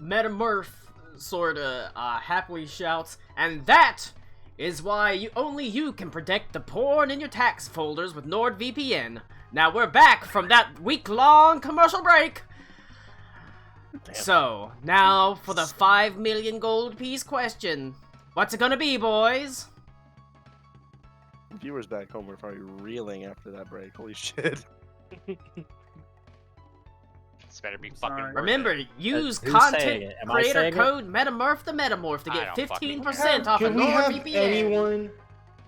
Metamorph sorta happily shouts, and that is why only you can protect the porn in your tax folders with NordVPN. Now we're back from that week-long commercial break. Damn. So, now for the 5 million gold piece question. What's it gonna be, boys? Viewers back home were probably reeling after that break. Holy shit. This better be fucking worth Remember, it. use content creator code Metamorph the Metamorph to get 15% off of NordVPN.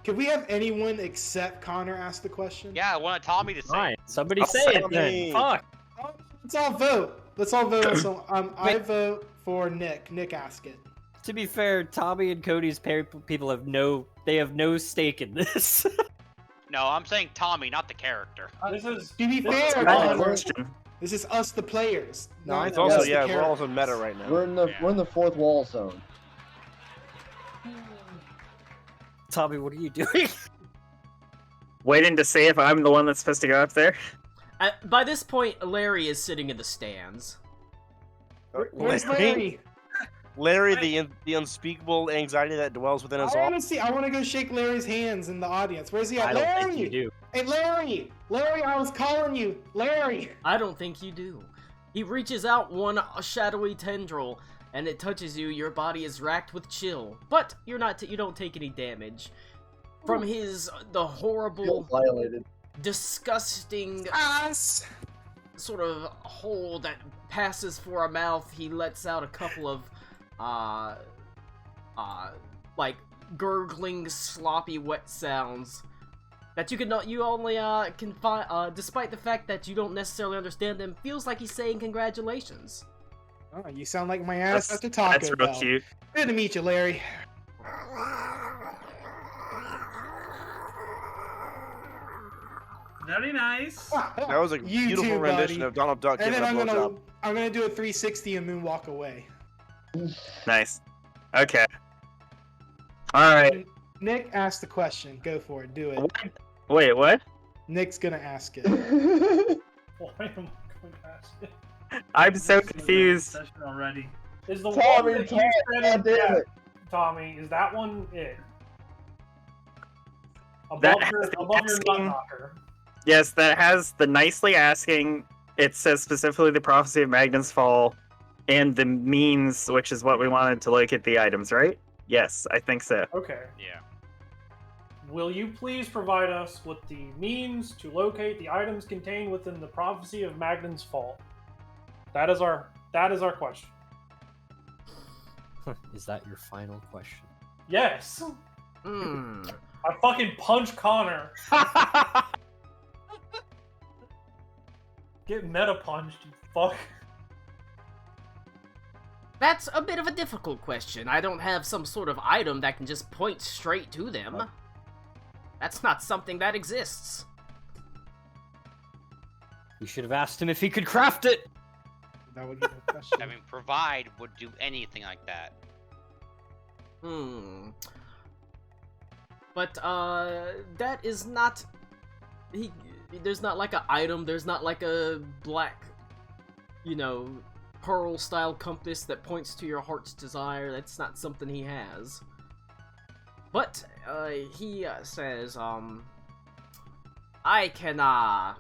Can we have anyone except Connor ask the question? Yeah, I want Tommy to say. Fine. Somebody say it then. Fuck. Let's all vote. Let's all vote. So I vote for Nick. Nick, ask it. To be fair, Tommy and Cody's people have no stake in this. No, I'm saying Tommy, not the character. To be fair, this is us, the players. No, it's also we're also meta right now. We're in the fourth wall zone. Tommy, what are you doing? Waiting to see if I'm the one that's supposed to go up there. By this point, Larry is sitting in the stands. Where's Larry? Larry, the unspeakable anxiety that dwells within us all. I want to go shake Larry's hands in the audience. Where's he at? I don't think you do. Hey, Larry! Larry, I was calling you! Larry! I don't think you do. He reaches out one shadowy tendril, and it touches you. Your body is racked with chill, but you don't take any damage from the horrible, disgusting sort of hole that passes for a mouth. He lets out a couple of like gurgling, sloppy, wet sounds that you only can find, despite the fact that you don't necessarily understand them. Feels like he's saying congratulations. Oh, you sound like my ass after Taco Bell. That's real cute. Good to meet you, Larry. Very nice. That was a beautiful rendition of Donald Duck. And then I'm gonna do a 360 and moonwalk away. Nice. Okay. All right. Nick, ask the question. Go for it. Do it. Wait, what? Nick's gonna ask it. Why am I going to ask it? I'm so confused. Already. Is the Tommy, one that you said in damn it. Tommy, is that one it? Above That your has the nut asking- knocker. Yes, that has the nicely asking. It says specifically the prophecy of Magnus Fall, and the means, which is what we wanted to look at the items, right? Yes, I think so. Okay. Yeah. Will you please provide us with the means to locate the items contained within the prophecy of Magnus Fall? That is our question. Is that your final question? Yes. Hmm. I fucking punch Connor. Get meta punched, you fuck. That's a bit of a difficult question. I don't have some sort of item that can just point straight to them. That's not something that exists. You should have asked him if he could craft it. That would be the question. I mean, provide would do anything like that. But, that is not... There's not like an item, there's not like a black, pearl-style compass that points to your heart's desire. That's not something he has. But, he says, I can, let's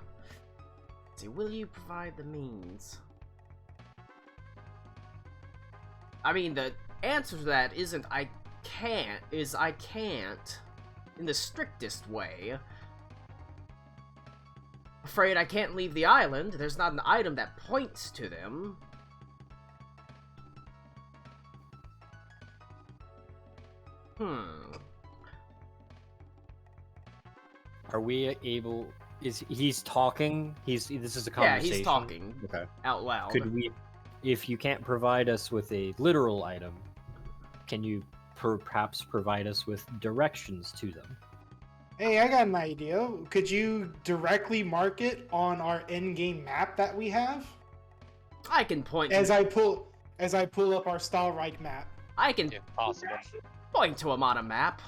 see, will you provide the means? I mean, the answer to that isn't I can't, is I can't, in the strictest way. Afraid I can't leave the island. There's not an item that points to them. Are we able? He's talking? This is a conversation. Yeah, he's talking. Okay. Out loud. Could we, if you can't provide us with a literal item, can you perhaps provide us with directions to them? Hey, I got an idea. Could you directly mark it on our in-game map that we have? I can point as I pull up our Stahlreich map. I can possible. Point to him on a map.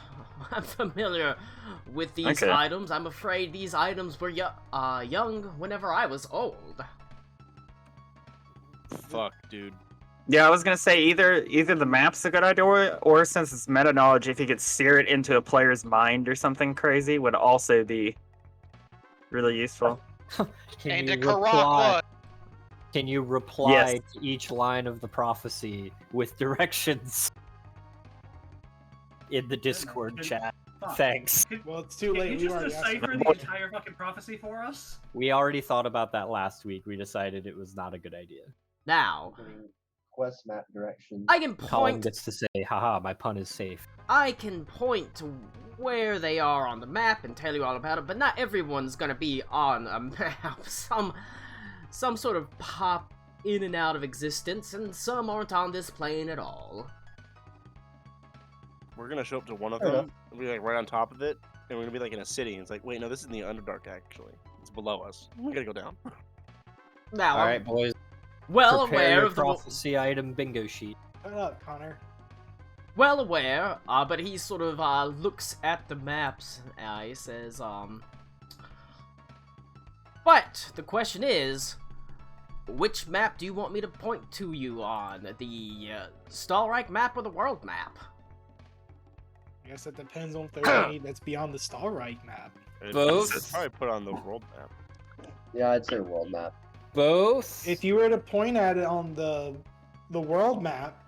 I'm familiar with these items. I'm afraid these items were young whenever I was old. Fuck, dude. Yeah, I was gonna say either the map's a good idea, or since it's meta knowledge, if you could steer it into a player's mind or something crazy, would also be really useful. And to Karak what? Can you reply Yes. to each line of the prophecy with directions in the Discord chat? Fuck. Thanks. Well, it's too Can late. you We just already asked decipher for the it. entire fucking prophecy for us? We already thought about that last week. We decided it was not a good idea. Now, Quest map directions. I can Colin point. gets to say, haha, my pun is safe. I can point to where they are on the map and tell you all about it, but not everyone's gonna be on a map. Some sort of pop in and out of existence, and some aren't on this plane at all. We're gonna show up to one of Fair them, and be like right on top of it, and we're gonna be like in a city. And it's like, wait, no, this is in the Underdark actually. It's below us. We gotta go down. Now, All I'm right, boys. well Prepare aware your of the prophecy item bingo sheet. Shut up, Connor. well aware, but he sort of looks at the maps. He says, But the question is, which map do you want me to point to you on? The Stahlreich map or the world map? I guess it depends on if there's any that's beyond the Stahlreich map. Both? It's probably put on the world map. Yeah, I'd say world map. Both? If you were to point at it on the world map,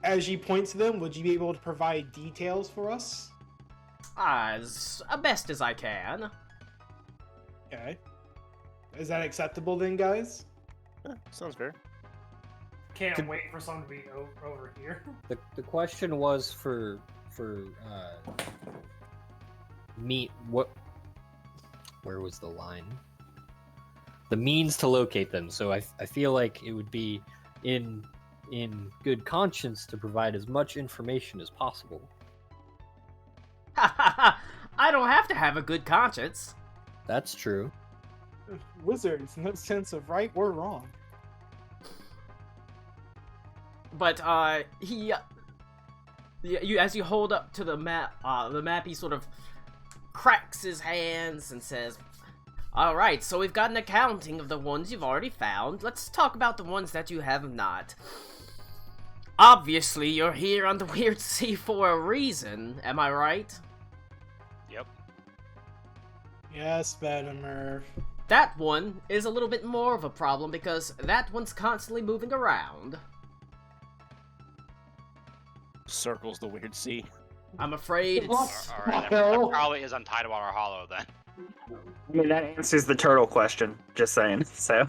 as you point to them, would you be able to provide details for us? As best as I can. Okay. Is that acceptable then, guys? Yeah, sounds fair. Can't Could- wait for someone to be over here. The question was for meet what? Where was the line? The means to locate them. So I feel like it would be in good conscience to provide as much information as possible. I don't have to have a good conscience. That's true. Wizards, no sense of right or wrong. But as you hold up to the map, he sort of cracks his hands and says, "Alright, so we've got an accounting of the ones you've already found. Let's talk about the ones that you have not. Obviously, you're here on the Weird Sea for a reason, am I right?" Yep. Yes, Vedimer. That one is a little bit more of a problem because that one's constantly moving around. Circles the weird sea. I'm afraid it's... Alright, that probably is Untied Water Hollow then. I mean, that answers the turtle question. Just saying. So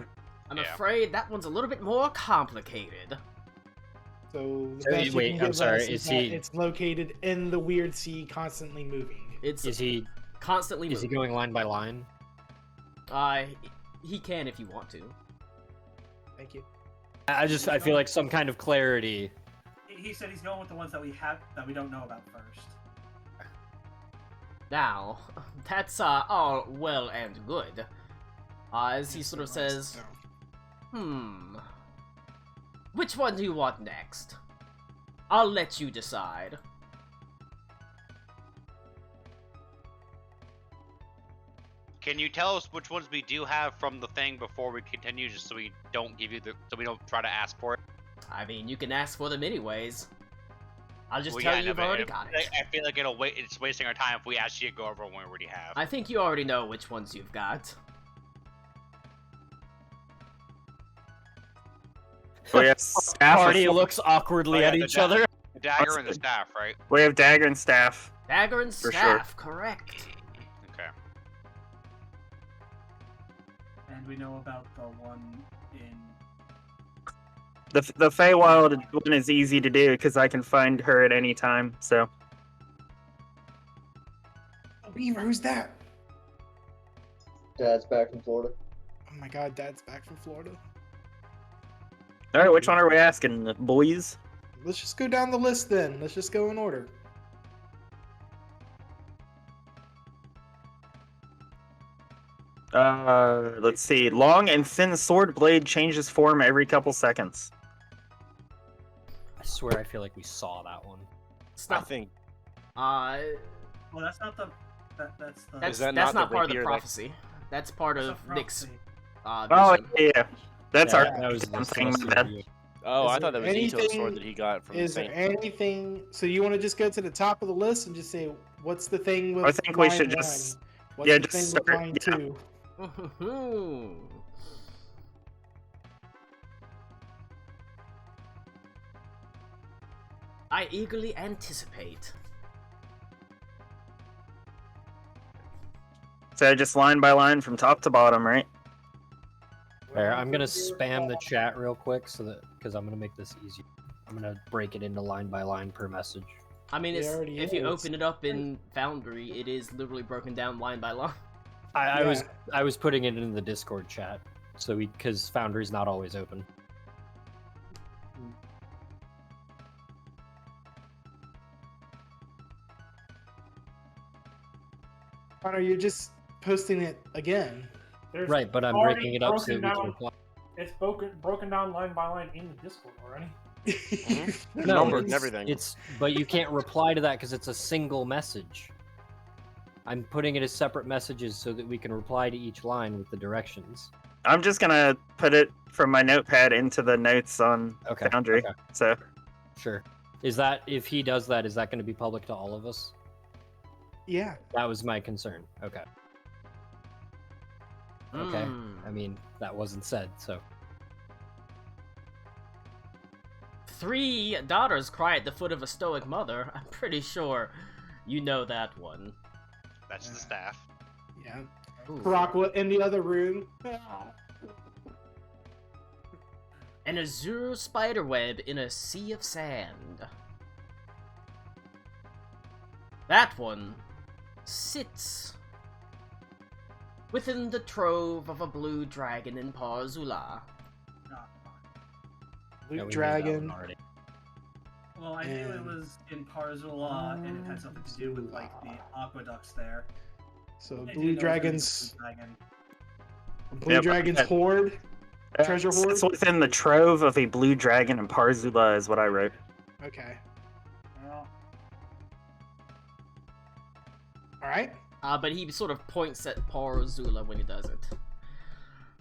I'm Yeah. afraid that one's a little bit more complicated. So the So best you wait, can I'm give sorry, us is that he- it's located in the weird sea, constantly moving. It's Is he constantly is he moving. going line by line? He can if you want to. Thank you. I feel like some kind of clarity. He said he's going with the ones that we have that we don't know about first. Now, that's all well and good. As he sort of says, which one do you want next? I'll let you decide. Can you tell us which ones we do have from the thing before we continue, just so we don't give you so we don't try to ask for it? I mean, you can ask for them anyways. I'll just Well, tell yeah, you no, you've but already got it. I feel like it's wasting our time if we ask you to go over one we already have. I think you already know which ones you've got. we have staff. Party looks awkwardly Oh, yeah, at the each da- other. The dagger and the staff, right? We have dagger and staff. Dagger and For staff, correct. Okay. And we know about the one in. The Feywild one is easy to do because I can find her at any time. So Beaver, who's that? Dad's back from Florida. Oh my god, Dad's back from Florida. all right, which one are we asking, boys? Let's just go down the list then. Let's just go in order. Let's see. Long and thin sword blade changes form every couple seconds. I swear I feel like we saw that one. It's I not, think Well, that's not the. That's the. that's that that's not not the part of the rapier that- prophecy. That's part that's of a Nick's prophecy. Oh vision. yeah, that's Yeah, our that was damn the thing. celestial My bad. view. Oh, Is I there thought that was Ito's sword anything- that he got from Is there Saint. anything? So you want to just go to the top of the list and just say, what's the thing with I think we line should one? just- What's yeah, the just thing with start- line yeah. 2? I eagerly anticipate. So just line by line from top to bottom, right? There, I'm gonna spam the chat real quick so that because I'm gonna make this easier. I'm gonna break it into line by line per message. I mean, It it's, already if you is. open it up in Foundry, it is literally broken down line by line. I was Yeah. I was putting it in the Discord chat, so because Foundry's not always open. Connor, you're just posting it again. There's Right, but I'm already breaking it up so that broken we can down- reply. It's broken down line by line in the Discord already. They're No, numbered and it's- everything. It's but you can't reply to that because it's a single message. I'm putting it as separate messages so that we can reply to each line with the directions. I'm just gonna put it from my notepad into the notes on Okay. Foundry. Okay. So Sure. Is that if he does that? Is that going to be public to all of us? Yeah. That was my concern. Okay. Okay. Hmm. I mean, that wasn't said, so. 3 daughters cry at the foot of a stoic mother. I'm pretty sure you know that one. That's the staff. Yeah. Ooh. Karakwa in the other room. An azure spiderweb in a sea of sand. That one sits within the trove of a blue dragon in Parzula. Not mine. Blue Yeah, we knew that dragon. one already. Well, I knew it And- was in Parzula, and it had something to do with like the aqueducts there. So I didn't know blue it was gonna be dragons. Blue Dragon. Blue Yep. dragon's hoard. Treasure hoard? It's within the trove of a blue dragon in Parzula, is what I wrote. Okay. Well, All right. But he sort of points at Parzula when he does it.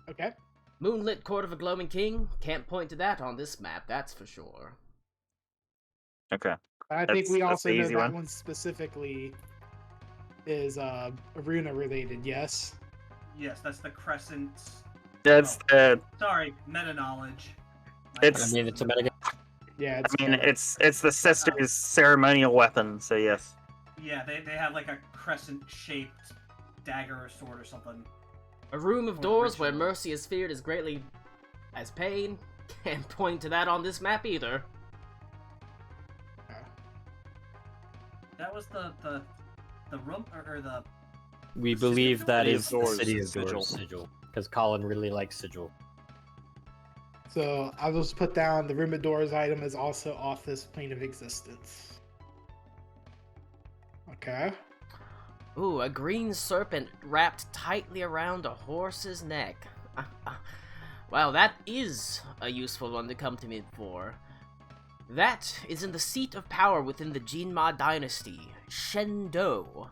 Okay. Moonlit Court of a Glowing King? Can't point to that on this map, that's for sure. Okay. I think That's- we that's also the know easy that one. one specifically is Aruna related. Yes. yes, that's the Crescent. That's the. Sorry, meta knowledge. It's- I mean, it's a metagame. Yeah. I mean, it's the sister's ceremonial weapon. So yes. Yeah, they have like a crescent-shaped dagger or sword or something. A room of Or doors where ritual. mercy is feared as greatly as pain? Can't point to that on this map either. That was the room or the. We Sigil? believe that City of is the Doors, City of Sigil. Doors sigil. Because Colin really likes sigil. So I'll just put down the room of doors item is also off this plane of existence. Okay. Ooh, a green serpent wrapped tightly around a horse's neck. Well, that is a useful one to come to me for. That is in the seat of power within the Jinma dynasty, Shendo.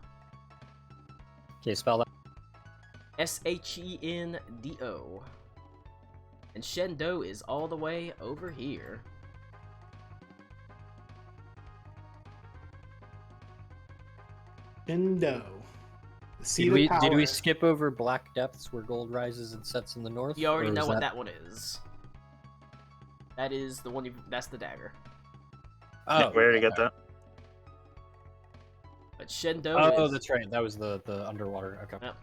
Okay, spell that. Shendo. And Shendo is all the way over here. Indo. The seat Did of we, power. did we skip over Black Depths where gold rises and sets in the north? You already or know is what that one is. That is the one you. That's the dagger. Oh, we already got okay. that. But Shendo Oh, is that's right. That was the underwater. Okay. Yep.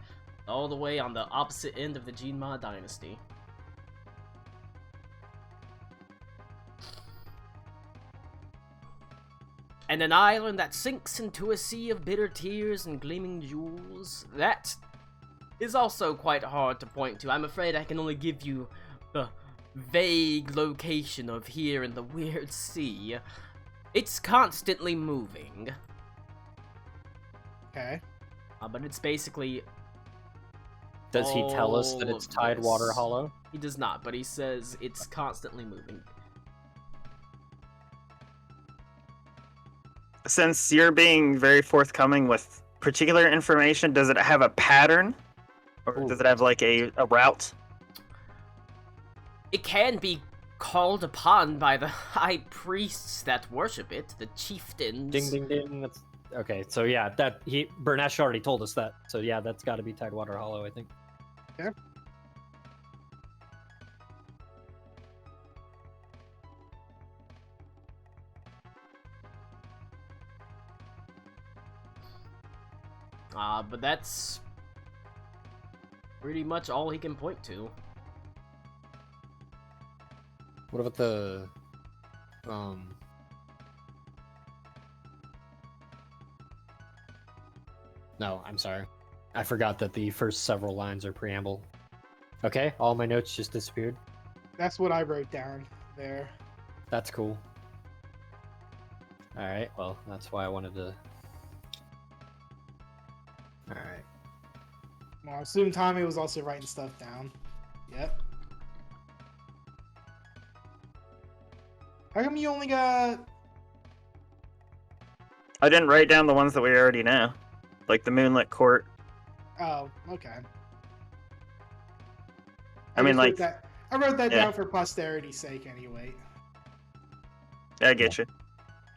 All the way on the opposite end of the Jinma dynasty. And an island that sinks into a sea of bitter tears and gleaming jewels. That is also quite hard to point to. I'm afraid I can only give you the vague location of here in the weird sea. It's constantly moving. Okay. But it's basically... Does he tell us that all it's of Tidewater this. Hollow? He does not, but he says it's constantly moving. Since you're being very forthcoming with particular information, does it have a pattern, or Ooh. does it have like a route? It can be called upon by the high priests that worship it, the chieftains. Ding ding ding. That's okay. So yeah, Bernesh already told us that. So yeah, that's got to be Tidewater Hollow, I think. Yeah. But that's pretty much all he can point to. What about the No, I'm sorry. I forgot that the first several lines are preamble. Okay, all my notes just disappeared. That's what I wrote down there. That's cool. Alright, well, that's why I wanted to... Alright. Well, I assume Tommy was also writing stuff down. Yep. How come you only got... I didn't write down the ones that we already know, like the Moonlit Court. Oh, okay. I mean, just like, wrote that... I wrote that yeah. down for posterity's sake anyway. I get you.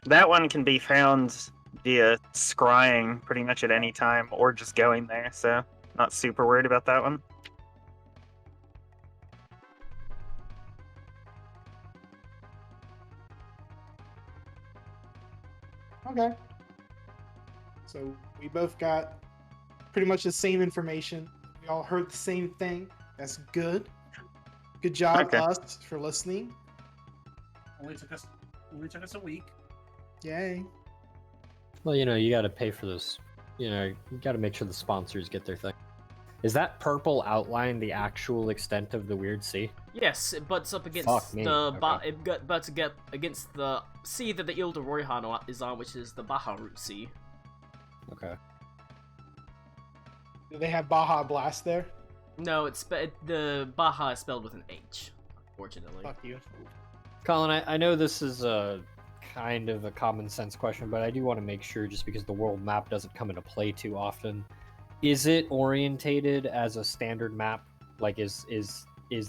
That one can be found via scrying pretty much at any time, or just going there, so not super worried about that one. Okay. So we both got pretty much the same information. We all heard the same thing. That's good. Good job, Okay. us, for listening. Only took us a week. Yay. Well, you gotta pay for this. You gotta make sure the sponsors get their thing. Is that purple outline the actual extent of the Weird Sea? Yes, it butts up against Fuck me, okay. it butts against the sea that the Ile de Royhan is on, which is the Baharut Sea. Okay. Do they have Baja Blast there? No, the Baja is spelled with an H, unfortunately. Fuck you. Colin, I know this is a kind of a common sense question, but I do want to make sure, just because the world map doesn't come into play too often. Is it orientated as a standard map? Like, is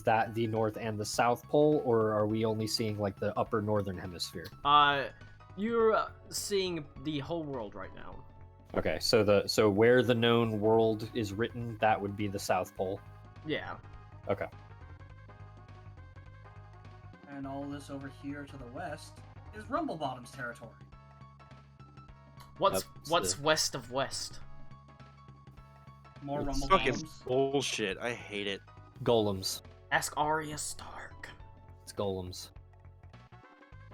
that the North and the South Pole, or are we only seeing like the upper northern hemisphere? You're seeing the whole world right now. Okay, so where the known world is written, that would be the South Pole. Yeah. Okay. And all this over here to the west is Rumblebottom's territory. What's That's west of west? More It's Fucking Rumblebottoms. bullshit. I hate it. Golems. Ask Arya Stark. It's golems.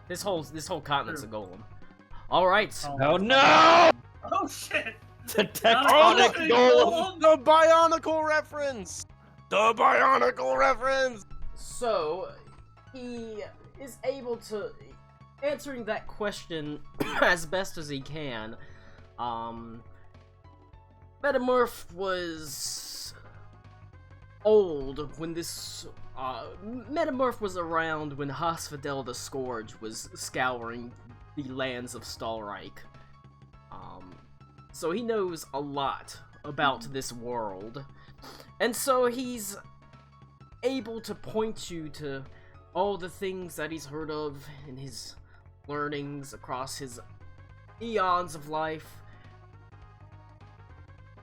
This whole continent's a golem. All right. Oh no! Oh shit! The Tectonic tectonic golem! The Bionicle reference! The Bionicle reference! So he is able to answering that question as best as he can. Metamorph was old when this Metamorph was around when Hosphodel the Scourge was scouring the lands of Stalreich. So he knows a lot about this world. And so he's able to point you to all the things that he's heard of in his learnings across his eons of life.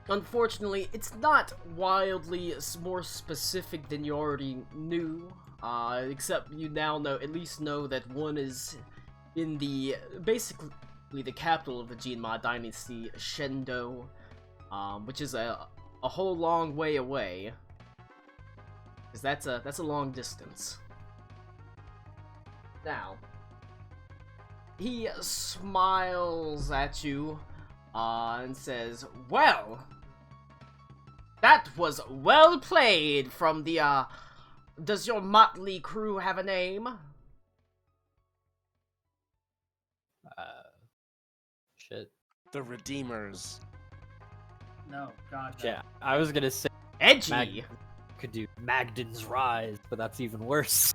Unfortunately, it's not wildly more specific than you already knew, except you now at least know that one is in basically the capital of the Jinma dynasty, Shendo, which is a whole long way away, because that's a long distance. Now, he smiles at you, and says, "Well, that was well played from the, does your motley crew have a name?" Shit. The Redeemers. No, God. No. Yeah, I was gonna say Edgy! could do Magdan's Rise, but that's even worse.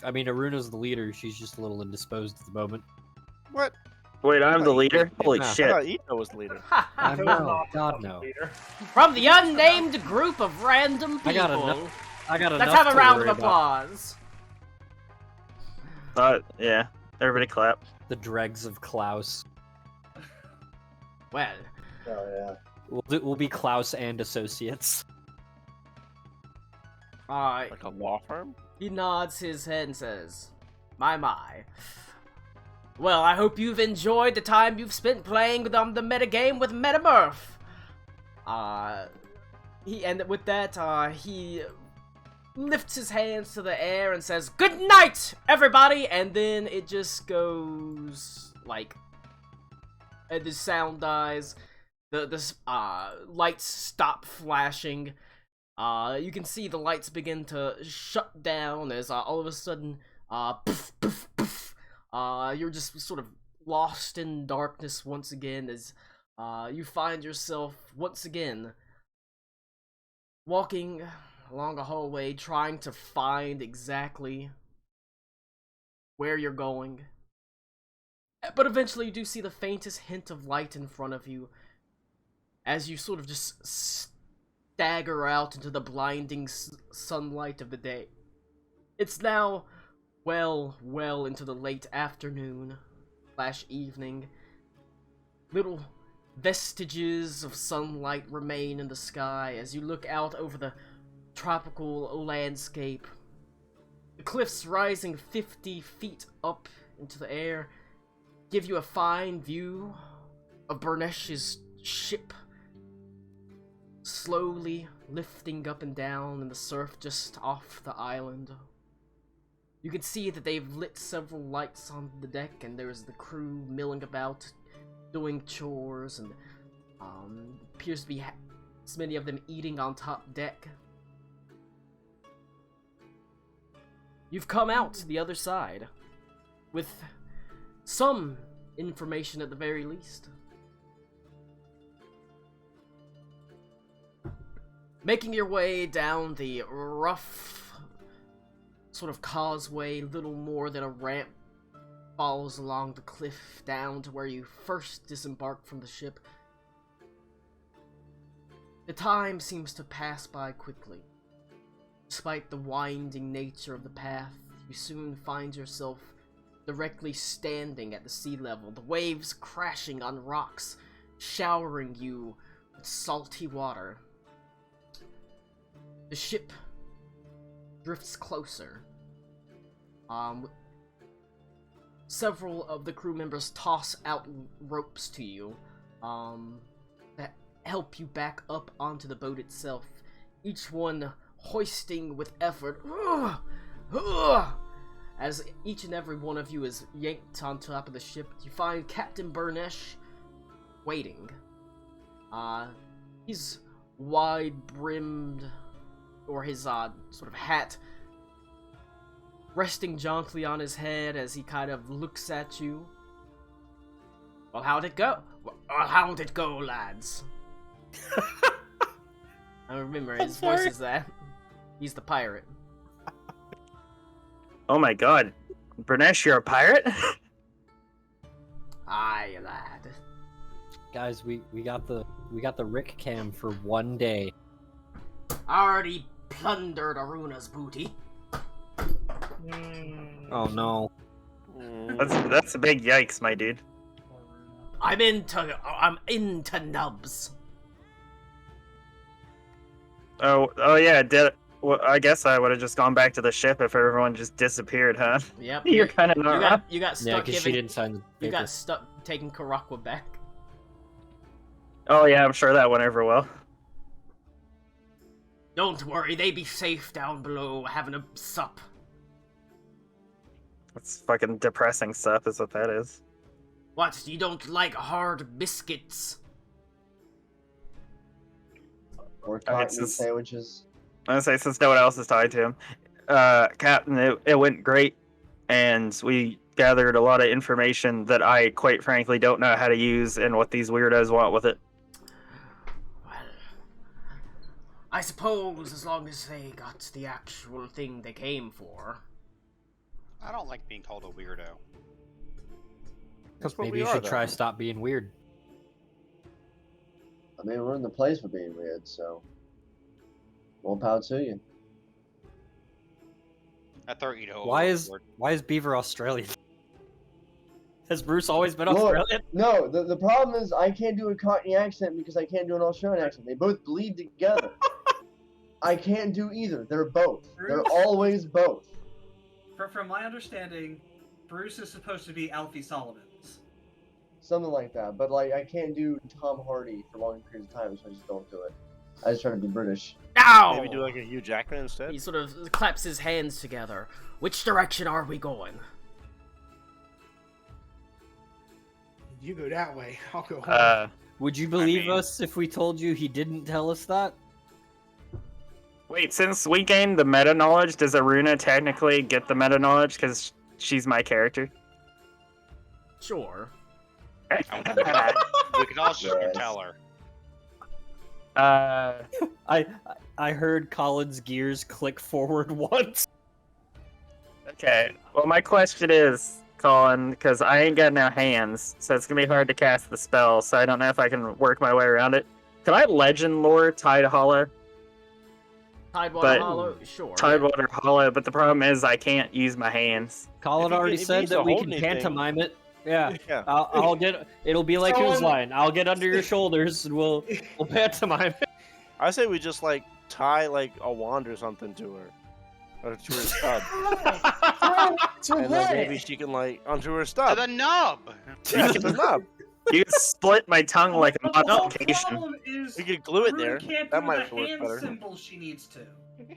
I mean, Aruna's the leader. She's just a little indisposed at the moment. What? Wait, I'm the leader? Holy Yeah. I shit. thought Ito was the leader. I Ito's know. not God the no. leader. From the unnamed group of random people. I got enough. Let's have a to round of worry about. applause. Yeah. Everybody clap. The dregs of Klaus. Well, Oh yeah. We'll be Klaus and associates. Like a law firm? he nods his head and says, My. Well, I hope you've enjoyed the time you've spent playing the metagame with Metamurph. With that, he lifts his hands to the air and says, Good night, everybody! And then it just goes, like, and the sound dies, the lights stop flashing, you can see the lights begin to shut down as, all of a sudden, poof, poof, poof, you're just sort of lost in darkness once again as, you find yourself, once again, walking along a hallway, trying to find exactly where you're going. But eventually you do see the faintest hint of light in front of you as you sort of just stagger out into the blinding sunlight of the day. It's now well into the late afternoon / evening. Little vestiges of sunlight remain in the sky as you look out over the tropical landscape. The cliffs rising 50 feet up into the air give you a fine view of Burnesh's ship slowly lifting up and down in the surf just off the island. You can see that they've lit several lights on the deck, and there's the crew milling about, doing chores, and appears to be as many of them eating on top deck. You've come out the other side with some information at the very least. Making your way down the rough sort of causeway, little more than a ramp follows along the cliff down to where you first disembarked from the ship. The time seems to pass by quickly. Despite the winding nature of the path, you soon find yourself directly standing at the sea level, the waves crashing on rocks, showering you with salty water. The ship drifts closer. Several of the crew members toss out ropes to you that help you back up onto the boat itself, each one hoisting with effort. As each and every one of you is yanked on top of the ship, you find Captain Burnesh waiting. He's wide-brimmed, or his sort of hat resting jauntily on his head as he kind of looks at you. Well, how'd it go? How'd it go, lads? I remember his voice is that. He's the pirate. Oh my god. Burnesh, you're a pirate? Aye, lad. Guys, we got the Rick cam for one day. Already plundered Aruna's booty. Oh no. That's a big yikes, my dude. I'm into nubs. Oh yeah, well, I guess I would have just gone back to the ship if everyone just disappeared, huh? Yep. You're kind of not wrong. You got Yeah, stuck because she didn't sign the paper. You got stuck taking Karakwa back. Oh yeah, I'm sure that went over well. Don't worry, they be safe down below having a sup. That's fucking depressing stuff, is what that is. What, you don't like hard biscuits? Or Okay, cotton since- sandwiches. I was gonna say, since no one else is tied to him, Captain, it went great, and we gathered a lot of information that I, quite frankly, don't know how to use and what these weirdos want with it. Well, I suppose as long as they got the actual thing they came for. I don't like being called a weirdo. That's what Maybe we you are, should though. try stop being weird. I mean, we're in the place for being weird, so more power to you. I thought you'd hold Why forward. is Beaver Australian? Has Bruce always been Look, Australian? No, the problem is I can't do a Cockney accent because I can't do an Australian accent. They both bleed together. I can't do either. They're both. They're Bruce? always both. From my understanding, Bruce is supposed to be Alfie Solomons. Something like that. But like I can't do Tom Hardy for long periods of time, so I just don't do it. I just try to be British. Ow! Maybe do like a Hugh Jackman instead. He sort of claps his hands together. Which direction are we going? You go that way. I'll go home. Would you believe mean- us if we told you he didn't tell us that? Wait, since we gained the meta knowledge, does Aruna technically get the meta knowledge because she's my character? Sure. We can also Yes. tell her. I heard Colin's gears click forward once. Okay. Well, my question is, Colin, because I ain't got no hands, so it's gonna be hard to cast the spell. So I don't know if I can work my way around it. Can I legend lore Tide Hollow? Tidewater But- Hollow? Sure. Tidewater Hollow, but the problem is I can't use my hands. Colin If you already get- if you said use to that we hold can anything- pantomime it. Yeah. Yeah. I'll get. It'll be like Colin- whose line? I'll get under your shoulders and we'll pantomime it. I say we just like tie like a wand or something to her, or to her stub, So and then what? maybe she can like onto her To stub. the nub! Yeah, to the knob. You can split my tongue like a The whole modification. problem is We could glue it Aruna there. can't That do might the work hand better. symbol she needs to.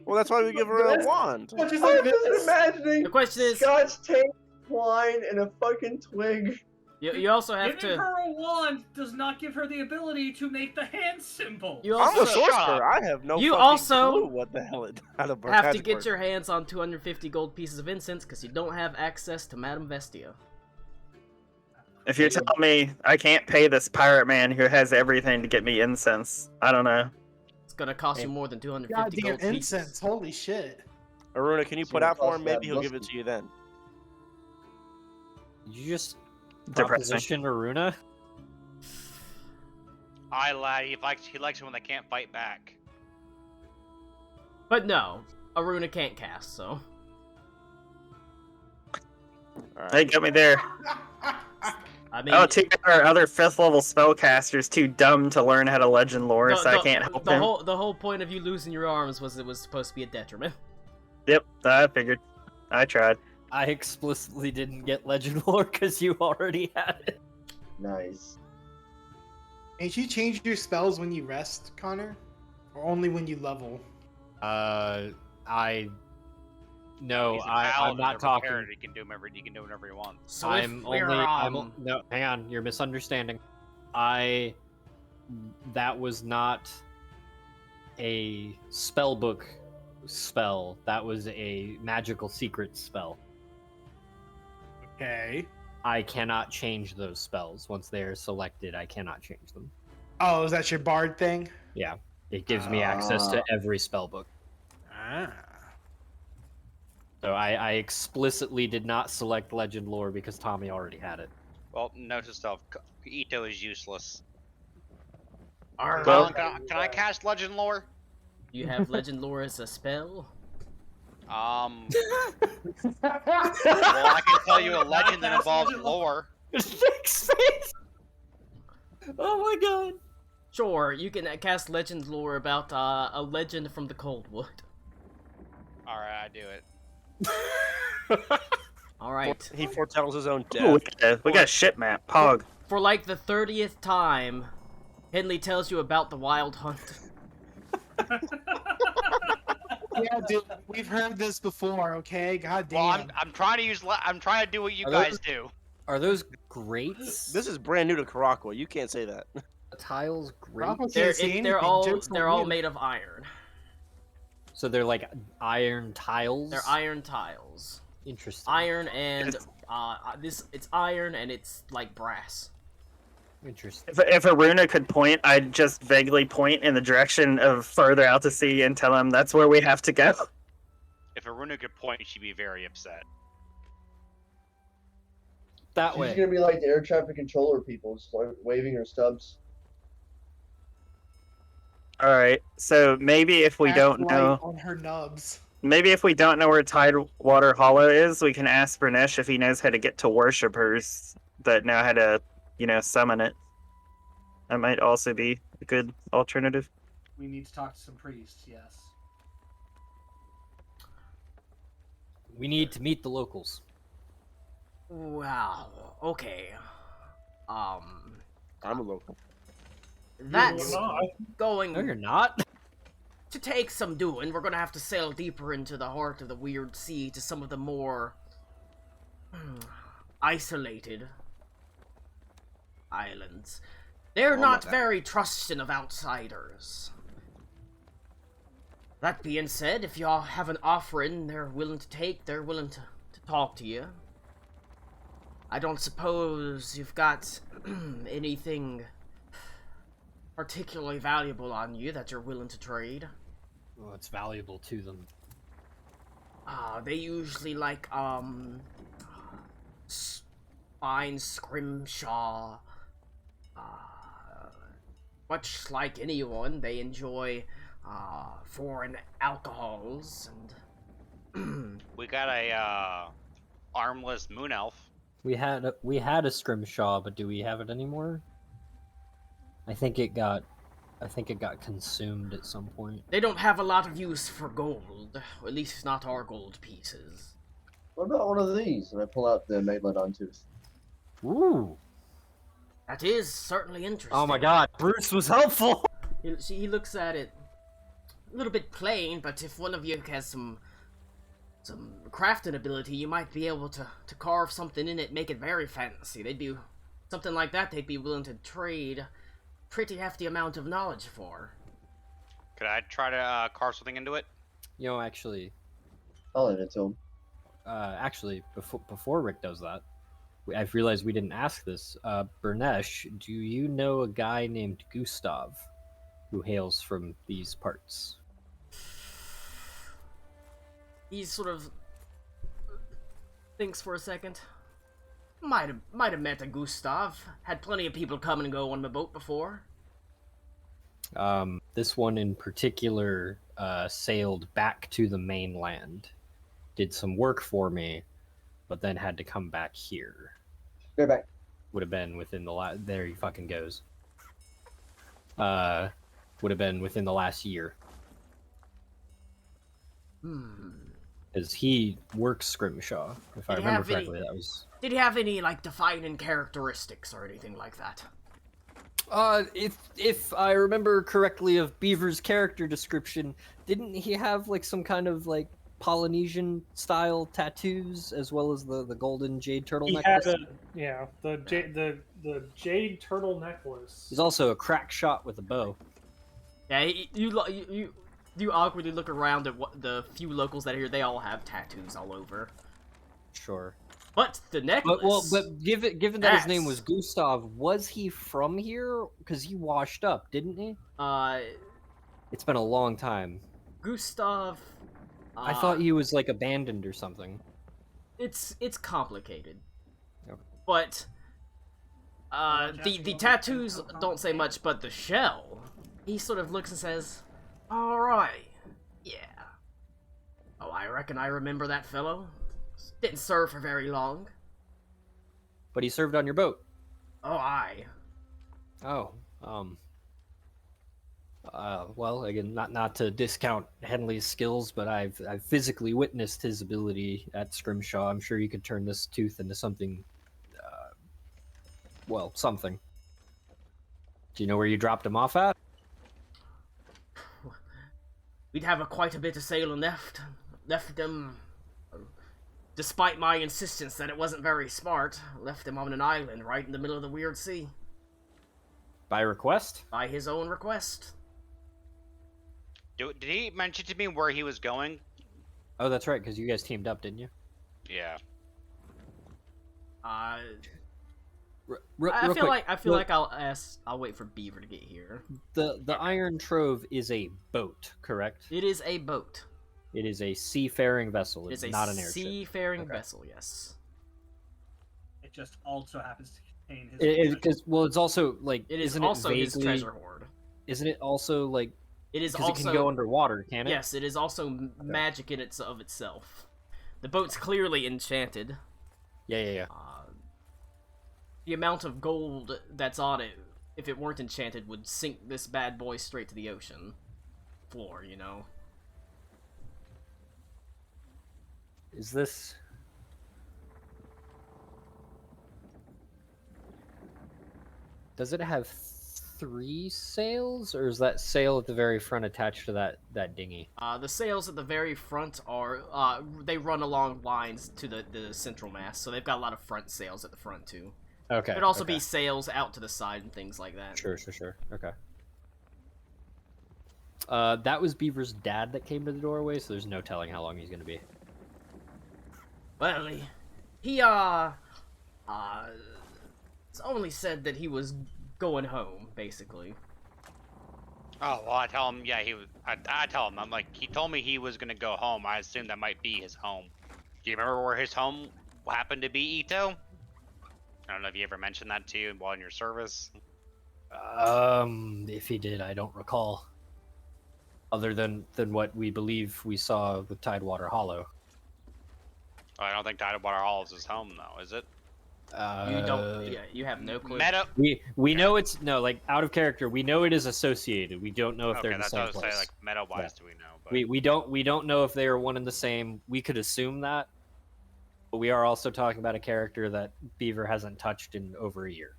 Well, that's why we give her a wand. Just I'm like just this. imagining The question is, Scotch tape, twine, and a fucking twig. you also have Giving to. her a wand does not give her the ability to make the hand symbol. You I'm a also sorcerer. I have no You fucking also clue what the hell how the have to magic get works. your hands on 250 gold pieces of incense because you don't have access to Madame Vestia. If you're telling me I can't pay this pirate man who has everything to get me incense, I don't know. It's gonna cost you more than 250 Goddamn gold pieces. incense. Holy shit. Aruna, can you See put what out for costs him? that Maybe he'll give it musky. to you then. Did you just Depressing. proposition Aruna? lad, he likes it when they can't fight back. But no, Aruna can't cast, so. All They right. got me there. I mean, Oh, too bad our other 5th level spellcaster's too dumb to learn how to legend lore, so I can't help him. the whole point of you losing your arms was it was supposed to be a detriment. Yep, I figured. I tried. I explicitly didn't get legend lore because you already had it. Nice. Can't you change your spells when you rest, Connor? Or only when you level? No, He's a I'm paladin, not they're talking. prepared, He can do whatever he wants. So I'm if we're, only. No, hang on. You're misunderstanding. That was not a spell book spell. That was a magical secret spell. Okay. I cannot change those spells. Once they are selected, I cannot change them. Oh, is that your bard thing? Yeah, it gives me access to Ah. every spell book. Ah. So I explicitly did not select legend lore because Tommy already had it. Well, note to self, Ito is useless. Alright. Colin, can I cast Legend Lore? You have legend lore as a spell? Well, I can tell you a legend that involves lore. Nick's face! Oh my god! Sure, you can cast legend lore about a legend from the Coldwood. Alright, I do it. Alright. He foretells his own Ooh, death. we got a ship map. Pog. For like the 30th time, Henley tells you about the Wild Hunt. Yeah, dude, we've heard this before, okay? God damn. Well, I'm trying to use. I'm trying to do what you Are guys those- do. Are those grates? This is brand new to Karakwa. You can't say that. The tiles great? Bravo They're, can't say they're anything, all joke's on they're all you. made of iron. So they're like iron tiles? They're iron tiles. Interesting. Iron and it's iron and it's like brass. Interesting. If Aruna could point, I'd just vaguely point in the direction of further out to sea and tell him that's where we have to go. If Aruna could point, she'd be very upset. That She's way. gonna be like the air traffic controller people, just like waving her stubs. All right. So maybe if we don't Backlight know, on her nubs. maybe if we don't know where Tidewater Hollow is, we can ask Bernesh if he knows how to get to worshippers that know how to, summon it. That might also be a good alternative. We need to talk to some priests, yes. We need to meet the locals. Wow. Okay. I'm a local. That's You're not. going No, you're not. to take some doing. We're gonna have to sail deeper into the heart of the weird sea to some of the more isolated islands. They're Oh, not my God. very trusting of outsiders. That being said, if y'all have an offering they're willing to take, they're willing to talk to you. I don't suppose you've got anything particularly valuable on you that you're willing to trade. Well, it's valuable to them. They usually like, fine scrimshaw. Much like anyone, they enjoy, foreign alcohols and... We got a armless moon elf. We had a scrimshaw, but do we have it anymore? I think it got consumed at some point. They don't have a lot of use for gold, or at least not our gold pieces. What about one of these? And I pull out the Megalodon tooth. Ooh! That is certainly interesting. Oh my God, Bruce was helpful. He looks at it a little bit plain, but if one of you has some crafting ability, you might be able to carve something in it, make it very fancy. They'd be something like that. They'd be willing to trade a pretty hefty amount of knowledge for. Could I try to carve something into it? Actually, I'll leave it to him. before Rick does that, I've realized we didn't ask this. Bernesh, do you know a guy named Gustav who hails from these parts? He sort of thinks for a second. Might have met a Gustav. Had plenty of people come and go on my boat before. This one in particular sailed back to the mainland, did some work for me, but then had to come back here. Go back. Would have been within the there he fucking goes. Would have been within the last year. Because he works Scrimshaw, if I Did he remember have any- correctly. That was. Did he have any, like, defining characteristics or anything like that? If I remember correctly of Beaver's character description, didn't he have like some kind of like Polynesian style tattoos as well as the golden jade turtle He necklace? had the jade turtle necklace. He's also a crack shot with a bow. Yeah, you awkwardly look around at what the few locals that are here. They all have tattoos all over. Sure. But the necklace. But given that his name That's- was Gustav, was he from here? Because he washed up, didn't he? It's been a long time. Gustav. I thought he was like abandoned or something. It's complicated. Okay. But Jessica, the you want tattoos to don't say much, but the shell. He sort of looks and says, "All right, yeah. Oh, I reckon I remember that fellow. Didn't serve for very long. But he served on your boat. Oh, aye. Oh, well, again, not to discount Henley's skills, but I've physically witnessed his ability at Scrimshaw. I'm sure you could turn this tooth into something, well, something. Do you know where you dropped him off at? We'd have quite a bit of sailing left. Left him, despite my insistence that it wasn't very smart, left him on an island right in the middle of the weird sea. By request? By his own request. Did he mention to me where he was going? Oh, that's right, because you guys teamed up, didn't you? Yeah. I Real feel quick, like I'll wait for Beaver to get here. The Iron Trove is a boat, correct? It is a boat. It is a seafaring vessel. It It's is a not an airship. seafaring Okay. vessel, yes. just also happens to contain his. Because well, it's also like It is isn't also it his vaguely, treasure hoard. Isn't it also like It is because also it can go underwater, can it? Yes, it is also magic in of itself. The boat's clearly enchanted. Yeah. The amount of gold that's on it, if it weren't enchanted, would sink this bad boy straight to the ocean floor, you know? Is this? Does it have 3 sails, or is that sail at the very front attached to that dinghy? The sails at the very front are, they run along lines to the central mast, so they've got a lot of front sails at the front, too. Okay. There'd also okay. be sails out to the side and things like that. Sure. Okay. That was Beaver's dad that came to the doorway, so there's no telling how long he's gonna be. Well, he only said that he was going home, basically. Oh, well, I tell him, yeah, he was. I tell him, I'm like, he told me he was gonna go home. I assumed that might be his home. Do you remember where his home happened to be, Ito? I don't know if he ever mentioned that to you while in your service. If he did, I don't recall. Other than what we believe we saw with Tidewater Hollow. Oh, I don't think Tidewater Hall is his home, though, is it? You don't. Yeah, you have no clue. Meta. We know it's no like out of character. We know it is associated. We don't know if Okay, they're the that's same what I was place. saying. Like meta-wise, Yeah. do we know? But... We don't know if they are one and the same. We could assume that, but we are also talking about a character that Beaver hasn't touched in over a year.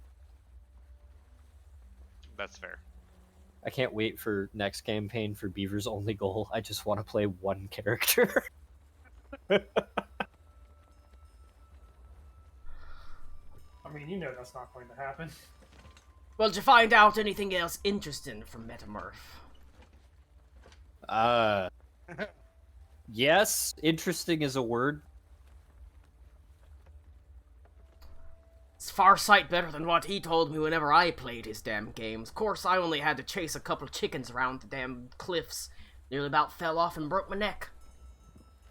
That's fair. I can't wait for next campaign for Beaver's only goal. I just want to play one character. I mean, you know that's not going to happen. Well, did you find out anything else interesting from Metamorph? Yes, interesting is a word. It's far sight better than what he told me whenever I played his damn games. Of course, I only had to chase a couple chickens around the damn cliffs. Nearly about fell off and broke my neck.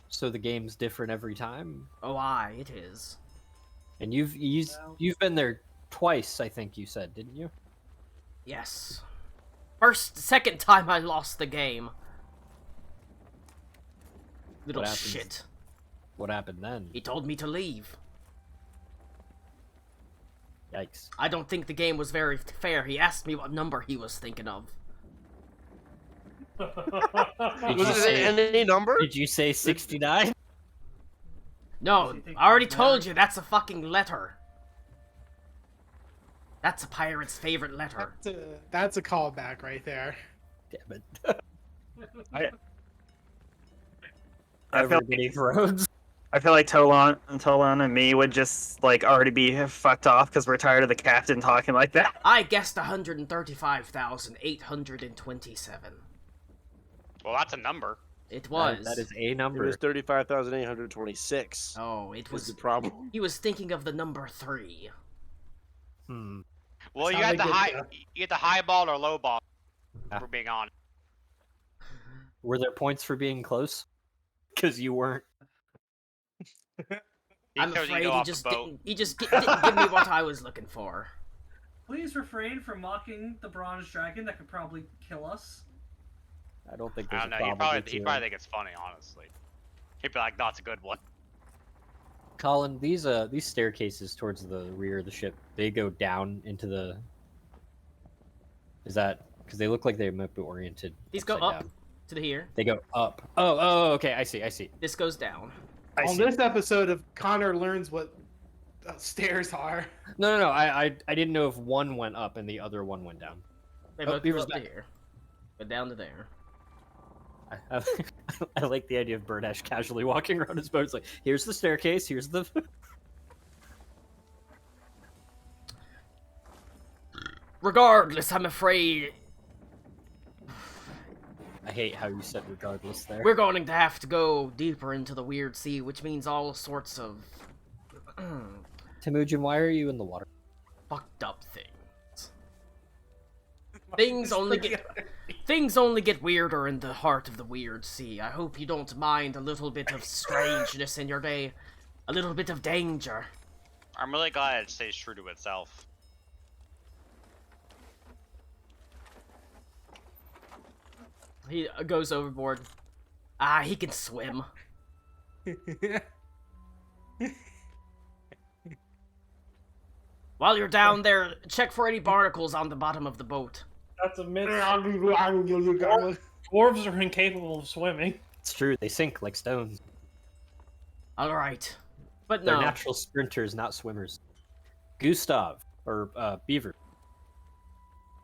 So the game's different every time. Oh, aye, it is. And you've been there twice, I think you said, didn't you? Yes. Second time I lost the game. Little shit. What happened then? He told me to leave. Yikes. I don't think the game was very fair. He asked me what number he was thinking of. Was it any number? Did you say 69? No, I already told you that's a fucking letter. That's a pirate's favorite letter. That's a callback right there. Damn it. I feel Beneath roads. I feel like Tolan and me would just like already be fucked off because we're tired of the captain talking like that. I guessed 135,827. Well, that's a number. It was. That is a It number. was 35,826. Oh, it Was was. the problem? He was thinking of the number 3. Hmm. Well, That's you how had they the get high, you. you had the high ball or low ball. Ah. For being on. Were there points for being close? Because you weren't. I'm chose you afraid go he off the just boat. didn't. He just didn't give me what I was looking for. Please refrain from mocking the bronze dragon that could probably kill us. I don't think I there's don't a know. problem. He'd probably think it's funny, honestly. He'd be like, "That's a good one." Colin, these staircases towards the rear of the ship, they go down into the. Is that because they look like they might be oriented? These go upside up down. to the here. They go up. Oh, okay. I see. This goes down. I On see. this episode of Connor learns what stairs are. No. I didn't know if one went up and the other one went down. They Oh, both go Beaver's up to back. here. Go down to there. I like the idea of Birdash casually walking around his boat. It's like, here's the staircase. Here's the. Regardless, I'm afraid I hate how you said regardless there. we're going to have to go deeper into the weird sea, which means all sorts of Temujin, why are you in the water? fucked up things. Things only get weirder in the heart of the weird sea. I hope you don't mind a little bit of strangeness in your day, a little bit of danger. I'm really glad it stays true to itself. He goes overboard. Ah, he can swim. While you're down there, check for any barnacles on the bottom of the boat. That's a myth. Dwarves are incapable of swimming. It's true. They sink like stones. All right, but They're no. natural sprinters, not swimmers. Gustav or Beaver.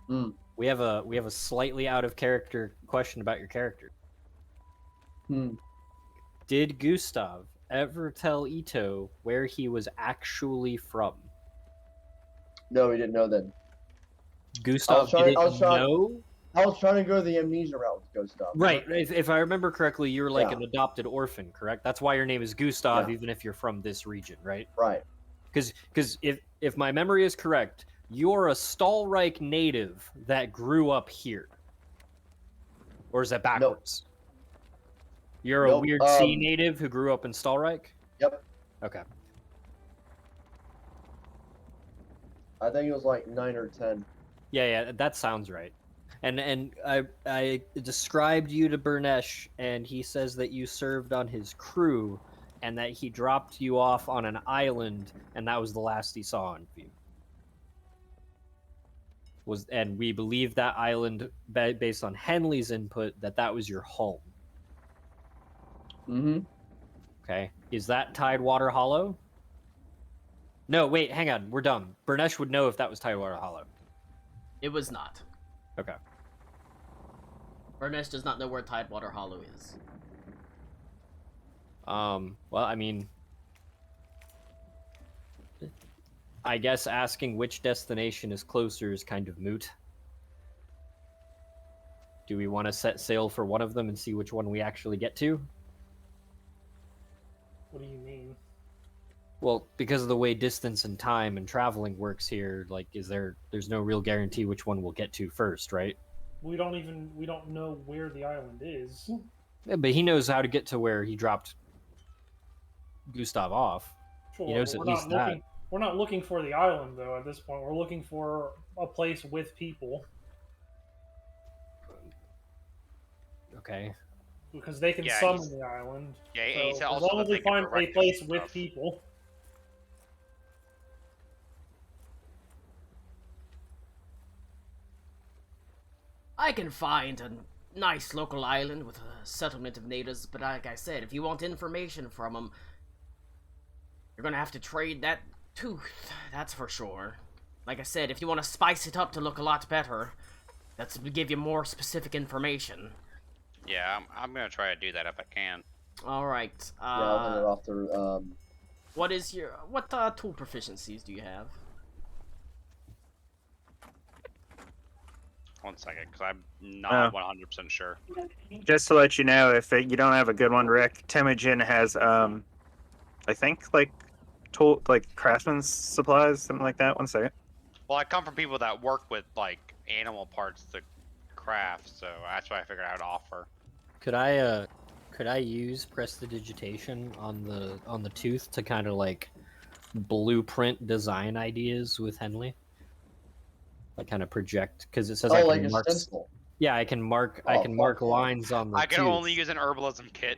Hmm. We have a slightly out of character question about your character. Hmm. Did Gustav ever tell Ito where he was actually from? No, we didn't know then. Gustav trying- didn't I was trying- know? I was trying to go the amnesia route with Ghost Dog. Right. If I remember correctly, you're like Yeah. an adopted orphan, correct? That's why your name is Gustav, Yeah. even if you're from this region, right? Right. Because if my memory is correct, you're a Stallreich native that grew up here. Or is that backwards? You're a Nope, weird sea native who grew up in Stallreich? Yep. Okay. I think it was like 9 or 10. Yeah, that sounds right. And I described you to Burnesh, and he says that you served on his crew, and that he dropped you off on an island, and that was the last he saw of you. And we believe that island, based on Henley's input, that was your home. Mm-hmm. Okay. Is that Tidewater Hollow? No, wait, hang on. We're dumb. Burnesh would know if that was Tidewater Hollow. It was not. Okay. Ernest does not know where Tidewater Hollow is. Well, I mean, I guess asking which destination is closer is kind of moot. Do we want to set sail for one of them and see which one we actually get to? What do you mean? Well, because of the way distance and time and traveling works here, like, there's no real guarantee which one we'll get to first, right? We don't know where the island is. Yeah, but he knows how to get to where he dropped Gustav off. Sure, He knows but at we're least not that. looking. We're not looking for the island though. At this point, we're looking for a place with people Okay. because they can Yeah, summon he's- the island. Yeah, So he's as also long as we thinking find a directions place and with stuff. people. I can find a nice local island with a settlement of natives, but like I said, if you want information from them, you're gonna have to trade that tooth, that's for sure. Like I said, if you want to spice it up to look a lot better, that's to give you more specific information. Yeah, I'm gonna try to do that if I can. Alright, Yeah, I'll hand it off to what tool proficiencies do you have? 1 second, because I'm not 100% sure. Just to let you know, if you don't have a good one, Rick, Temujin has, I think, like, tool, like, craftsman's supplies, something like that. 1 second. Well, I come from people that work with like animal parts to craft, so that's why I figured I would offer. Could I use prestidigitation on the tooth to kind of like blueprint design ideas with Henley? Like kind of project because it says I oh, can like a mark. stencil. Yeah, I can mark. I Oh, can fuck mark yeah. lines on the. I can tooth. only use an herbalism kit,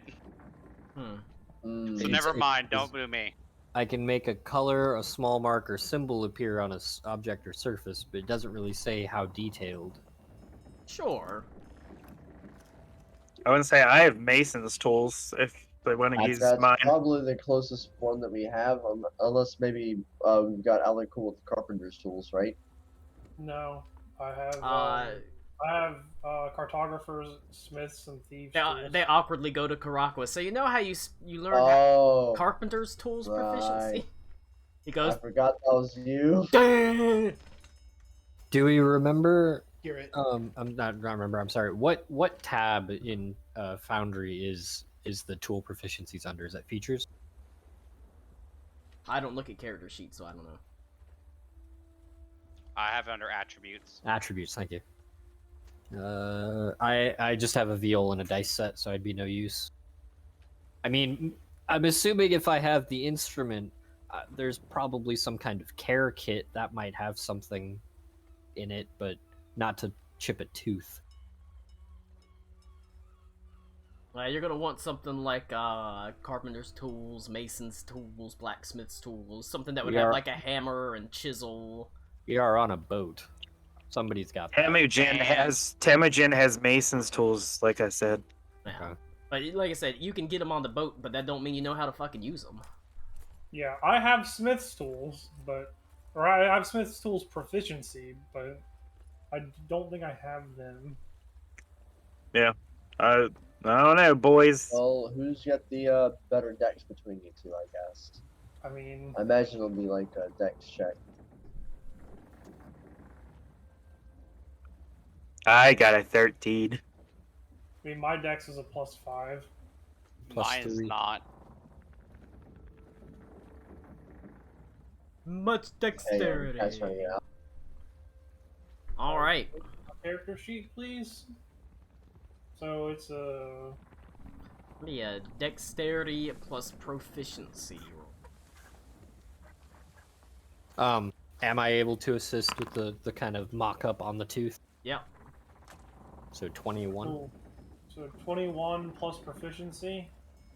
Hmm. Mm. so It's- never mind. it's- Don't boo me. I can make a color, a small mark, or symbol appear on a object or surface, but it doesn't really say how detailed. Sure. I wouldn't say I have Mason's tools if they want to use That's mine. probably the closest one that we have, unless maybe we've got Alan Cool with carpenter's tools, right? No, I have. Uh, I have cartographers, smiths, and thieves. They, tools. they awkwardly go to Karakwa. So you know how you learn Oh, carpenter's tools proficiency? right. He I goes, forgot that was you. "Dang!" Do we remember? Hear it. I'm not remember. I'm sorry. What tab in Foundry is the tool proficiencies under? Is that features? I don't look at character sheets, so I don't know. I have it under attributes. Attributes. Thank you. I just have a viol and a dice set, so I'd be no use. I mean, I'm assuming if I have the instrument, there's probably some kind of care kit that might have something in it, but not to chip a tooth. You're gonna want something like carpenter's tools, mason's tools, blacksmith's tools, something that would have like a hammer and chisel. We are on a boat. Somebody's got that. Temujin has Mason's tools, like I said. Yeah. Okay. But like I said, you can get them on the boat, but that don't mean you know how to fucking use them. Yeah, I have Smith's tools, or I have Smith's tools proficiency, but I don't think I have them. Yeah. I don't know, boys. Well, who's got the better decks between you two? I guess. I mean, I imagine it'll be like a dex check. I got a 13. my dex is a +5. Mine's +3. not. Much Hey, dexterity. that's right, yeah. All right. Character sheet, please. So it's a. Yeah, dexterity plus proficiency. Am I able to assist with the kind of mock-up on the tooth? Yep. So 21. Cool. So 21 plus proficiency,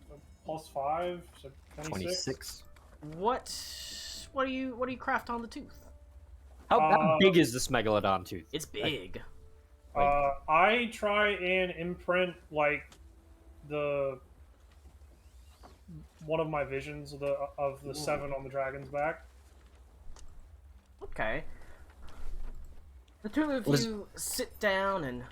so +5, so 26. What do you craft on the tooth? How big is this megalodon tooth? It's big. I try and imprint like one of my visions of the 7 on the dragon's back. Okay. The two of you sit down and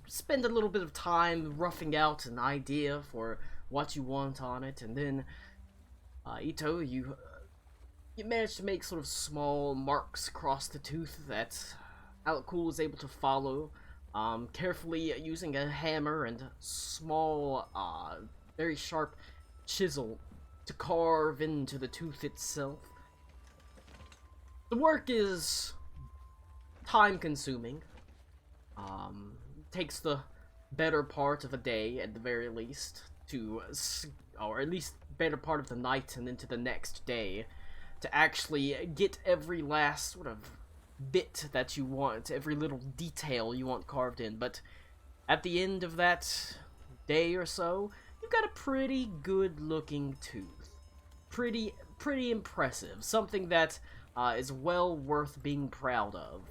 spend a little bit of time roughing out an idea for what you want on it, and then Ito, you manage to make sort of small marks across the tooth that Alakul is able to follow, carefully using a hammer and small, very sharp chisel to carve into the tooth itself. The work is time-consuming. Takes the better part of a day, at the very least, or at least better part of the night and into the next day, to actually get every last sort of bit that you want, every little detail you want carved in. But at the end of that day or so, you've got a pretty good-looking tooth. Pretty impressive. Something that is well worth being proud of.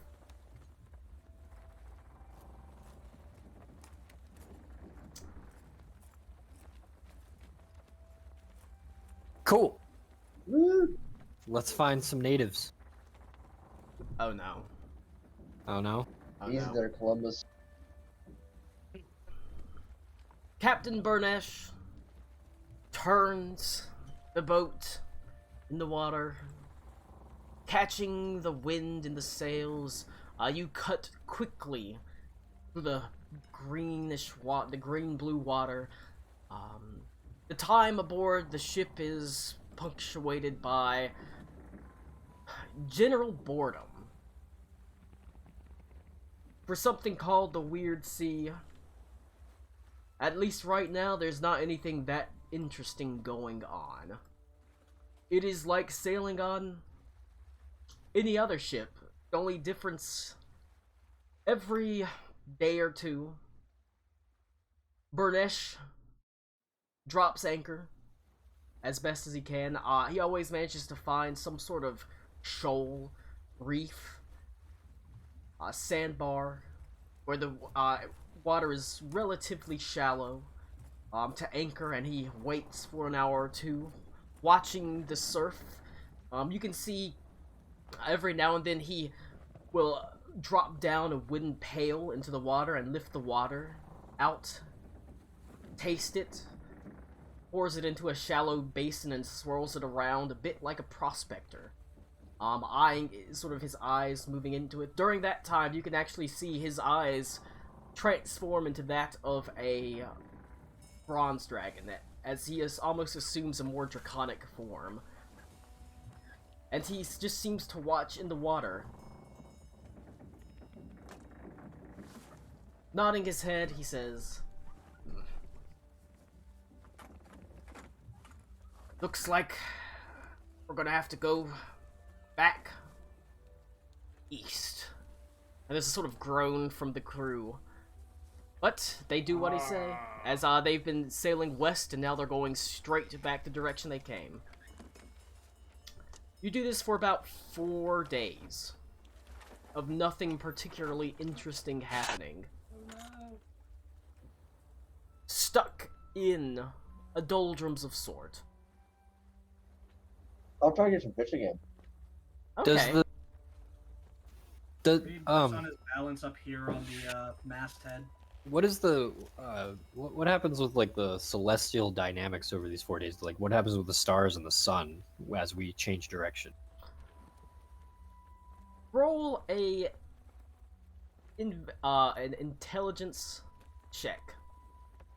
Cool. Woo! Let's find some natives. Oh no. Oh no? Oh He's no. there, Columbus. Captain Burnesh turns the boat in the water, catching the wind in the sails. You cut quickly through the the green-blue water. The time aboard the ship is punctuated by general boredom. For something called the Weird Sea, at least right now, there's not anything that interesting going on. It is like sailing on any other ship. The only difference, every day or two, Burnesh drops anchor as best as he can. He always manages to find some sort of shoal, reef, sandbar, where the water is relatively shallow, to anchor, and he waits for an hour or two, watching the surf. You can see every now and then he will drop down a wooden pail into the water and lift the water out, taste it, pours it into a shallow basin and swirls it around a bit like a prospector. Eyeing sort of his eyes moving into it. During that time, you can actually see his eyes transform into that of a bronze dragon, as he almost assumes a more draconic form. And he just seems to watch in the water. Nodding his head, he says, Looks like we're gonna have to go back east. And there's a sort of groan from the crew. But they do what he say, as they've been sailing west and now they're going straight back the direction they came. You do this for about 4 days of nothing particularly interesting happening. Stuck in a doldrums of sort. I'll try to get some fish again. Okay. He puts on his balance up here on the masthead. What is the what happens with like the celestial dynamics over these 4 days? Like, what happens with the stars and the sun as we change direction? Roll an intelligence check.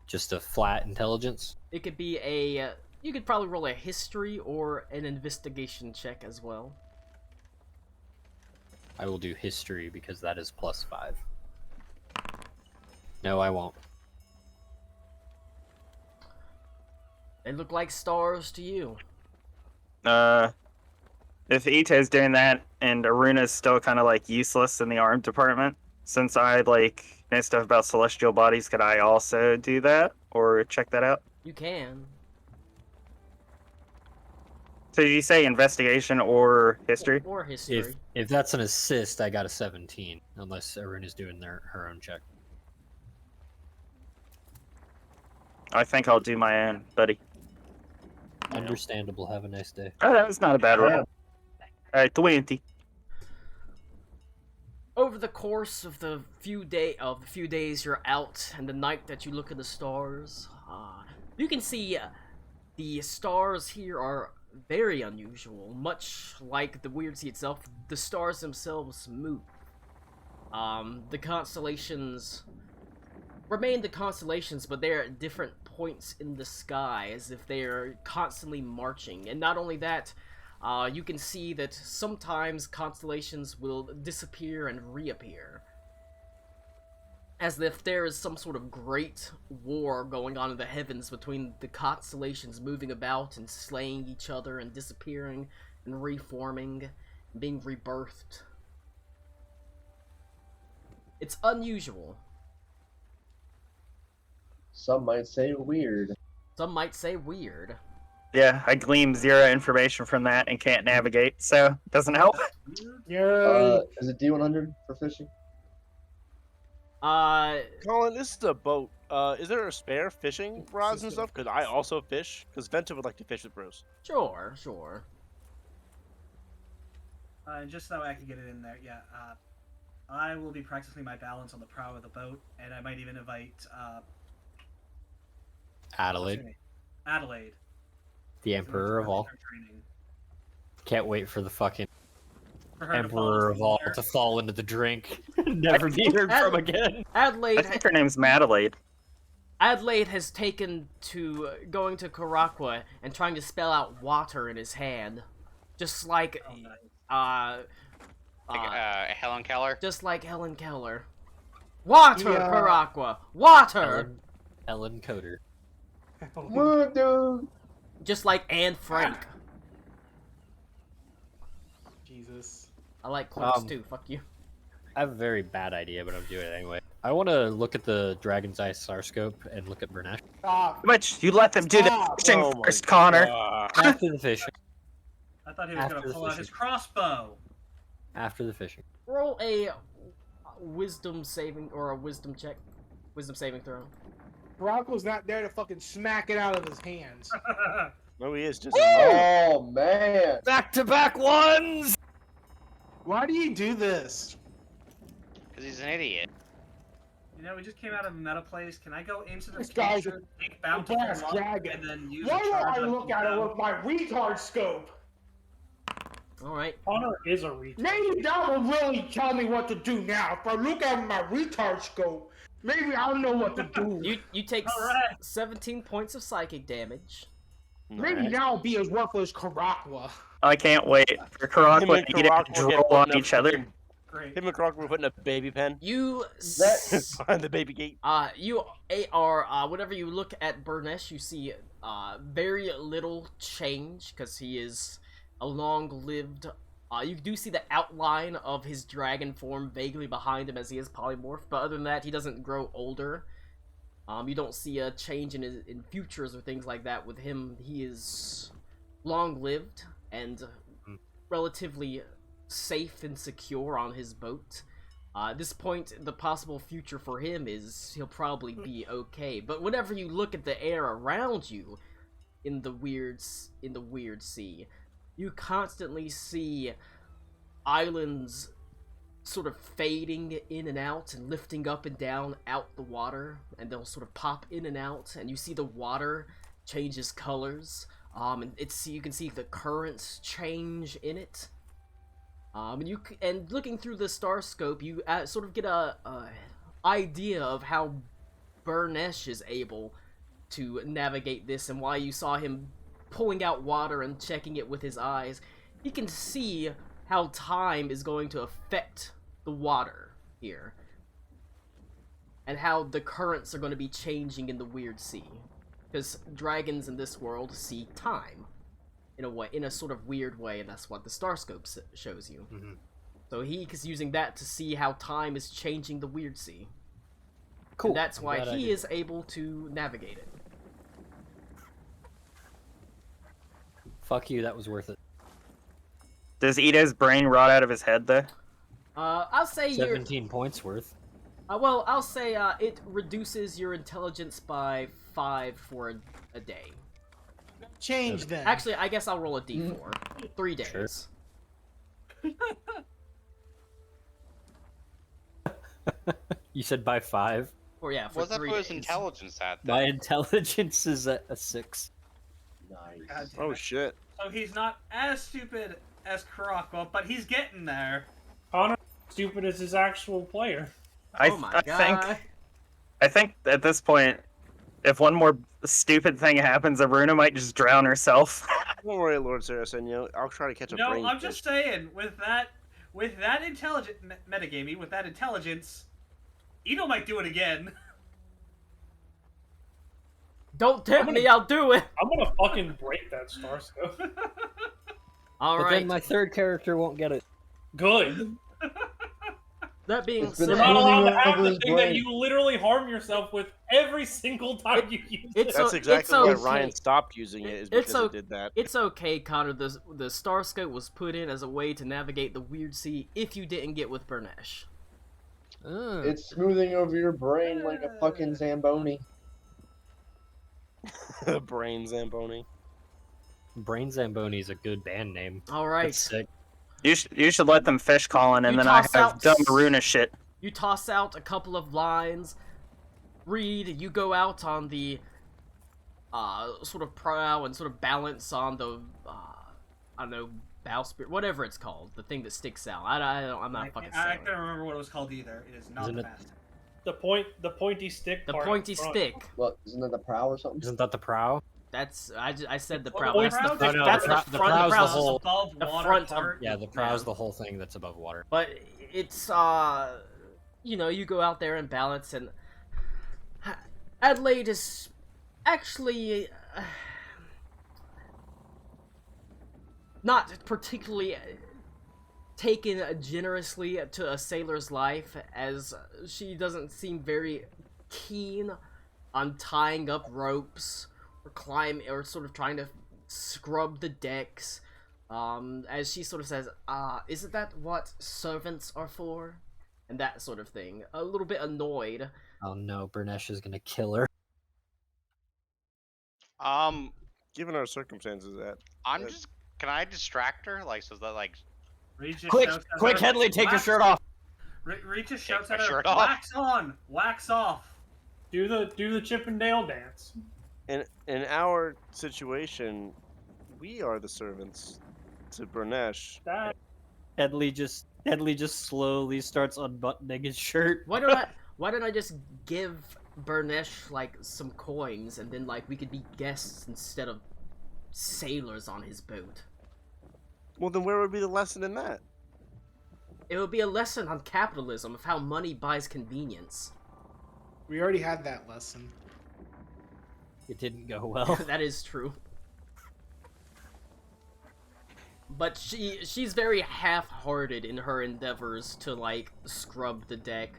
Just a flat intelligence? It could be you could probably roll a history or an investigation check as well. I will do history because that is +5. No, I won't. They look like stars to you. If Ito's doing that and Aruna's still kind of like useless in the arm department, since I like know stuff about celestial bodies, could I also do that or check that out? You can. So did you say investigation or history? Or history. If that's an assist, I got a 17, unless Aruna's doing her own check. I think I'll do my own, buddy. Understandable. Have a nice day. Oh, that was not a bad roll. Alright, 20. Over the course of the few days you're out and the night that you look at the stars, you can see the stars here are very unusual. Much like the Weird Sea itself, the stars themselves move. The constellations remain the constellations, but they're at different points in the sky, as if they're constantly marching. And not only that, you can see that sometimes constellations will disappear and reappear. As if there is some sort of great war going on in the heavens between the constellations moving about and slaying each other and disappearing and reforming and being rebirthed. It's unusual. Some might say weird. Some might say weird. Yeah, I glean 0 information from that and can't navigate, so it doesn't help. Is it D100 for fishing? Colin, this is a boat. Is there a spare fishing rods and stuff? Because I also fish. Because Venta would like to fish with Bruce. Sure. Just so I can get it in there, yeah. I will be practicing my balance on the prow of the boat, and I might even invite Adelaide, Adelaide, the Emperor of all. Can't wait for the fucking Emperor of all to fall into the drink. Never be heard from again. Adelaide. I think her name's Madelaide. Adelaide has taken to going to Karakwa and trying to spell out water in his hand, just like Helen Keller. Just like Helen Keller. Water, Yeah. Karakwa. Water. Ellen Coder. Dude. Just like Anne Frank. Jesus. I like quotes too. Fuck you. I have a very bad idea, but I'm doing it anyway. I want to look at the Dragon's Eye Star Scope and look at Bernash. Stop. Which you let them do the Stop. fishing Oh my first, Connor. After the fishing. I thought he was After going to the pull out fishing. his crossbow. After the fishing. Roll a wisdom saving or a wisdom check. Wisdom saving throw. Bronco's not there to fucking smack it out of his hands. No, he is just. Oh, man. Back-to-back ones! Why do you do this? Because he's an idiot. You know, we just came out of a meta place. Can I go into the This guy's future, take a bountiful brass luck, dragon. and then use Why a don't charge I on look at it Ito? with my retard scope? Alright. Connor is a retard. Maybe that will really tell me what to do now. If I look at my retard scope, maybe I'll know what to do. You take Alright. 17 points of psychic damage. Maybe now I'll be as worthless as Karakwa. I can't wait for Karakwa Him and and Ida Karak to will get drool on one each other. Great. Him and Croc were putting a baby pen You behind the baby gate. you are whenever you look at Burnesh, you see very little change because he is a long-lived. You do see the outline of his dragon form vaguely behind him as he is polymorphed, but other than that, he doesn't grow older. You don't see a change in futures or things like that with him. He is long-lived and relatively safe and secure on his boat. At this point, the possible future for him is he'll probably be okay. But whenever you look at the air around you in the weird sea, you constantly see islands sort of fading in and out and lifting up and down out the water, and they'll sort of pop in and out, and you see the water changes colors. And you can see the currents change in it. And looking through the star scope, you sort of get a idea of how Burnesh is able to navigate this and why you saw him pulling out water and checking it with his eyes. He can see how time is going to affect the water here, and how the currents are going to be changing in the weird sea, because dragons in this world see time in a sort of weird way, and that's what the starscope shows you. Mm-hmm. So he is using that to see how time is changing the weird sea. Cool. And that's why I'm glad I he did is able to navigate it. Fuck you, that was worth it. Does Ito's brain rot out of his head though? I'll say 17 points worth. I'll say it reduces your intelligence by 5 for a day. Change then. Actually, I guess I'll roll a d4. 3 days. Sure. You said by 5? Or yeah, for What's up 3 with his days. intelligence at? My intelligence is a 6. Nice. God damn Oh it. shit. So he's not as stupid as Kurako, but he's getting there. Connor, stupid as his actual player. Oh my god. I think at this point, if one more stupid thing happens, Aruna might just drown herself. Don't worry, Lord Sarasenio. I'll try to catch a No, brain. I'm just saying, with that intelligent metagaming, with that intelligence, Ito might do it again. Don't tempt me, I'll do it! I'm gonna fucking break that star scope. But Alright, then my third character won't get it. Good. that being It's been You're said, not allowed to Moving have over the his thing that brain. you literally harm yourself with every single time you use it. it's That's o- exactly it's why okay. Ryan stopped using it, is It's because o- it did that. It's okay, Connor. The star scope was put in as a way to navigate the weird sea if you didn't get with Burnesh. It's smoothing over your brain like a fucking Zamboni. Brain Zamboni. Brain Zamboni is a good band name. Alright. That's sick. You should let them fish calling, and You then I toss have out dumb s- Aruna shit. You toss out a couple of lines. Reed, you go out on the sort of prow and sort of balance on the I don't know, bowsprit, whatever it's called, the thing that sticks out. I'm not a fucking I sailor. can't remember what it was called either. It is not Isn't the it- best. The pointy stick. The part pointy in front. stick. What, isn't that the prow or something? Isn't that the prow? That's I said the What, prow. the That's the prow? front. No, no, That's the the prow- the front. prow's The the prow's whole- above the water front of- part. Yeah, the prow's the whole thing that's above water. But it's you know, you go out there and balance, and Adelaide is actually not particularly taken generously to a sailor's life, as she doesn't seem very keen on tying up ropes or climbing or sort of trying to scrub the decks. As she sort of says, isn't that what servants are for? And that sort of thing. A little bit annoyed. Oh no, Burnesh is gonna kill her. Given our circumstances, I'm Uh, just. Can I distract her? Like, so that like. Reed just Quick, shouts at quick, her, Headley, take your "Wax-" shirt off. Reed just Take shouts my at her, shirt off. wax on, wax off. Do the Chip and Dale dance. in our situation, we are the servants to Burnesh. That Headley just slowly starts unbuttoning his shirt. Why don't I just give Burnesh like some coins, and then like we could be guests instead of sailors on his boat? Well, then where would be the lesson in that? it would be a lesson on capitalism of how money buys convenience. We already had that lesson. It didn't go well. That is true. But she's very half-hearted in her endeavors to, like, scrub the deck,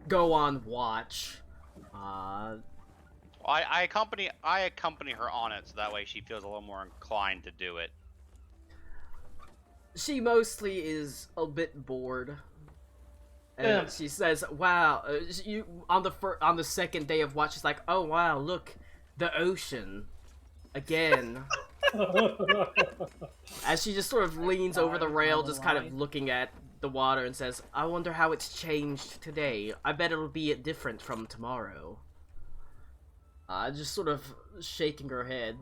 go on watch. I accompany her on it, so that way she feels a little more inclined to do it. She mostly is a bit bored. And Yeah. she says, "Wow!" On the second day of watch, she's like, "Oh wow, look, the ocean again." As she just sort of leans over the rail, just kind of looking at the water, and says, "I wonder how it's changed today. I bet it'll be different from tomorrow." Just sort of shaking her head.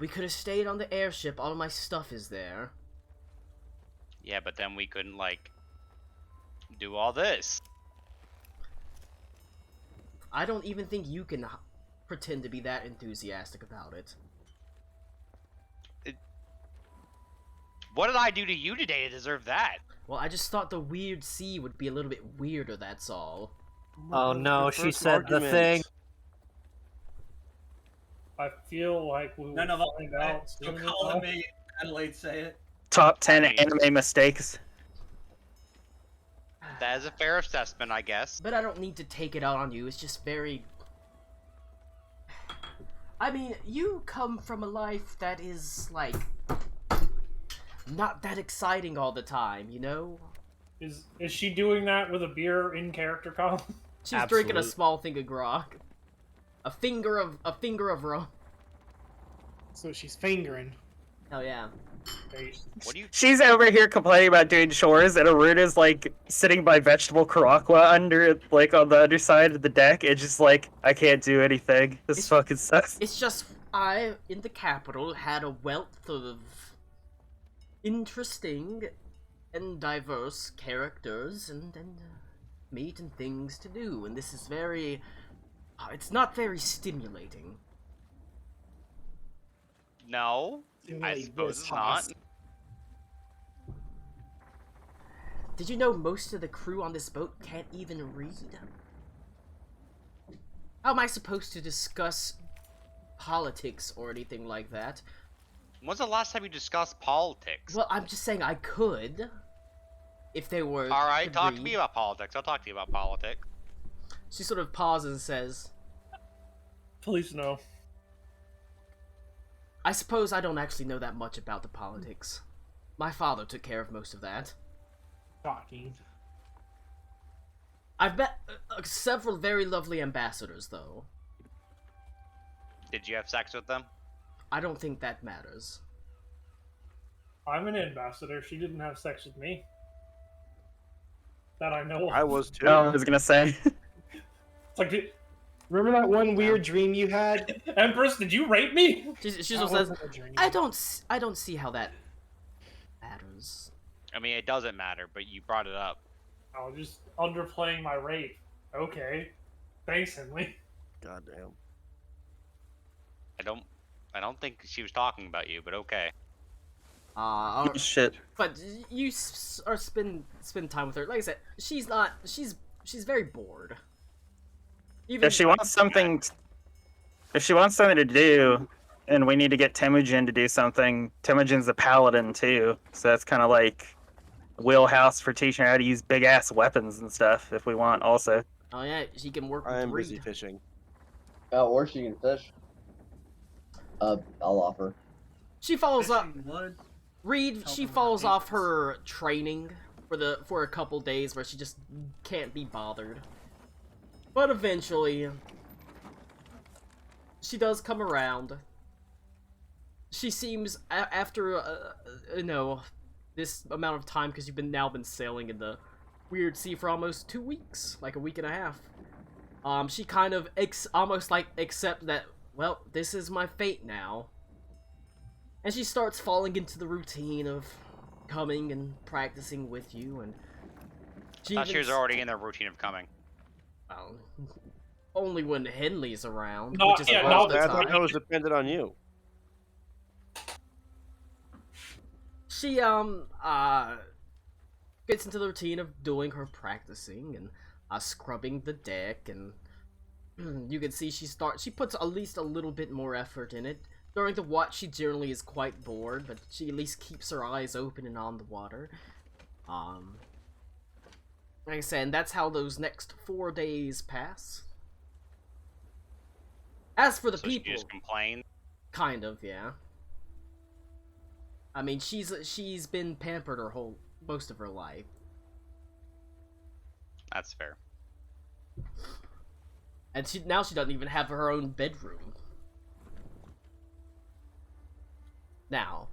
We could have stayed on the airship. All my stuff is there. Yeah, but then we couldn't, like, do all this. I don't even think you can pretend to be that enthusiastic about it. What did I do to you today to deserve that? Well, I just thought the weird sea would be a little bit weirder, that's all. Oh no, Good she first said the argument. thing. I feel like we will None of us. find out You're soon calling enough. me. Adelaide, say it. Top 10 I mean- anime mistakes. That is a fair assessment, I guess. But I don't need to take it out on you, it's just very... I mean, you come from a life that is, like, not that exciting all the time, you know? Is she doing that with a beer in character, Colin? She's drinking a Absolute. small thing of grog. A finger of rum. So she's fingering. Hell yeah. What do you? She's over here complaining about doing chores, and Aruna's like sitting by vegetable Karakwa under, like on the underside of the deck, and just like, I can't do anything. This It's- fucking sucks. It's just, I, in the capital, had a wealth of interesting and diverse characters and meat and things to do, and this is very... it's not very stimulating. No, I Stimulate suppose this it's hoss. not. Did you know most of the crew on this boat can't even read? How am I supposed to discuss politics or anything like that? When's the last time you discussed politics? Well, I'm just saying I could, if they were... All right, could talk to read. me about politics. I'll talk to you about politics. She sort of pauses and says, Please no. I suppose I don't actually know that much about the politics. My father took care of most of that. Shocking. I've met several very lovely ambassadors, though. Did you have sex with them? I don't think that matters. I'm an ambassador. She didn't have sex with me. That I know of. I was too. No, I was gonna say. It's like, Remember that one weird dream you had? Empress, did you rape me? She That just says, wasn't a dream. I don't see how that matters. I mean, it doesn't matter, but you brought it up. I was just underplaying my rape. Okay. Thanks, Henley. Goddamn. I don't think she was talking about you, but okay. Shit. But you or spend time with her. Like I said, she's very bored. Even If she wants something to do, and we need to get Temujin to do something, Temujin's a paladin too, so that's kind of like wheelhouse for teaching her how to use big ass weapons and stuff. If we want, also. oh yeah, she can work with I am Reed. busy fishing. Or she can fish. I'll offer. She follows up. Fishing wood. Reed, Help she them with falls off patience. her training for a couple days where she just can't be bothered. But eventually, she does come around. She seems after this amount of time, because you've now been sailing in the weird sea for almost 2 weeks, like a week and a half. She kind of almost like accept that, well, this is my fate now. And she starts falling into the routine of coming and practicing with you, and I thought she was already in the routine of coming. well, only when Henley's around, No, which is yeah, a no, lot of I the thought time. that was dependent on you. she gets into the routine of doing her practicing and scrubbing the deck, and you can see she puts at least a little bit more effort in it. During the watch, she generally is quite bored, but she at least keeps her eyes open and on the water. Like I said, and that's how those next 4 days pass. As for the So people, she just complained. kind of, yeah. I mean, she's been pampered most of her life. That's fair. And now she doesn't even have her own bedroom. Now,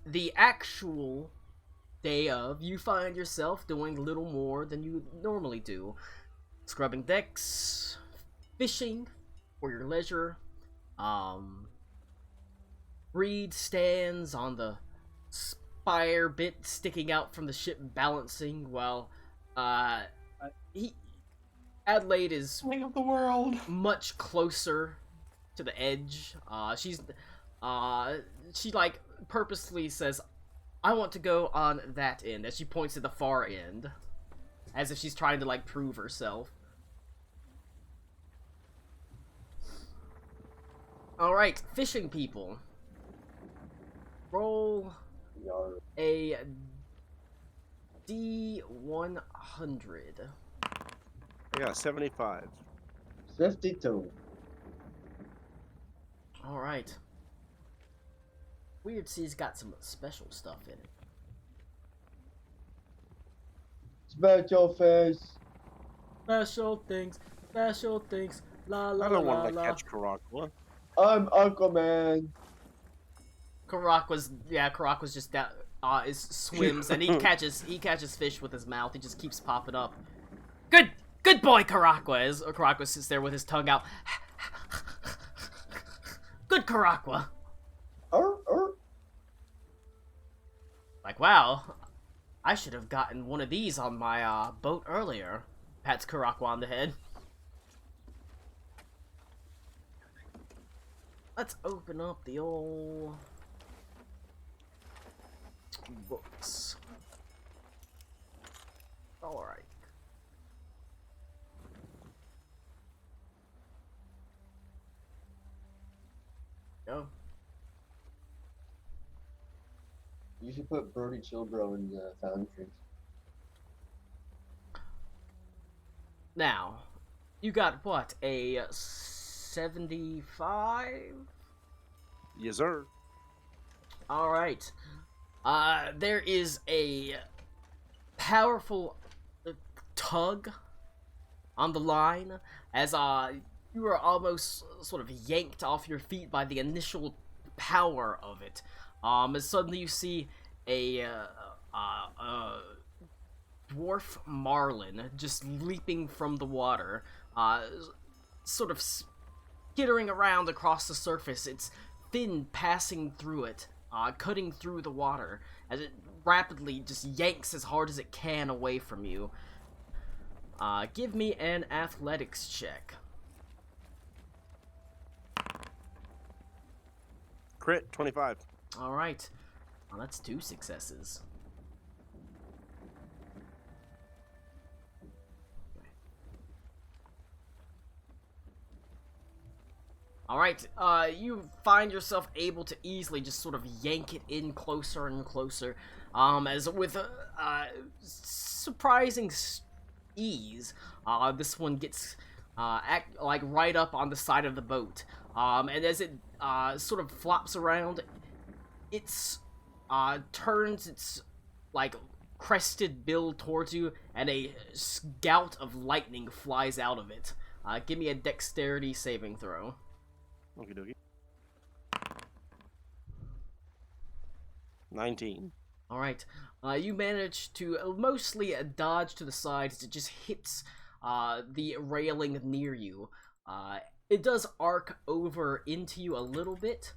the actual day of, you find yourself doing little more than you normally do. Scrubbing decks, fishing for your leisure, Reed stands on the spire bit sticking out from the ship balancing while, Adelaide is King of the world. much closer to the edge. She like purposely says, I want to go on that end, as she points to the far end. As if she's trying to like prove herself. Alright, fishing people. Roll a D100. I got 75. 52. Alright. Weird Sea's got some special stuff in it. Special face. Special things, la la I don't la want to la. catch Karakwa. I'm Aquaman. Karakwa's just down, swims and he catches fish with his mouth. He just keeps popping up. Good boy, Karakwa. As Karakwa sits there with his tongue out. Good Karakwa. Like, wow, I should have gotten one of these on my boat earlier. Pats Karakwa on the head. Let's open up the old books. Alright. Go. You should put Brody Chilbro in the foundry. Now, you got what, a 75? Yes, sir. Alright. There is a powerful tug on the line as you are almost sort of yanked off your feet by the initial power of it. As suddenly you see a dwarf marlin just leaping from the water, sort of skittering around across the surface, its fin passing through it, cutting through the water, as it rapidly just yanks as hard as it can away from you. Give me an athletics check. Crit, 25. Alright. Well, that's 2 successes. Alright, you find yourself able to easily just sort of yank it in closer and closer, as with surprising ease, this one gets like right up on the side of the boat, and as it sort of flops around, it's turns its like crested bill towards you, and a gout of lightning flies out of it. Give me a dexterity saving throw. Okie dokie. 19. Alright, you manage to mostly dodge to the side as it just hits the railing near you. It does arc over into you a little bit,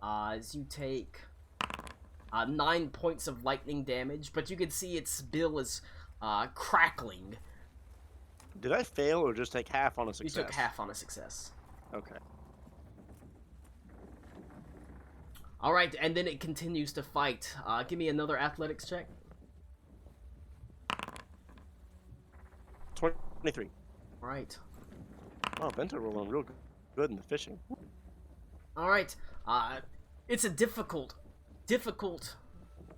as you take 9 points of lightning damage, but you can see its bill is crackling. Did I fail or just take half on a success? You took half on a success. Okay. All right, and then it continues to fight. Give me another athletics check. 23. All right. Oh, Bento rolling real good in the fishing. All right. It's a difficult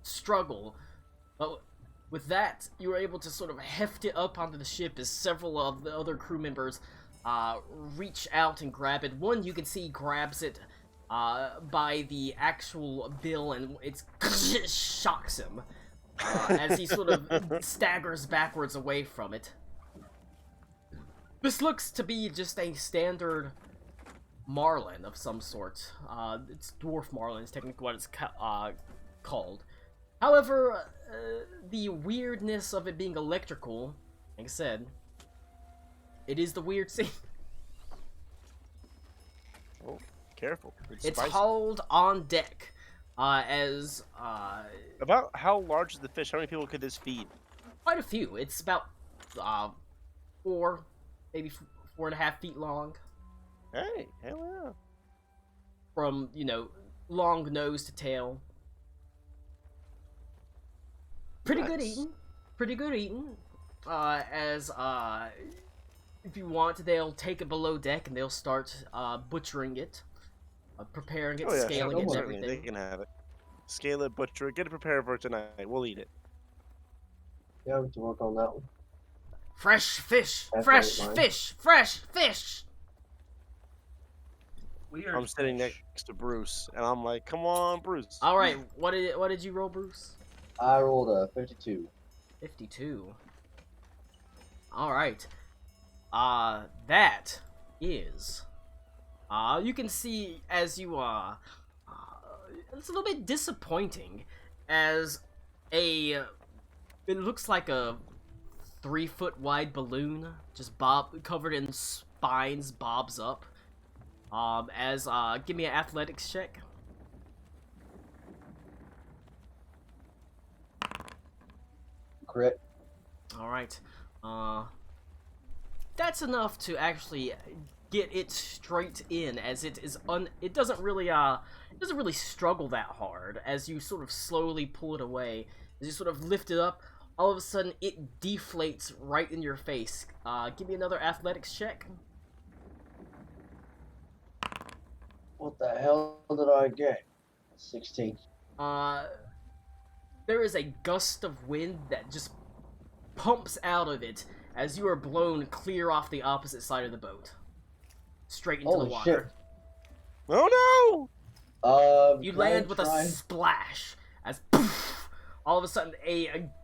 struggle, but with that, you were able to sort of heft it up onto the ship as several of the other crew members reach out and grab it. One you can see grabs it by the actual bill, and it shocks him as he sort of staggers backwards away from it. This looks to be just a standard marlin of some sort. It's dwarf marlin is technically what it's called. However, the weirdness of it being electrical, like I said, it is the weird scene. Oh, careful. It's spicy. hauled on deck as About how large is the fish? How many people could this feed? quite a few. It's about 4, maybe 4.5 feet long. Hey, hell yeah. From, long nose to tail. Pretty good Nice. eating. Pretty good eating. If you want, they'll take it below deck and they'll start butchering it, preparing it, Oh yeah, scaling it, and certainly, they everything. can have it. Scale it, butcher it, get it prepared for tonight. We'll eat it. Yeah, we have to work on that one. Fresh fish! That's Fresh right, mine. fish! Fresh fish! Weird. I'm sitting fish. next to Bruce, and I'm like, "Come on, Bruce." Alright, what did you roll, Bruce? I rolled a 52. 52. Alright. That is... you can see as you, it's a little bit disappointing as it looks like a 3-foot wide balloon, just covered in spines, bobs up. Give me an athletics check. Crit. Alright. That's enough to actually get it straight in, as it doesn't really struggle that hard as you sort of slowly pull it away. As you sort of lift it up, all of a sudden it deflates right in your face. Give me another athletics check. What the hell did I get? 16. There is a gust of wind that just pumps out of it as you are blown clear off the opposite side of the boat. Straight into Holy the water. Oh You can I land with a try- splash as poof, all of a sudden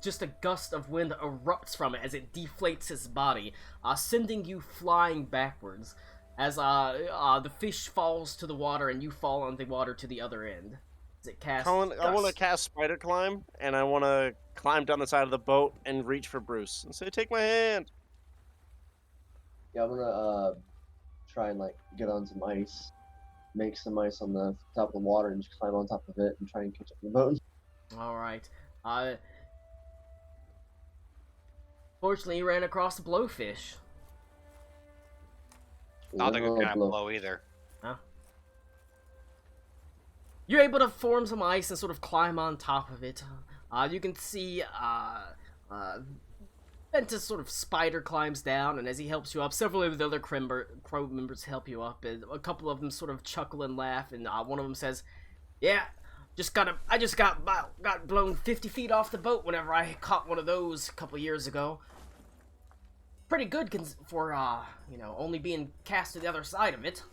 just a gust of wind erupts from it as it deflates his body, sending you flying backwards as the fish falls to the water and you fall on the water to the other end. As it casts Colin, I want to dust. cast spider climb, and I want to climb down the side of the boat and reach for Bruce and say, "Take my hand." Yeah, I'm gonna try and get on some ice, make some ice on the top of the water, and just climb on top of it and try and catch up the boat. Alright. Fortunately, you ran across the blowfish. Not think it's Literal gonna blow. blow either. You're able to form some ice and sort of climb on top of it. You can see Ventus sort of spider climbs down, and as he helps you up, several of the other crow members help you up, and a couple of them sort of chuckle and laugh, and one of them says, "Yeah, I just got blown 50 feet off the boat whenever I caught one of those a couple years ago. Pretty good for only being cast to the other side of it."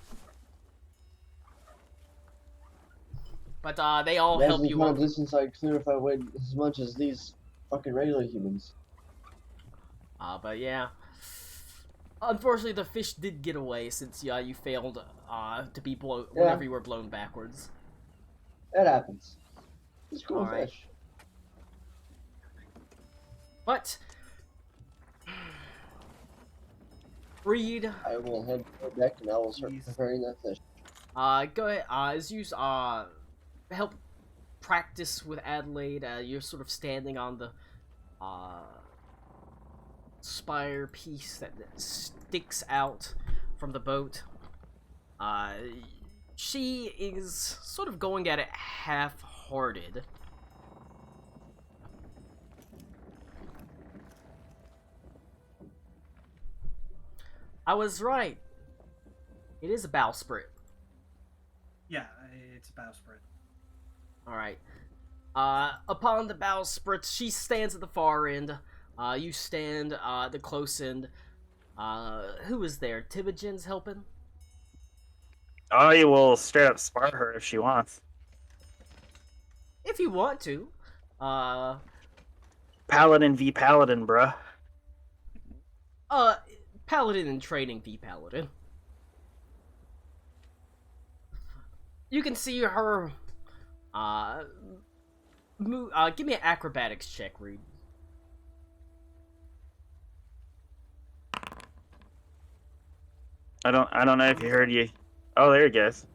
But they all help Imagine you the kind up. of distance I'd clear if I weighed as much as these fucking regular humans. But yeah. Unfortunately, the fish did get away since you failed to be blown whenever you were blown backwards. That happens. It's cool Alright. fish. But Reed, I will head to the deck and I will start Jeez. preparing that fish. go ahead. As you help practice with Adelaide, you're sort of standing on the spire piece that sticks out from the boat. she is sort of going at it half-hearted. I was right. It is a bowsprit. Yeah, it's a bowsprit. Alright. Upon the bowsprit, she stands at the far end. You stand at the close end. Who is there? Tibigen's helping? I will straight up spar her if she wants. If you want to. Paladin v Paladin, bruh. Paladin in training v Paladin. You can see her, give me an acrobatics check, Reed. I don't know if you heard you. Oh, there he goes.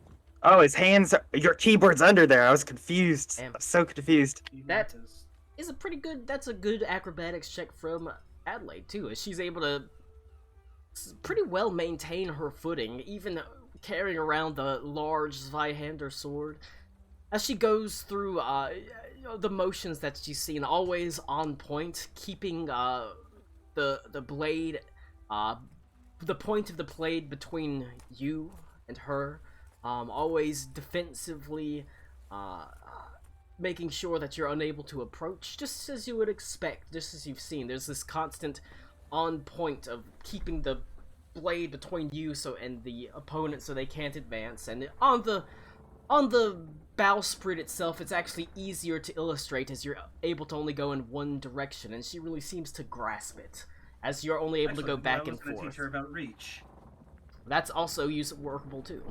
Oh, his hands. Your keyboard's under there. I was confused. Damn. I'm so confused. That is a pretty good. That's a good acrobatics check from Adelaide too, as she's able to pretty well maintain her footing, even carrying around the large Zweihander sword. As she goes through the motions that she's seen, always on point, keeping the blade, the point of the blade between you and her, always defensively, making sure that you're unable to approach, just as you would expect, just as you've seen. There's this constant on point of keeping the blade between you and the opponent so they can't advance. And on the bowsprit itself, it's actually easier to illustrate as you're able to only go in one direction, and she really seems to grasp it, as you're only able to go back and I was going to forth. teach her about reach. That's also workable too.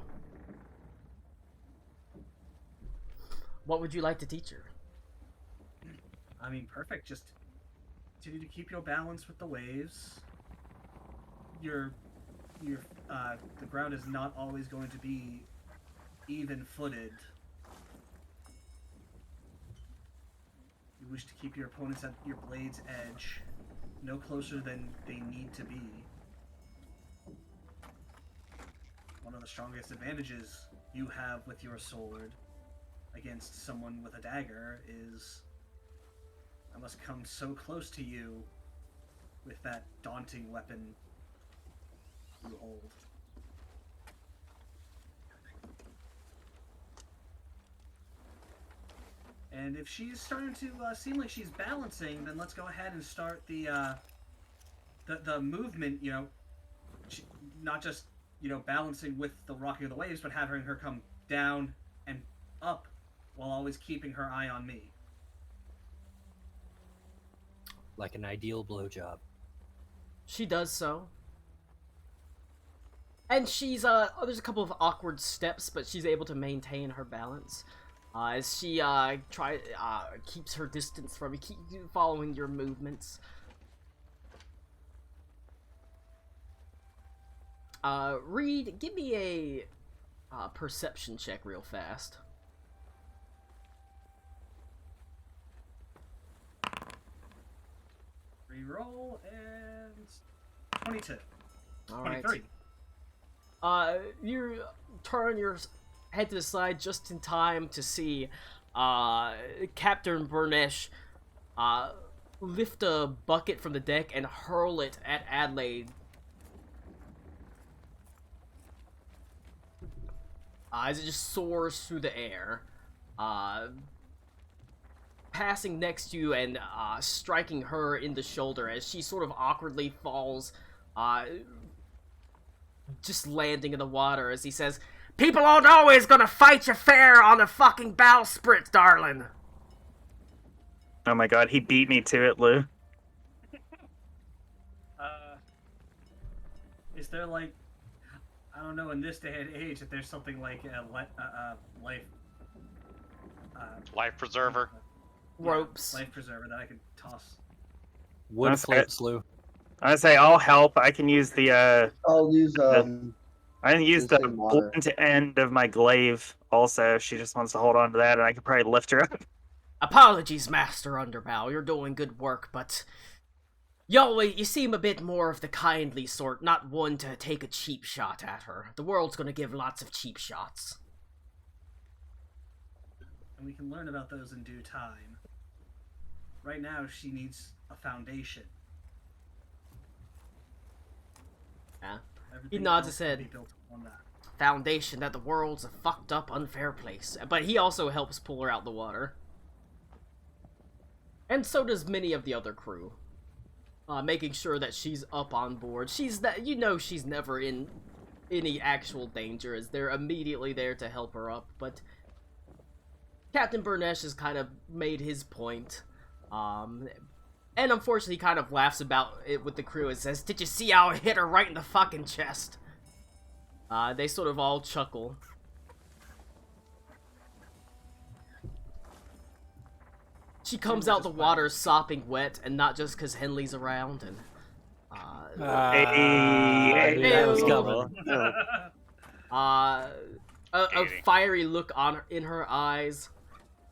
What would you like to teach her? I mean, perfect. Just continue to keep your balance with the waves. The ground is not always going to be even-footed. You wish to keep your opponents at your blade's edge, no closer than they need to be. One of the strongest advantages you have with your sword against someone with a dagger is I must come so close to you with that daunting weapon you hold. And if she's starting to seem like she's balancing, then let's go ahead and start the movement. Not just balancing with the rocking of the waves, but having her come down and up while always keeping her eye on me. Like an ideal blowjob. She does so. And she's, there's a couple of awkward steps, but she's able to maintain her balance. As she, keeps her distance from you, keep following your movements. Reed, give me a, perception check real fast. Reroll and 22. All right. 23. You turn your head to the side just in time to see Captain Burnesh lift a bucket from the deck and hurl it at Adelaide. As it just soars through the air, passing next to you and striking her in the shoulder as she sort of awkwardly falls, just landing in the water as he says, "People aren't always gonna fight you fair on a fucking bowsprit, darling." Oh my god, he beat me to it, Lou. Is there like, I don't know, in this day and age, if there's something like a Life preserver. Ropes. life preserver that I could toss? Wood That's floats, Lou. I say I'll help. I can use the I'll use I can use Use the some water. blunt end of my glaive also if she just wants to hold on to that, and I could probably lift her up. Apologies, Master Underbow. You're doing good work, but you seem a bit more of the kindly sort, not one to take a cheap shot at her. The world's gonna give lots of cheap shots. and we can learn about those in due time. Right now, she needs a foundation. Yeah. Everything nods else his head. can be built on that. Foundation that the world's a fucked up, unfair place. But he also helps pull her out the water. And so does many of the other crew. Making sure that she's up on board. She's never in any actual danger, as they're immediately there to help her up. But Captain Burnesh has kind of made his point. And unfortunately, he kind of laughs about it with the crew and says, "Did you see how I hit her right in the fucking chest?" They sort of all chuckle. She comes out the water sopping wet, and not just because Henley's around, and Hey, that was Ew. coming. a fiery look in her eyes,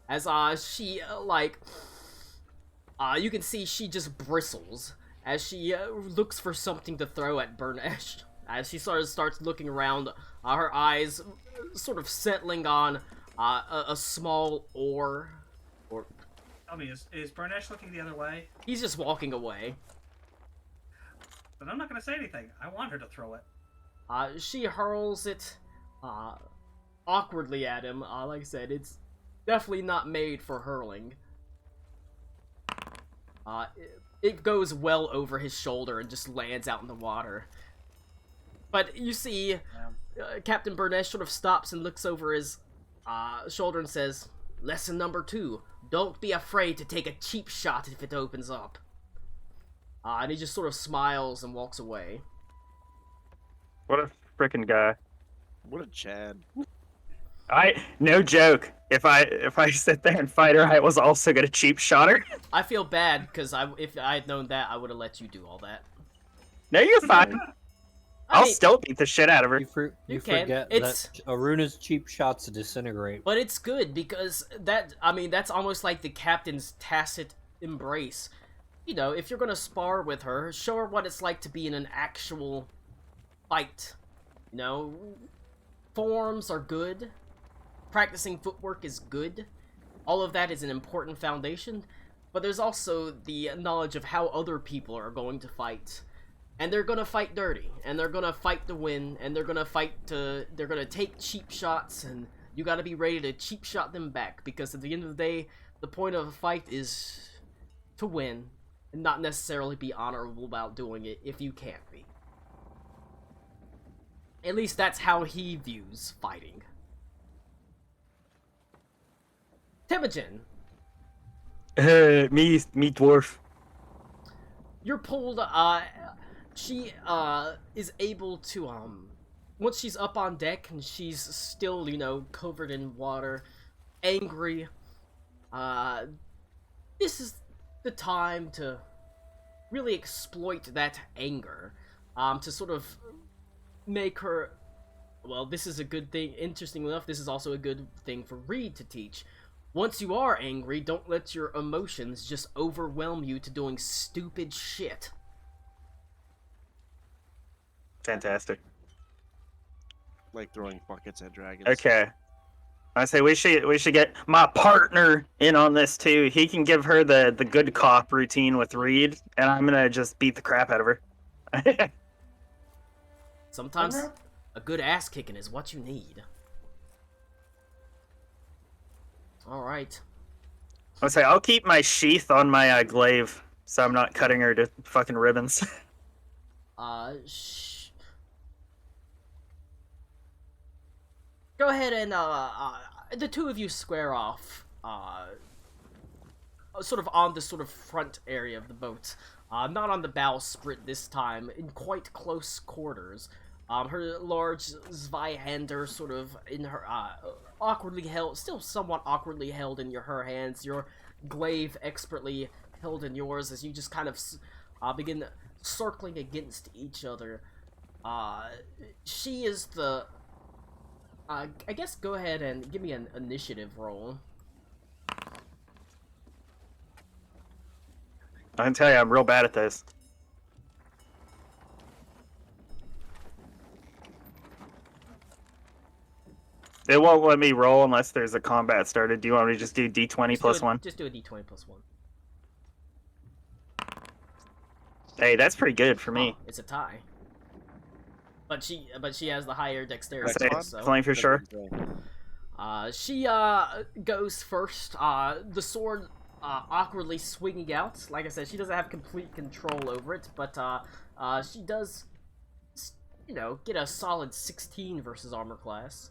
as she you can see she just bristles as she looks for something to throw at Burnesh. As she sort of starts looking around, her eyes sort of settling on a small oar. Tell me, is Burnesh looking the other way? He's just walking away. But I'm not going to say anything. I want her to throw it. She hurls it awkwardly at him. Like I said, it's definitely not made for hurling. It goes well over his shoulder and just lands out in the water. But you see, Captain Burnesh sort of stops and looks over his shoulder and says, "Lesson number 2, don't be afraid to take a cheap shot if it opens up." And he just sort of smiles and walks away. What a frickin' guy. What a Chad. No joke. If I sit there and fight her, I was also gonna cheap shot her. I feel bad, because if I had known that, I would have let you do all that. No, you're fine. I'll mean, still beat the shit out of her. You can. forget It's- that Aruna's cheap shots disintegrate. But it's good, because that's almost like the captain's tacit embrace. You know, if you're gonna spar with her, show her what it's like to be in an actual fight. You know, forms are good. Practicing footwork is good. All of that is an important foundation. But there's also the knowledge of how other people are going to fight. And they're gonna fight dirty, and they're gonna fight to win, and they're gonna take cheap shots, and you gotta be ready to cheap shot them back, because at the end of the day, the point of a fight is to win, and not necessarily be honorable about doing it if you can't be. At least that's how he views fighting. Temujin, Me dwarf. you're pulled, she, is able to, once she's up on deck and she's still, you know, covered in water, angry, this is the time to really exploit that anger, to sort of make her, well, this is a good thing, interesting enough, this is also a good thing for Reed to teach. Once you are angry, don't let your emotions just overwhelm you to doing stupid shit. Fantastic. Like throwing buckets at dragons. Okay. I say we should get my partner in on this too. He can give her the good cop routine with Reed, and I'm gonna just beat the crap out of her. Sometimes a good ass kicking is what you need. Alright. I say I'll keep my sheath on my glaive, so I'm not cutting her to fucking ribbons. Go ahead and, the two of you square off, sort of on the sort of front area of the boat. Not on the bowsprit this time, in quite close quarters. Her large Zweihander sort of in her, awkwardly held, still somewhat awkwardly held in her hands, your glaive expertly held in yours as you just kind of, begin circling against each other. She is the, I guess go ahead and give me an initiative roll. I can tell you, I'm real bad at this. It won't let me roll unless there's a combat started. Do you want me to just do D20 Just plus do a, 1? Just do a d20 plus 1. Hey, that's pretty good for me. Oh, it's a tie. But she has the higher dexterity. Say, Also. playing for sure. She goes first. The sword awkwardly swinging out. Like I said, she doesn't have complete control over it, but she does, get a solid 16 versus armor class.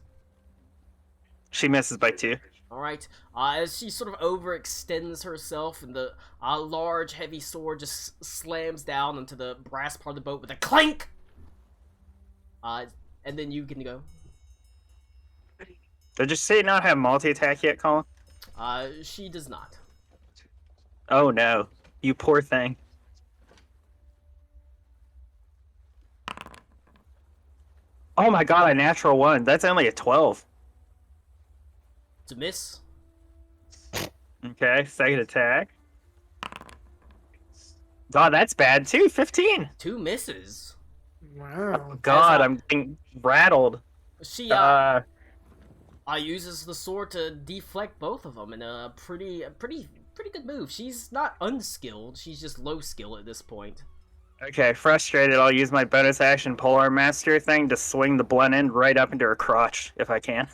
She misses by 2. Alright, as she sort of overextends herself, and the large, heavy sword just slams down into the brass part of the boat with a clank! And then you can go. Did you say not have multi-attack yet, Colin? She does not. Oh no. You poor thing. Oh my god, a natural 1. That's only a 12. It's a miss. Okay, second attack. God, that's bad too. 15. 2 misses. Wow. God, I'm getting rattled. She uses the sword to deflect both of them in a pretty good move. She's not unskilled. She's just low skill at this point. Okay, frustrated. I'll use my bonus action Polar Master thing to swing the blunt end right up into her crotch if I can.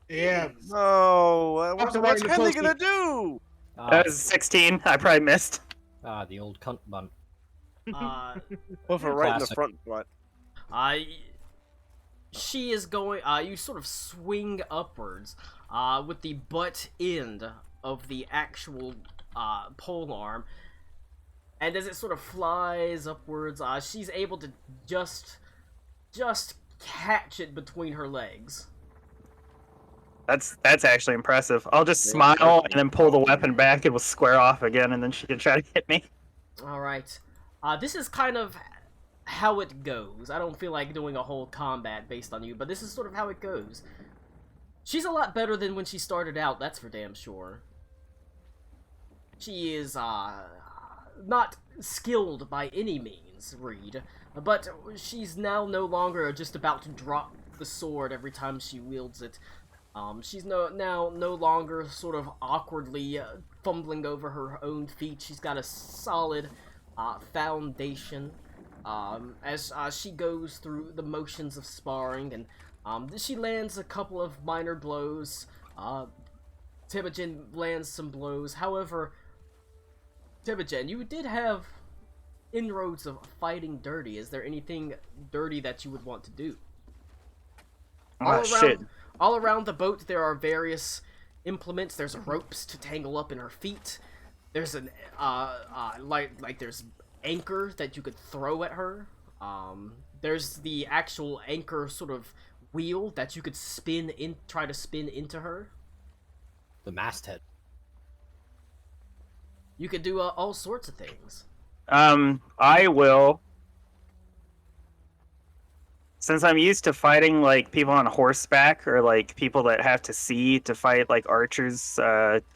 Yeah. No, Up to what's right in the Henley pussy. gonna do? That was 16. I probably missed. The old cunt bunt. Well, for right in the Classic. front butt. She is going. You sort of swing upwards, with the butt end of the actual pole arm, and as it sort of flies upwards, she's able to just catch it between her legs. That's actually impressive. I'll just smile and then pull the weapon back. It will square off again, and then she can try to hit me. All right. This is kind of how it goes. I don't feel like doing a whole combat based on you, but this is sort of how it goes. She's a lot better than when she started out, that's for damn sure. She is, not skilled by any means, Reed, but she's now no longer just about to drop the sword every time she wields it. She's no longer sort of awkwardly fumbling over her own feet. She's got a solid foundation as she goes through the motions of sparring, and she lands a couple of minor blows. Temujin lands some blows. However, Temujin, you did have inroads of fighting dirty. Is there anything dirty that you would want to do? Shit. All around the boat, there are various implements. There's ropes to tangle up in her feet. There's an there's anchor that you could throw at her. There's the actual anchor sort of wheel that you could try to spin into her. The masthead. You could do all sorts of things. I will. Since I'm used to fighting like people on horseback or like people that have to see to fight like archers,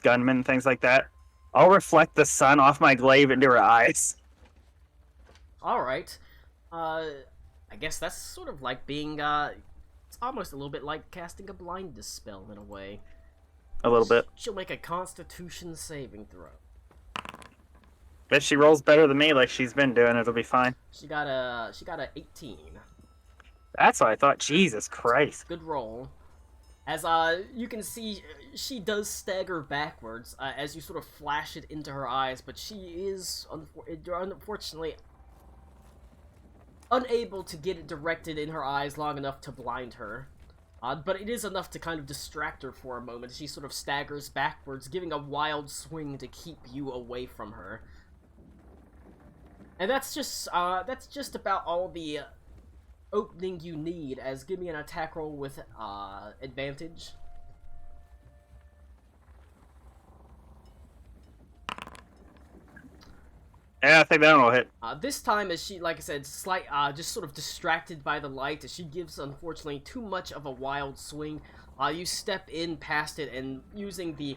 gunmen, things like that, I'll reflect the sun off my glaive into her eyes. Alright. I guess that's sort of like being, it's almost a little bit like casting a blindness spell in a way. A little bit. She'll make a Constitution saving throw. If she rolls better than me like she's been doing, it'll be fine. She got a 18. That's what I thought. Jesus Christ. Good roll. As you can see, she does stagger backwards as you sort of flash it into her eyes, but she is unfortunately unable to get it directed in her eyes long enough to blind her. But it is enough to kind of distract her for a moment. She sort of staggers backwards, giving a wild swing to keep you away from her. And that's just about all the opening you need. As give me an attack roll with advantage. Yeah, I think that one will hit. This time, as she, like I said, just sort of distracted by the light, as she gives, unfortunately, too much of a wild swing, you step in past it, and using the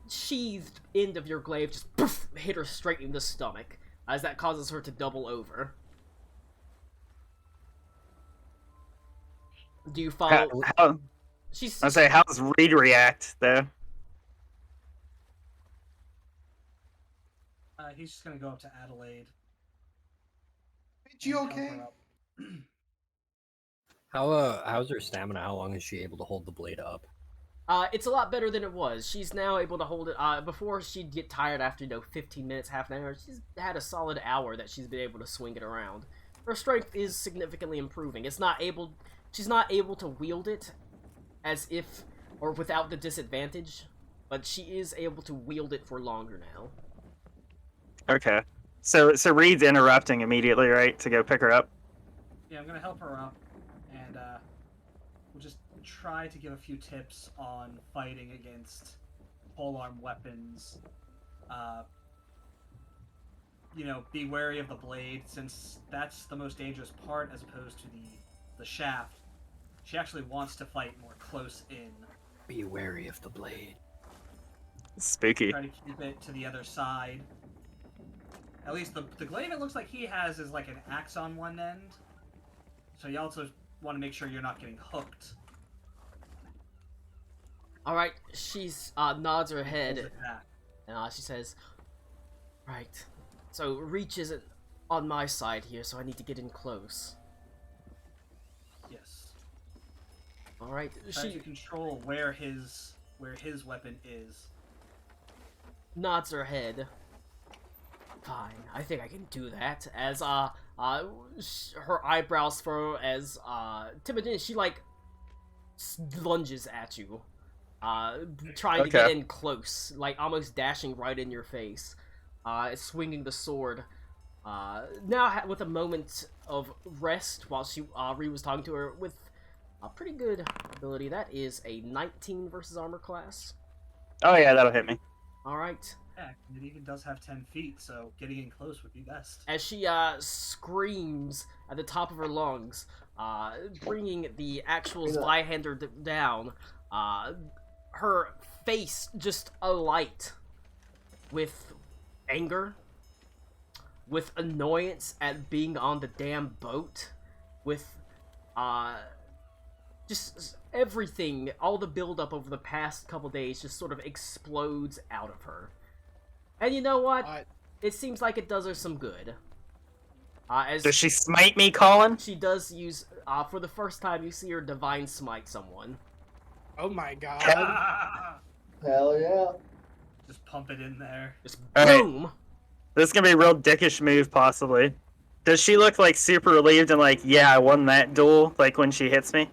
sheathed end of your glaive, just poof, hit her straight in the stomach, as that causes her to double over. Do you follow? How, She's. I say, how does Reed react though? He's just gonna go up to Adelaide. Is you and help okay? her up. How's her stamina? How long is she able to hold the blade up? It's a lot better than it was. She's now able to hold it. Before she'd get tired after 15 minutes, half an hour. She's had a solid hour that she's been able to swing it around. Her strength is significantly improving. She's not able to wield it as if or without the disadvantage, but she is able to wield it for longer now. Okay. So Reed's interrupting immediately, right, to go pick her up. Yeah, I'm gonna help her up, and we'll just try to give a few tips on fighting against polearm weapons. Be wary of the blade, since that's the most dangerous part as opposed to the shaft. She actually wants to fight more close in. Be wary of the blade. Spooky. Try to keep it to the other side. At least the glaive it looks like he has is like an axe on one end. So you also want to make sure you're not getting hooked. Alright, she's nods her Pulls head, it back. and she says, "Right, so Reach isn't on my side here, so I need to get in close." Yes. Alright, Try to she control where his weapon is. nods her head. Fine, I think I can do that. As her eyebrows furrow as timid, she like lunges at you, trying to get in close, like almost dashing right in your face, swinging the sword. Now with a moment of rest while Ree was talking to her with a pretty good ability. That is a 19 versus armor class. Oh yeah, that'll hit me. All right. Yeah, it even does have 10 feet, so getting in close would be best. As she screams at the top of her lungs, bringing the actual Zweihander down, her face just alight with anger, with annoyance at being on the damn boat, with just everything, all the buildup over the past couple days just sort of explodes out of her. And you know what? It seems like it does her some good. Does she smite me, Colin? She does use, for the first time, you see her divine smite someone. Oh my god. Hell yeah. Just pump it in there. Just Alright. boom! This is gonna be a real dickish move, possibly. Does she look like super relieved and like, yeah, I won that duel, like when she hits me?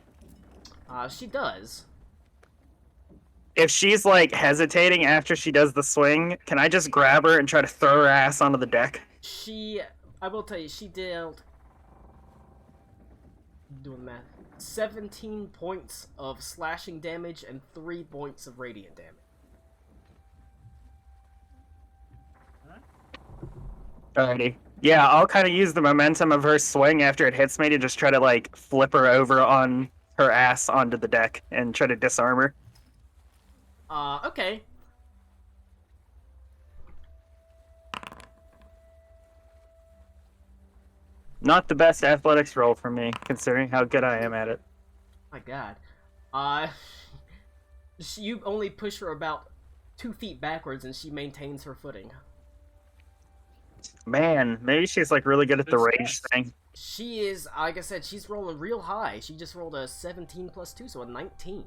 She does. If she's like hesitating after she does the swing, can I just grab her and try to throw her ass onto the deck? I will tell you, she dealt, doing math, 17 points of slashing damage and 3 points of radiant damage. Alrighty. Yeah, I'll kind of use the momentum of her swing after it hits me to just try to like flip her over on her ass onto the deck and try to disarm her. Okay. Not the best athletics roll for me, considering how good I am at it. My god. You only push her about 2 feet backwards and she maintains her footing. Man, maybe she's like really good at the Good rage stats. thing. She is, like I said, she's rolling real high. She just rolled a 17 plus 2, so a 19.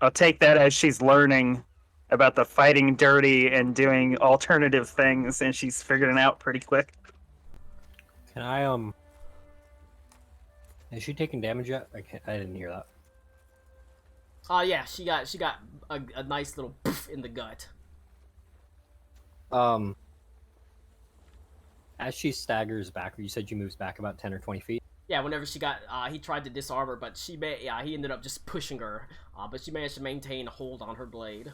I'll take that as she's learning about the fighting dirty and doing alternative things, and she's figuring it out pretty quick. Can I Is she taking damage yet? I didn't hear that. Yeah, she got a nice little poof in the gut. As she staggers back, you said she moves back about 10 or 20 feet. Yeah, whenever she got, he tried to disarm her, but he ended up just pushing her. But she managed to maintain a hold on her blade.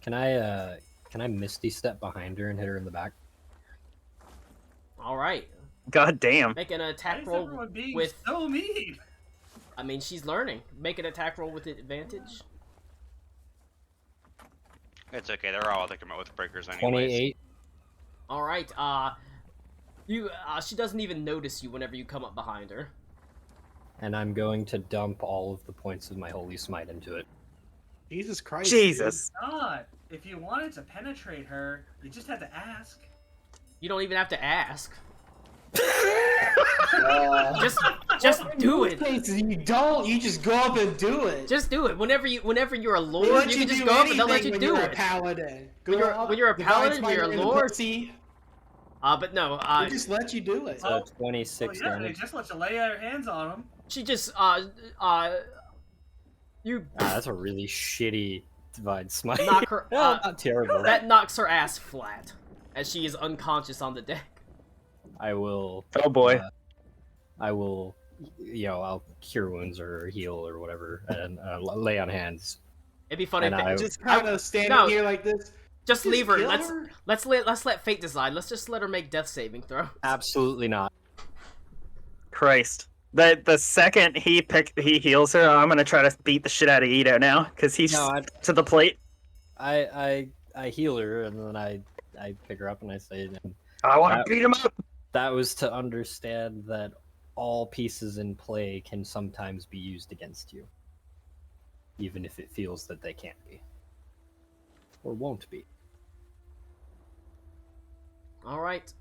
Can I Misty step behind her and hit her in the back? All right, God damn. make an Why attack is roll everyone being with. so mean? I mean, she's learning. Make an attack roll with advantage. It's okay. They're all thinking about with breakers anyways. 28. All right. She doesn't even notice you whenever you come up behind her. and I'm going to dump all of the points of my Holy Smite into it. Jesus Christ. Jesus. God, if you wanted to penetrate her, you just had to ask. You don't even have to ask. Uh, Just do it. Cases, you don't. You just go up and do it. Just do it. Whenever you're a They lord, let you can just do go up and they'll let anything you when do you're it. A paladin. When Go up, you're a divine paladin, smite you're a in the lord. pussy. But no, They just let you do it. So 26 Well, yeah, they damage. just let you lay your hands on them. she just you That's a really shitty divine smite. knock her. Not terrible. That knocks her ass flat as she is unconscious on the deck. I will. Oh boy. I will. I'll cure wounds or heal or whatever, and lay on hands. It'd be funny And if I- they, Just kind of standing no. here like this. just leave her. kill Let's her? let's let fate decide. Let's just let her make death saving throw. Absolutely not. Christ. The second he heals her, I'm gonna try to beat the shit out of Ito now, because he's No, to the plate. I heal her, and then I pick her up and I say, I want to That- beat him up. that was to understand that all pieces in play can sometimes be used against you, even if it feels that they can't be or won't be. All right.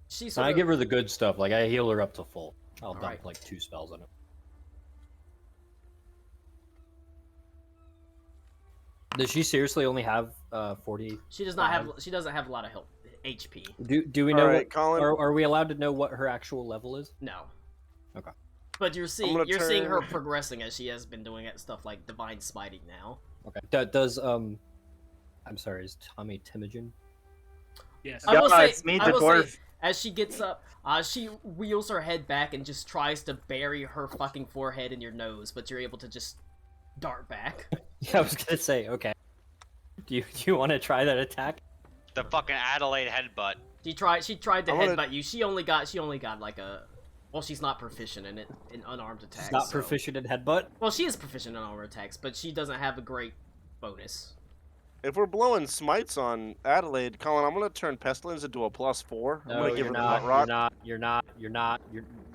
She's. And I give her the good stuff, like I heal her up to full. I'll dump Alright. like 2 spells on it. Does she seriously only have 40? She does not have. She doesn't have a lot of health HP. Do we know Alright, what, Colin. are we allowed to know what her actual level is? No. Okay. But you're seeing gonna seeing her turn- progressing as she has been doing at stuff like divine smiting now. Okay. Does I'm sorry, is Tommy Timogen? Yes. I will Yeah, say, it's me, I the will dwarf. say, as she gets up, she wheels her head back and just tries to bury her fucking forehead in your nose, but you're able to just dart back. Yeah, I was gonna say, okay. Do you want to try that attack? The fucking Adelaide headbutt. She tried to I wanna- headbutt you. She only got like a. Well, she's not proficient in it in unarmed attacks. She's not so- proficient in headbutt. Well, she is proficient in unarmed attacks, but she doesn't have a great bonus. If we're blowing smites on Adelaide, Colin, I'm gonna turn Pestilence into a +4. I'm gonna give her the Nut Rock. You're not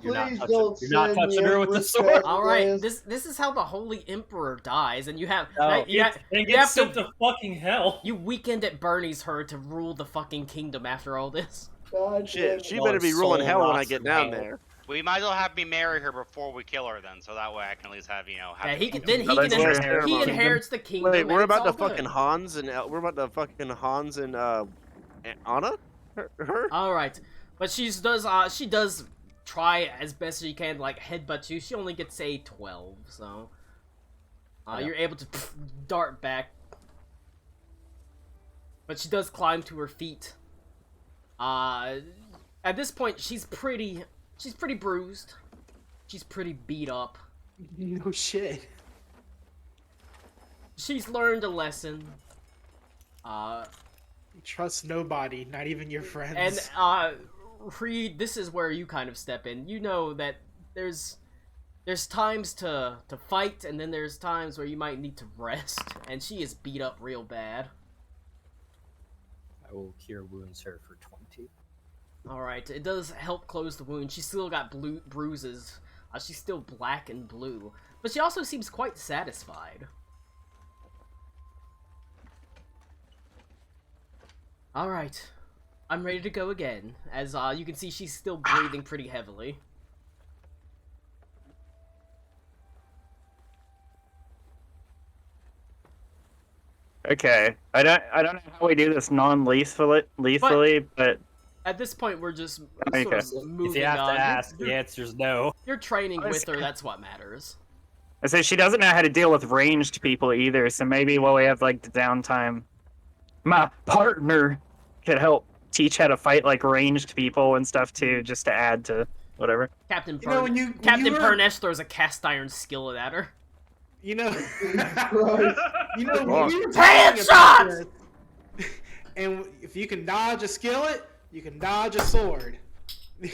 Please touching, don't you're not send me touching her with the with sword. that. All right, Yes. this is how the Holy Emperor dies, and you have No. you have And you get have sent to to fucking hell. you weekend at Bernie's her to rule the fucking kingdom after all this. God damn Shit, it. she Well, better be ruling soul hell when I rots get from down hell. there. We might as well have me marry her before we kill her then, so that way I can at least have, have Yeah, the he can, kingdom. then he Oh, can that's inherit, fair. he Kingdom. inherits the kingdom. Wait, and we're it's about all to good. fucking Hans and we're about to fucking Hans and Anna? Her? All right, but she does try as best she can to, like, headbutt you. She only gets a 12, so Yeah. you're able to dart back. But she does climb to her feet. At this point, she's pretty bruised. She's pretty beat up. No shit. She's learned a lesson. Trust nobody, not even your friends. And Reed, this is where you kind of step in. You know that there's times to fight, and then there's times where you might need to rest. And she is beat up real bad. I will cure wounds her for 20. All right, it does help close the wound. She's still got bruises. She's still black and blue, but she also seems quite satisfied. All right, I'm ready to go again. As you can see, she's still breathing pretty heavily. Okay, I don't know how we do this non-lethally, but At this point, we're just Okay. sort of moving If you have on. to ask, You're, the answer's no. you're training I was- with her. That's what matters. I say she doesn't know how to deal with ranged people either. So maybe while we have like the downtime, my partner could help teach how to fight like ranged people and stuff too, just to add to whatever. Captain You know, Pern- when Captain you were- Pernesh throws a cast iron skillet at her. You know, Christ. you know, when we were Headshot! talking about this, and if you can dodge a skillet, you can dodge a sword. You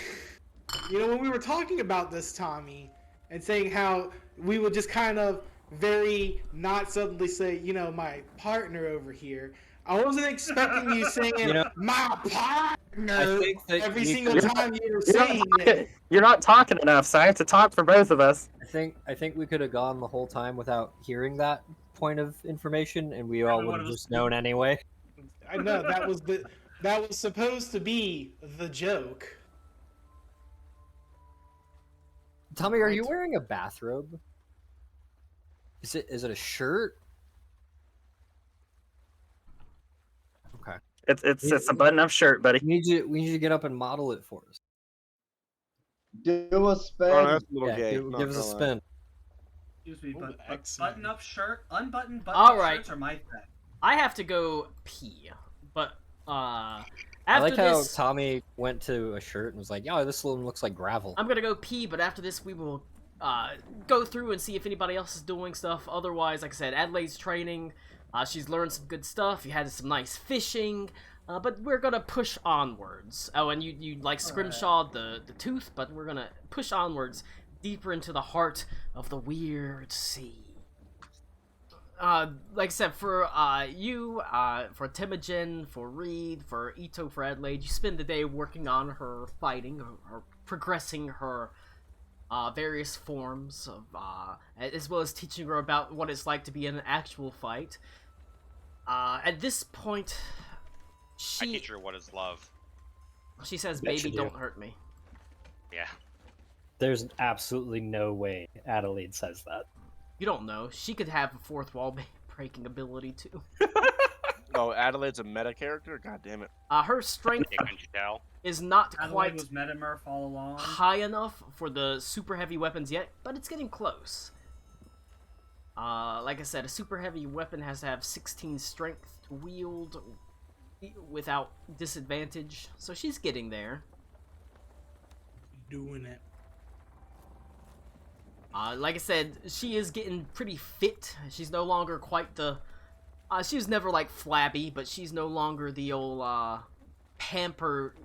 know, when we were talking about this, Tommy, and saying how we would just kind of very not suddenly say, you know, my partner over here. I wasn't expecting you saying You know- my partner. No, think that every you single could- time you were You're not, saying talking, it. you're not talking enough, so I have to talk for both of us. I think we could have gone the whole time without hearing that point of information, and we all Probably would one have of us just known anyway. I know that was supposed to be the joke. Tommy, are you Right. wearing a bathrobe? Is it a shirt? Okay. It's a button-up shirt, buddy. We need you to get up and model it for us. Do a spin. Oh, that's a little Yeah, gay. give us a spin. Excuse me, Ooh, but excellent. button-up shirt, unbuttoned All button-up right. shirts are my thing. I have to go pee, but I after like how this, Tommy went to a shirt and was like, "Yo, this one looks like gravel." I'm gonna go pee. But after this, we will go through and see if anybody else is doing stuff. Otherwise, like I said, Adelaide's training. She's learned some good stuff. You had some nice fishing. But we're gonna push onwards. Oh, and you like scrimshawed the tooth, but we're gonna push onwards deeper into the heart of the weird sea. Like I said, for you, for Temujin, for Reed, for Ito, for Adelaide, you spend the day working on her fighting, or progressing her various forms of, as well as teaching her about what it's like to be in an actual fight. At this point, I teach her what is love. she says, Bet "Baby, you do. don't hurt me." Yeah. There's absolutely no way Adelaide says that. You don't know. She could have a fourth wall breaking ability too. Oh, Adelaide's a meta character? God damn it. Her strength Yeah, couldn't you tell? is not Adelaide quite was Metamurph all along. high enough for the super heavy weapons yet, but it's getting close. Like I said, a super heavy weapon has to have 16 strength to wield without disadvantage, so she's getting there. Doing it. Like I said, she is getting pretty fit. She's no longer quite the... she was never, like, flabby, but she's no longer the old, pamper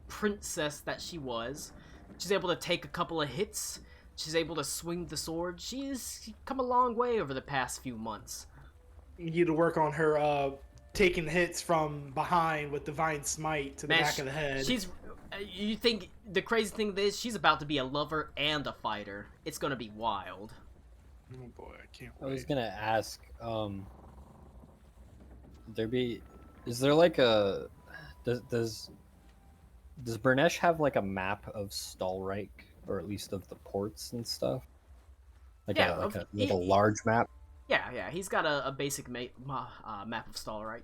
princess that she was. She's able to take a couple of hits. She's able to swing the sword. She's come a long way over the past few months. You need to work on her taking hits from behind with Divine Smite to the Man, back of the head. She's... you think the crazy thing is she's about to be a lover and a fighter. It's gonna be wild. Oh boy, I can't I wait. was gonna ask, is there like a, does Burnesh have like a map of Stalreich, or at least of the ports and stuff? Like Yeah, a large map? Yeah, he's got a basic map of Stalreich.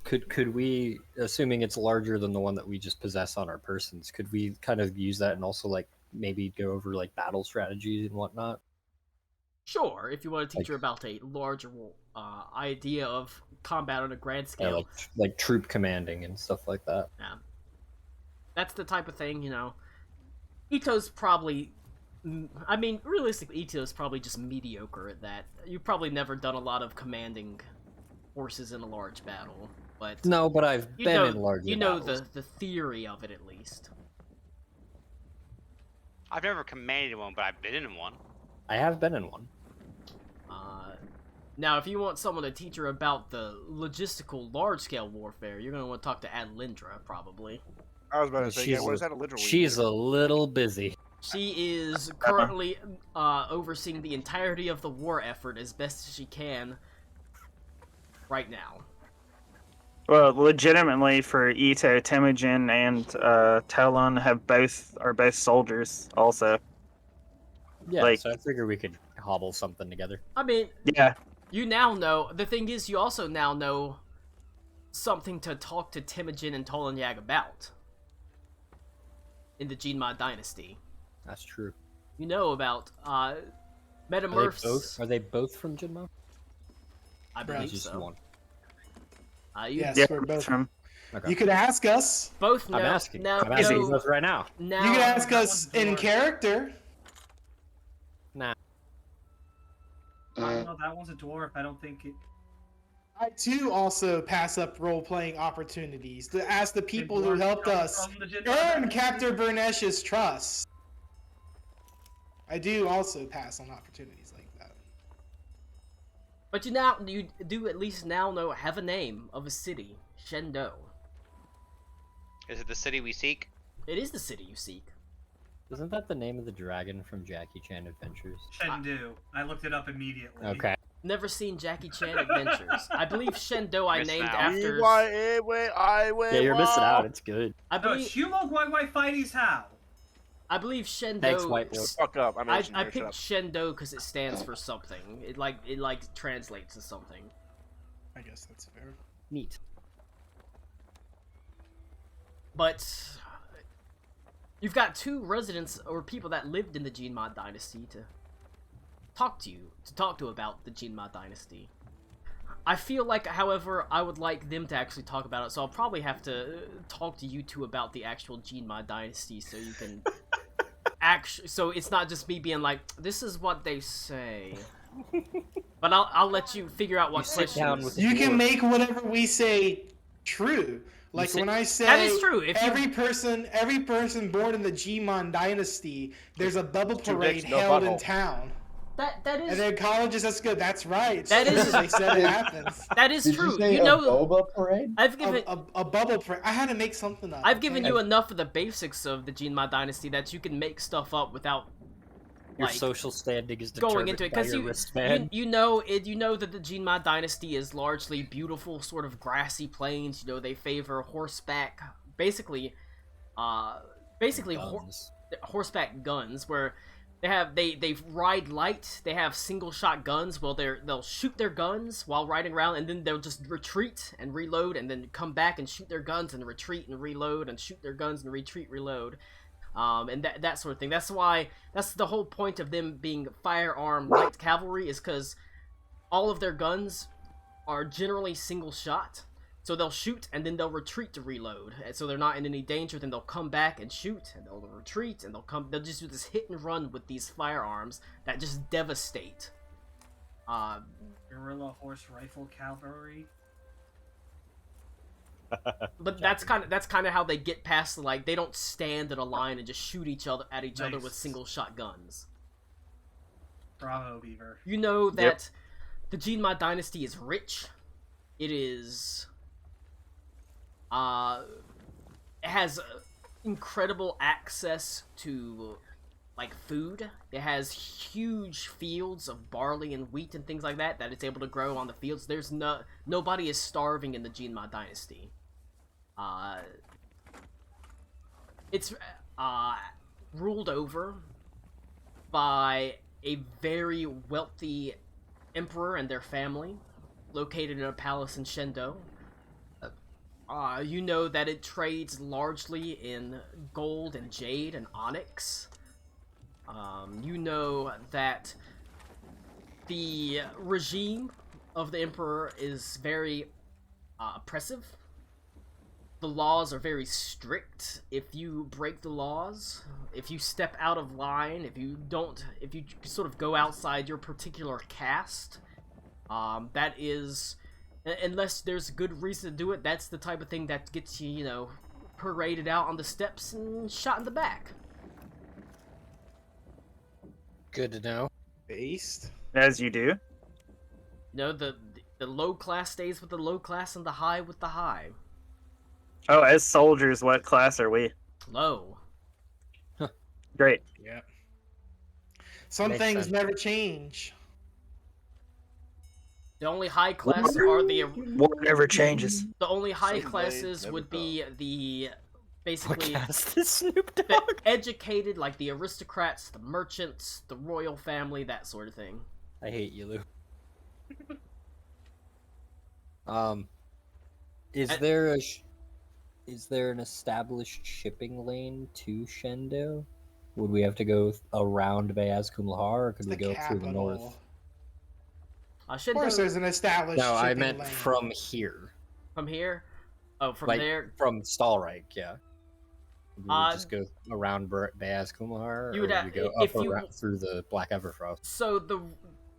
Could we, assuming it's larger than the one that we just possess on our persons, could we kind of use that and also like maybe go over like battle strategies and whatnot? Sure, if you want to teach Like- her about a larger idea of combat on a grand scale. Yeah, like troop commanding and stuff like that. Yeah. That's the type of thing, you know. Ito's probably... I mean, realistically, Ito's probably just mediocre at that. You've probably never done a lot of commanding forces in a large battle, but... No, but I've you been know, in larger you know battles. the theory of it, at least. I've never commanded one, but I've been in one. I have been in one. Now, if you want someone to teach her about the logistical large-scale warfare, you're going to want to talk to Adlindra, probably. I was about to say, She's yeah, where's that literal? She's a little busy. She is currently overseeing the entirety of the war effort as best as she can right now. Well, legitimately, for Ito, Temujin, and Talon are both soldiers. Also, Yeah, Like- so I figure we could hobble something together. I mean, yeah. you now know... The thing is, you also now know something to talk to Temujin and Tolanyag about in the Jinma dynasty. That's true. You know about Are Metamorphs. they both from Jinmo? I Or believe just so. one? You Yes, Yeah, we're both. from Okay. You could ask us. both know... I'm asking. Now, I'm asking know- both right now. now, You could ask that us one's in yours. character. Nah. No, that one's a dwarf. I don't think it. I too also pass up role-playing opportunities to ask the people who dwarf helped come us from the Jin earn dynasty. Captain Burnesh's trust. I do also pass on opportunities like that. But you do at least now have a name of a city, Shendo. Is it the city we seek? It is the city you seek. Isn't that the name of the dragon from Jackie Chan Adventures? Shendu. I looked it up immediately. Okay. Never seen Jackie Chan Adventures. I believe Shendo I Missing named out. after. Yeah, you're missing out. It's good. I No, it's believe. Humo Guai Guai Fighties How. I believe Shendo. Thanks, White Wolf. Fuck up. I'm I Asian, shut picked up. Shendo because it stands for something. It translates to something. I guess that's fair. Neat. But you've got two residents or people that lived in the Jinma dynasty to talk to about the Jinma dynasty. I feel like, however, I would like them to actually talk about it, so I'll probably have to talk to you two about the actual Jinma dynasty so you can so it's not just me being like, this is what they say. But I'll let you figure out what sit down questions. with the You can dwarf. make whatever we say true. Like say- when I say That is true. If you- every person born in the Jimon dynasty, there's a bubble Two parade dicks, no held in butthole. town. That And is then colleges, that's good. That's right. It's That true. is- They said it happens. that is Did true. you say You a know, boba parade? I've given A bubble parade. I had to make something up. I've given okay? you enough of the basics of the Jinma dynasty that you can make stuff up without Your like, social standing is going determined into it by because your wristband. you know that the Jinma dynasty is largely beautiful, sort of grassy plains. You know, they favor horseback, basically Guns. horseback guns, where they ride light. They have single shot guns. Well, they'll shoot their guns while riding around, and then they'll just retreat and reload, and then come back and shoot their guns and retreat and reload and shoot their guns and retreat, reload. And that sort of thing. That's the whole point of them being firearm light cavalry, is because all of their guns are generally single shot. So they'll shoot and then they'll retreat to reload. And so they're not in any danger, then they'll come back and shoot and they'll retreat and they'll just do this hit and run with these firearms that just devastate. Guerrilla horse rifle cavalry. But that's kind of how they get past they don't stand in a line and just shoot each other with Nice. single shot guns. Bravo, Beaver. You know that the Jinma dynasty is rich. It is it has incredible access to food. It has huge fields of barley and wheat and things like that it's able to grow on the fields. There's nobody is starving in the Jinma dynasty. It's ruled over by a very wealthy emperor and their family, located in a palace in Shendo. You know that it trades largely in gold and jade and onyx. You know that the regime of the emperor is very oppressive. The laws are very strict. If you break the laws, if you step out of line, if you sort of go outside your particular caste, that is, unless there's a good reason to do it, that's the type of thing that gets you, paraded out on the steps and shot in the back. Good to know. Based. As you do. The low class stays with the low class and the high with the high. Oh, as soldiers, what class are we? Low. Great. Yeah. Some Makes things sense. never change. The only high class are Whatever changes. the only high Some classes blades would never be the What basically cast is Snoop the Dogg? educated, like the aristocrats, the merchants, the royal family, that sort of thing. I hate you, Lou. Is And- there an established shipping lane to Shendo? Would we have to go around Bayaz Kumlahar, or could It's we the go capital. through the north? Of course, Shindo, there's an established. No, I shipping meant lane. from here, from here? Oh, from like there? from Stalreich, yeah. We would Uh, just go around Bayaz Kumlahar, you or would would have- we go if up you- around through the Black Everfrost? So the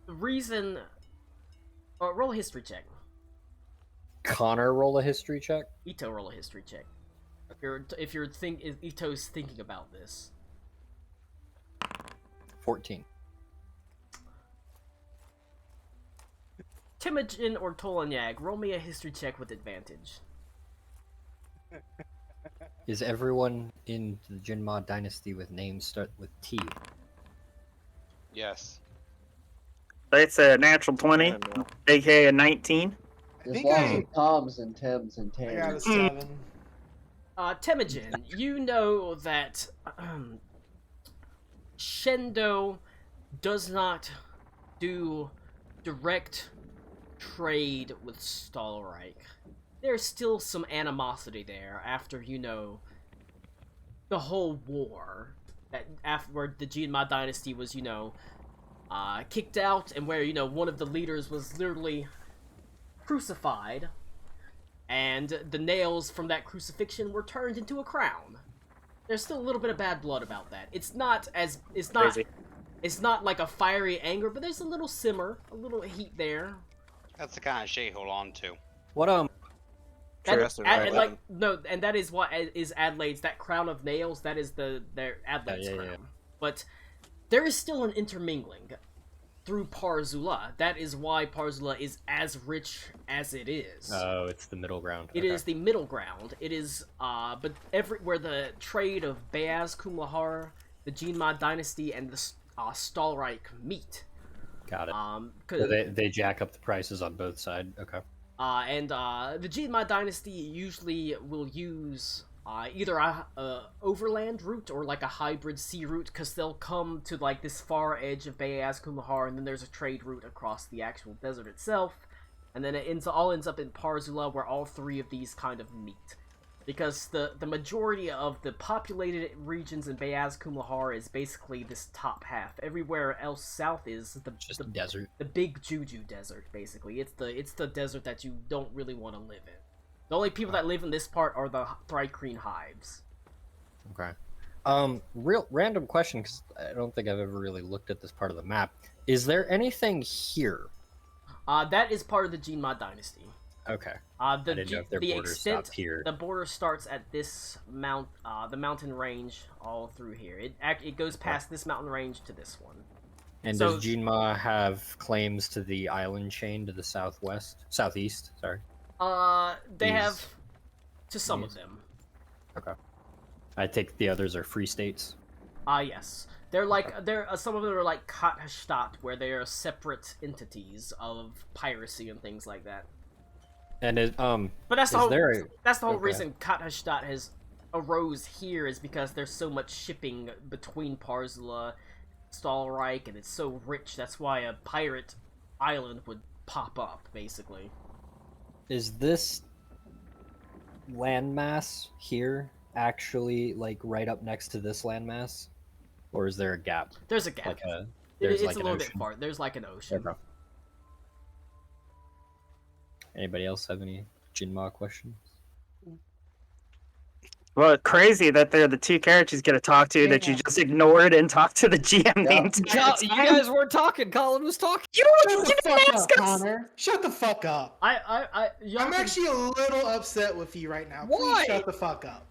reason... roll a history check. Connor, roll a history check. Ito, roll a history check. If Ito's thinking about this. 14. Temujin or Tolanyag, roll me a history check with advantage. Is everyone in the Jinma dynasty with names start with T? Yes. That's a natural 20, don't know. aka a 19. I There's think lots I, of Toms and Tims and I got a Tans. 7. Temujin, you know that Shendo does not do direct trade with Stahlreich. There's still some animosity there after, you know, the whole war. That after where the Jinma dynasty was, you know, kicked out, and where, you know, one of the leaders was literally crucified, and the nails from that crucifixion were turned into a crown. There's still a little bit of bad blood about that. It's not Crazy. it's not like a fiery anger, but there's a little simmer, a little heat there. That's the kind of shit you hold on to. What Sure, That, that's the and right like weapon. no, and that is what is Adelaide's, that crown of nails. That is their Adelaide's yeah, crown. yeah. But there is still an intermingling through Parzula. That is why Parzula is as rich as it is. Oh, it's the middle ground. It is the middle ground. It is but where the trade of Beaz Kumlahar, the Jinma dynasty, and the Stahlreich meet. Got it. Cause, So they jack up the prices on both sides. Okay. And the Jinma dynasty usually will use either a overland route or like a hybrid sea route, because they'll come to like this far edge of Beaz Kumlahar, and then there's a trade route across the actual desert itself, and then it all ends up in Parzula, where all three of these kind of meet. Because the majority of the populated regions in Beaz Kumlahar is basically this top half. Everywhere else south is Just the desert. the big Juju desert, basically. It's the desert that you don't really want to live in. The only people that live in this part are the Thrycreen hives. Okay. Real random question, because I don't think I've ever really looked at this part of the map. Is there anything here? That is part of the Jinma dynasty. Okay. The didn't know if their the border extent stopped here. the border starts at this the mountain range all through here. It goes past this mountain range to this one. And So- does Jinma have claims to the island chain to the southeast? Sorry. They These- have to some of these? them. Okay. I take the others are free states. Yes. They're some of them are like Kathstadt, where they are separate entities of piracy and things like that. And it, But that's the is whole there a, that's the whole okay. reason Kathstadt has arose here, is because there's so much shipping between Parzula, Stahlreich, and it's so rich. That's why a pirate island would pop up, basically. is this landmass here actually like right up next to this landmass, or is there a gap? There's a gap. Like a It's there's a like an little bit ocean? far. There's like an ocean. Okay. Anybody else have any Jinma questions? Well, crazy that they're the two characters you get to talk to that you Yeah. just ignored and talked to the GM the Yeah. entire You time. guys weren't talking. Colin was talking. You Shut don't the even fuck up, ask us. Connor. Shut the fuck up. Y'all I'm can- actually a little upset with you right now. Please Why? shut the fuck up.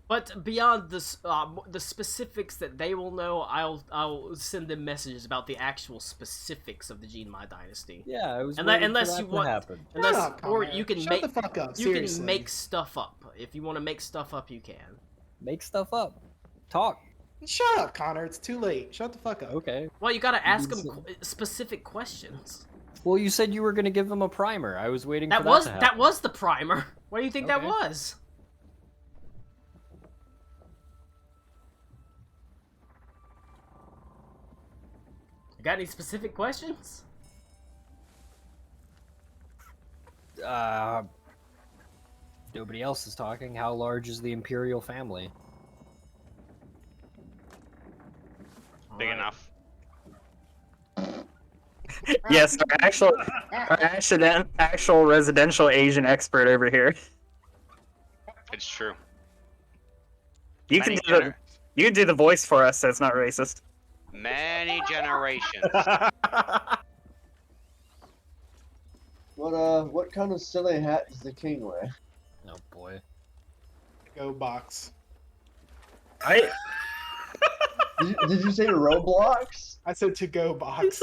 But beyond the specifics that they will know, I'll send them messages about the actual specifics of the Jinma dynasty. Yeah, I was. Unless- waiting unless for that you to want- happen. Unless, Shut up, or Connor. you can Shut make the fuck up. you Seriously. can make stuff up. If you want to make stuff up, you can. Make stuff up. Talk. Shut up, Connor. It's too late. Shut the fuck up. Okay. Well, you gotta ask them Listen. specific questions. Well, you said you were gonna give them a primer. I was waiting That for was that to that happen. was the primer. What do you think that Okay. was? You got any specific questions? Nobody else is talking. How large is the imperial family? Big enough. Yes, our actual residential Asian expert over here. It's true. You can Many you can do the voice for us, so it's not racist. Many generations. What kind of silly hat does the king wear? Oh boy. Go box. I Did you say Roblox? I said to go box.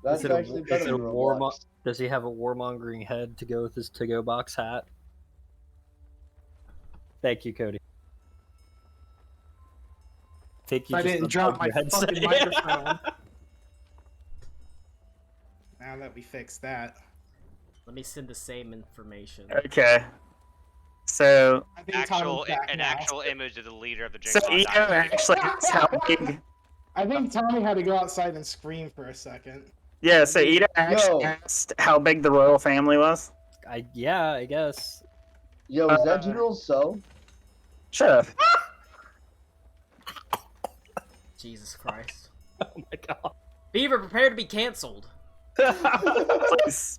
That's Is it a- actually is better it than a Roblox. Does he have a warmongering head to go with his to-go box hat? Thank you, Cody. Think you I just didn't drop unplugged my your headset. fucking microphone. Now that we fixed that, Let me send the same information. Okay. So, I think Tommy's back An now. actual image of the leader of the so Jingle Ito Dynasty. actually asked how big. I think Tommy had to go outside and scream for a second. Yeah, so Ito actually Yo. asked how big the royal family was. Yeah, I guess. Yo, is that General So? Shut up. Jesus Christ. Oh my god. Beaver, prepare to be canceled.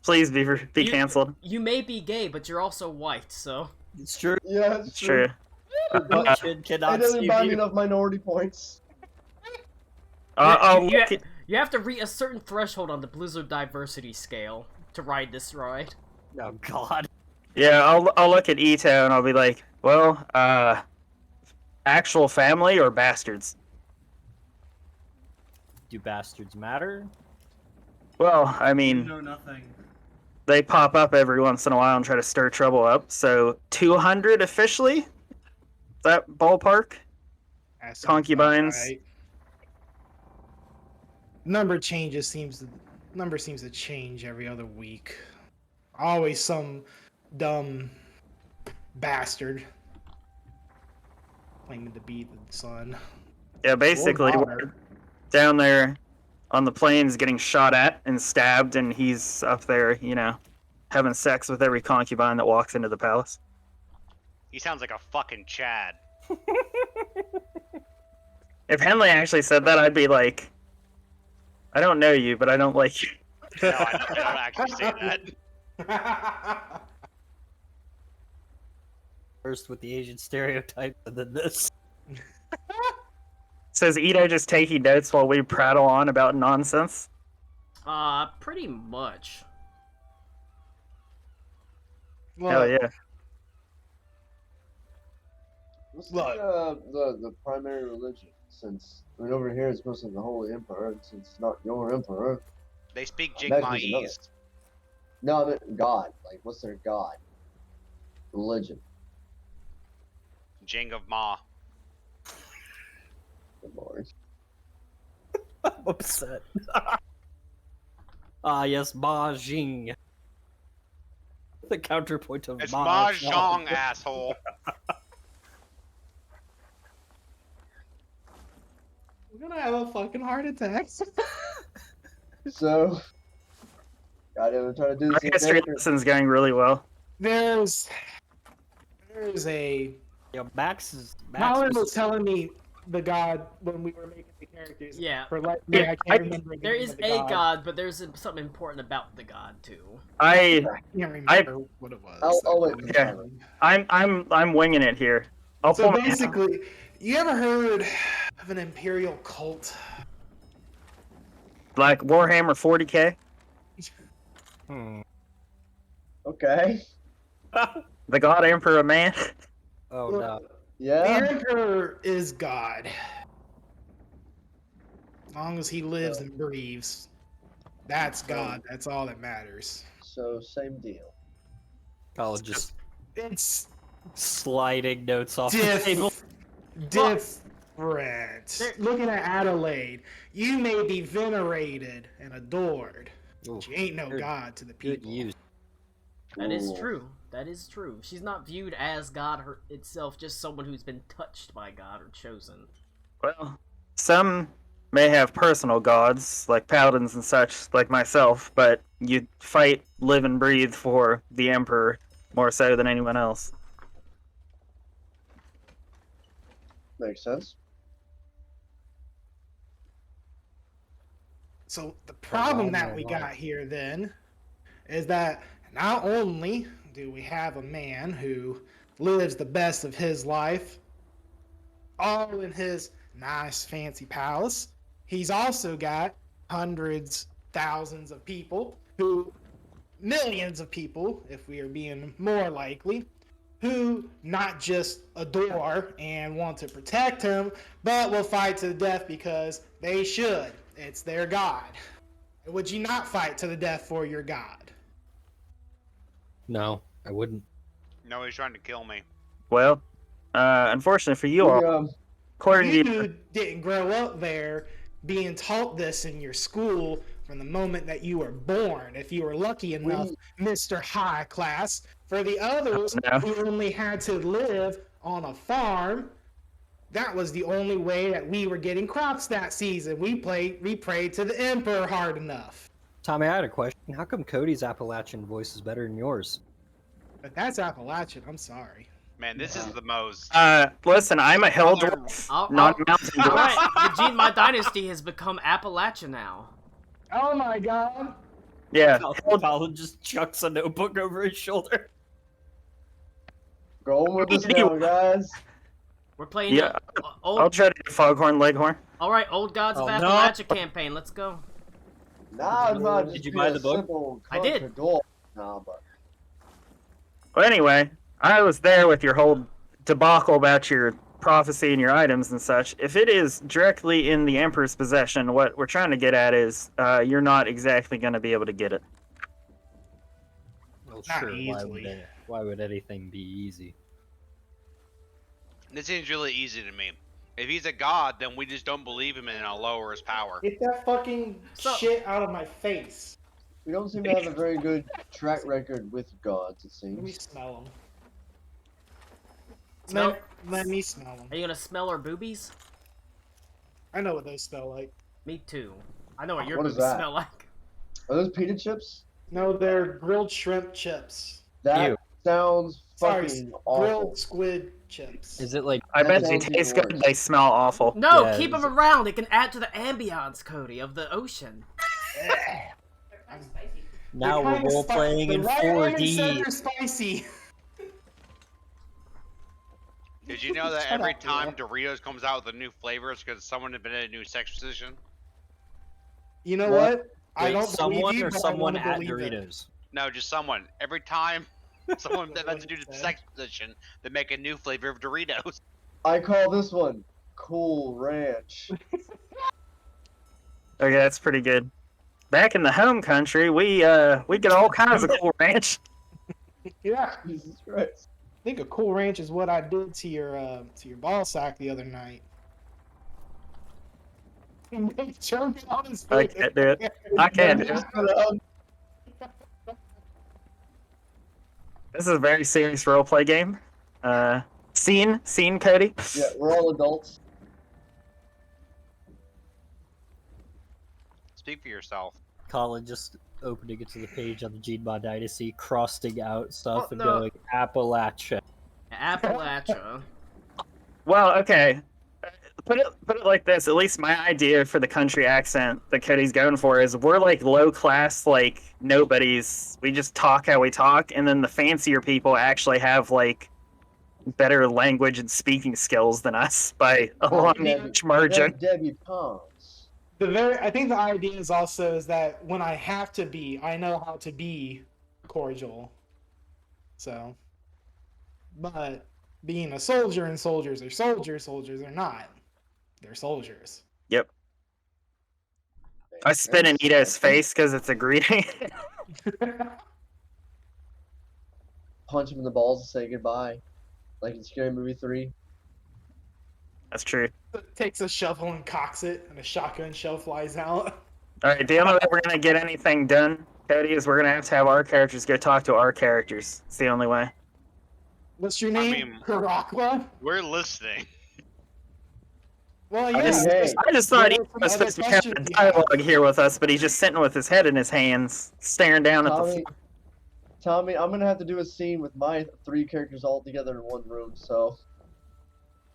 Please be You- canceled. You may be gay, but you're also white, so. It's true. Yeah, It's true. Kid It cannot doesn't save buy me you. enough minority points. I'll you, look at- you have to reach a certain threshold on the Blizzard diversity scale to ride this ride. Oh god. Yeah, I'll look at Ito and I'll be like, well, actual family or bastards? Do bastards matter? Well, I You mean, know nothing. they pop up every once in a while and try to stir trouble up. So 200 officially? That ballpark? That sounds Concubines. about right. Number seems to change every other week. Always some dumb bastard claiming to be the son. Yeah, basically, Or we're daughter. down there on the plains getting shot at and stabbed, and he's up there, having sex with every concubine that walks into the palace. He sounds like a fucking Chad. If Henley actually said that, I'd be like, I don't know you, but I don't like you. No, I don't actually say that. First with the Asian stereotype, and then this. Says Ito just taking notes while we prattle on about nonsense. Pretty much. Well, Hell yeah. What's Look. the primary religion? Since over here it's mostly the Holy Emperor, and since it's not your emperor. They speak Imagine there's another. Jingmaese. No, I mean God. Like, what's their God? Religion. Jing of Ma. Good lord. I'm upset. Ah, yes, Ma Jing. The counterpoint of It's Ma Mahjong, asshole. we're gonna have a fucking heart attack. So, God, I'm trying to do Our this. history lesson's going really well. There's a Yo, Max Colin was was telling me the god when we were making the characters. Yeah. For like, Yeah, I can't I- remember. the There name is of the a god, but there's something important about the god too. I I can't remember what it was. I'll wait. Okay. I'm winging it here. I'll So pull my- basically, you ever heard of an imperial cult? like Warhammer 40k. Okay. The God Emperor man. Oh no. The Yeah. emperor is God. As long as he lives and breathes, that's God. That's all that matters. So same deal. Colin just It's sliding notes off the table. different. There- Looking at Adelaide, you may be venerated and adored, Ooh, but you ain't no good- God to the good people. use. That is Ooh. true. That is true. She's not viewed as God itself, just someone who's been touched by God or chosen. Well, some may have personal gods, like paladins and such, like myself, but you fight, live, and breathe for the Emperor more so than anyone else. Makes sense. So the problem that wow, we wow. got here then is that not only do we have a man who lives the best of his life, all in his nice fancy palace, he's also got hundreds, thousands of people who, millions of people, if we are being more likely, who not just adore and want to protect him, but will fight to the death because they should. It's their God. Would you not fight to the death for your God? No, I wouldn't. No, he's trying to kill me. Well, Unfortunately for you We, all, according to You didn't grow up there being taught this in your school from the moment that you were born, if you were lucky enough, Mr. High Class. For the others no. who only had to live on a farm, that was the only way that we were getting crops that season. We prayed to the Emperor hard enough. Tommy, I had a question. How come Cody's Appalachian voice is better than yours? But that's Appalachian, I'm sorry. Man, this is the most. Listen, I'm a hill dwarf, not a mountain dwarf. Alright, the Gene My Dynasty has become Appalachia now. Oh my god. Yeah, Colin just chucks a notebook over his shoulder. Going with us now, guys. We're playing Yeah, the I'll old. try to do Foghorn Leghorn. Alright, Old Gods of Oh, no. Appalachia campaign, let's go. Nah, it's not Did just you be buy a the book? simple I did. contra goal. Nah, but Well, anyway, I was there with your whole debacle about your prophecy and your items and such. If it is directly in the Emperor's possession, what we're trying to get at is you're not exactly going to be able to get it. Well, Not sure. easily. Why would anything be easy? This seems really easy to me. If he's a god, then we just don't believe him and I'll lower his power. Get that fucking shit out of my face. we don't seem to have a very good track record with gods, it Let me seems. smell them. Smell- Let me smell them. Are you gonna smell our boobies? I know what those smell like. Me too. I know what your What is boobies that? smell like. Are those pita chips? No, they're grilled shrimp chips. That Ew. sounds Sorry, fucking awful. grilled squid chips. Is it like I That bet they sounds taste even good. worse. They smell awful. No, Yeah, keep is them around. It can add to the ambiance, Cody, of the ocean. now They're we're kinda role spicy. playing in The right woman said 4D? they're spicy. Did you know that Shut every up, time Will. Doritos comes out with a new flavor, it's because someone invented a new sex position? You know What? what? I Wait, don't someone believe you, or but someone I wanna at believe it. Doritos? No, just someone. Every time someone That's invents a what new it said. sex position, they make a new flavor of Doritos. I call this one Cool Ranch. Okay, that's pretty good. Back in the home country, we get all kinds of cool ranch. Yeah. Jesus Christ. I think a Cool Ranch is what I did to your ball sack the other night. Choke on his I face. can't do it. I can't do it. This is a very serious roleplay game. Scene, Cody. Yeah, we're all adults. Speak for yourself. Colin just opening it to the page on the Gene My Dynasty, crossing out stuff Oh, and no. going Appalachia. Appalachia. Well, okay. Put it like this. At least my idea for the country accent that Cody's going for is we're like low class, like nobodies. We just talk how we talk, and then the fancier people actually have like better language and speaking skills than us by a long huge margin. Debbie Pons. I think the idea is also is that when I have to be, I know how to be cordial. So, but being a soldier and soldiers are soldiers, soldiers are not. They're soldiers. Yep. I spit in Ito's face because it's a greeting. Punch him in the balls and say goodbye. Like in Scary Movie 3. That's true. Takes a shovel and cocks it, and a shotgun shell flies out. All right, the only way we're gonna get anything done, Cody, is we're gonna have our characters go talk to our characters. It's the only way. What's your I name? mean- Herakla? We're listening. Well, I yeah. just, Hey. I just thought he What are was some other supposed to have questions a you have? dialogue here with us, but he's just sitting with his head in his hands, staring down at the Tommy, floor. Tommy, I'm gonna have to do a scene with my 3 characters all together in one room, so.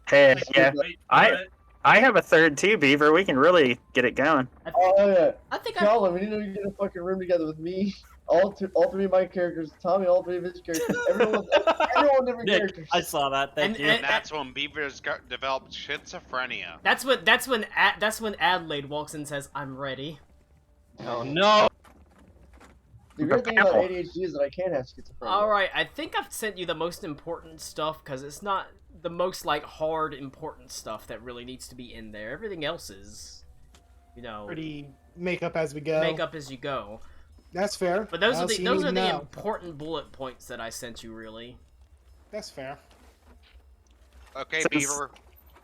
Hey, yeah, Wait, I- what? I have a third too, Beaver. We can really get it going. Oh yeah. I think I. Colin, we need to get a fucking room together with me. All 3 of my characters, Tommy, all 3 of his characters, everyone different Nick, characters. I saw that. Thank you. And that's when Beavers developed schizophrenia. That's when Adelaide walks in and says, "I'm ready." Oh no! The great thing about Ow. ADHD is that I can have schizophrenia. All right, I think I've sent you the most important stuff because it's not the most like hard important stuff that really needs to be in there. Everything else is, Pretty makeup as we go. make up as you go. That's fair. But those are Else the you those need are to the know. important bullet points that I sent you. Really. That's fair. Okay, Since- Beaver.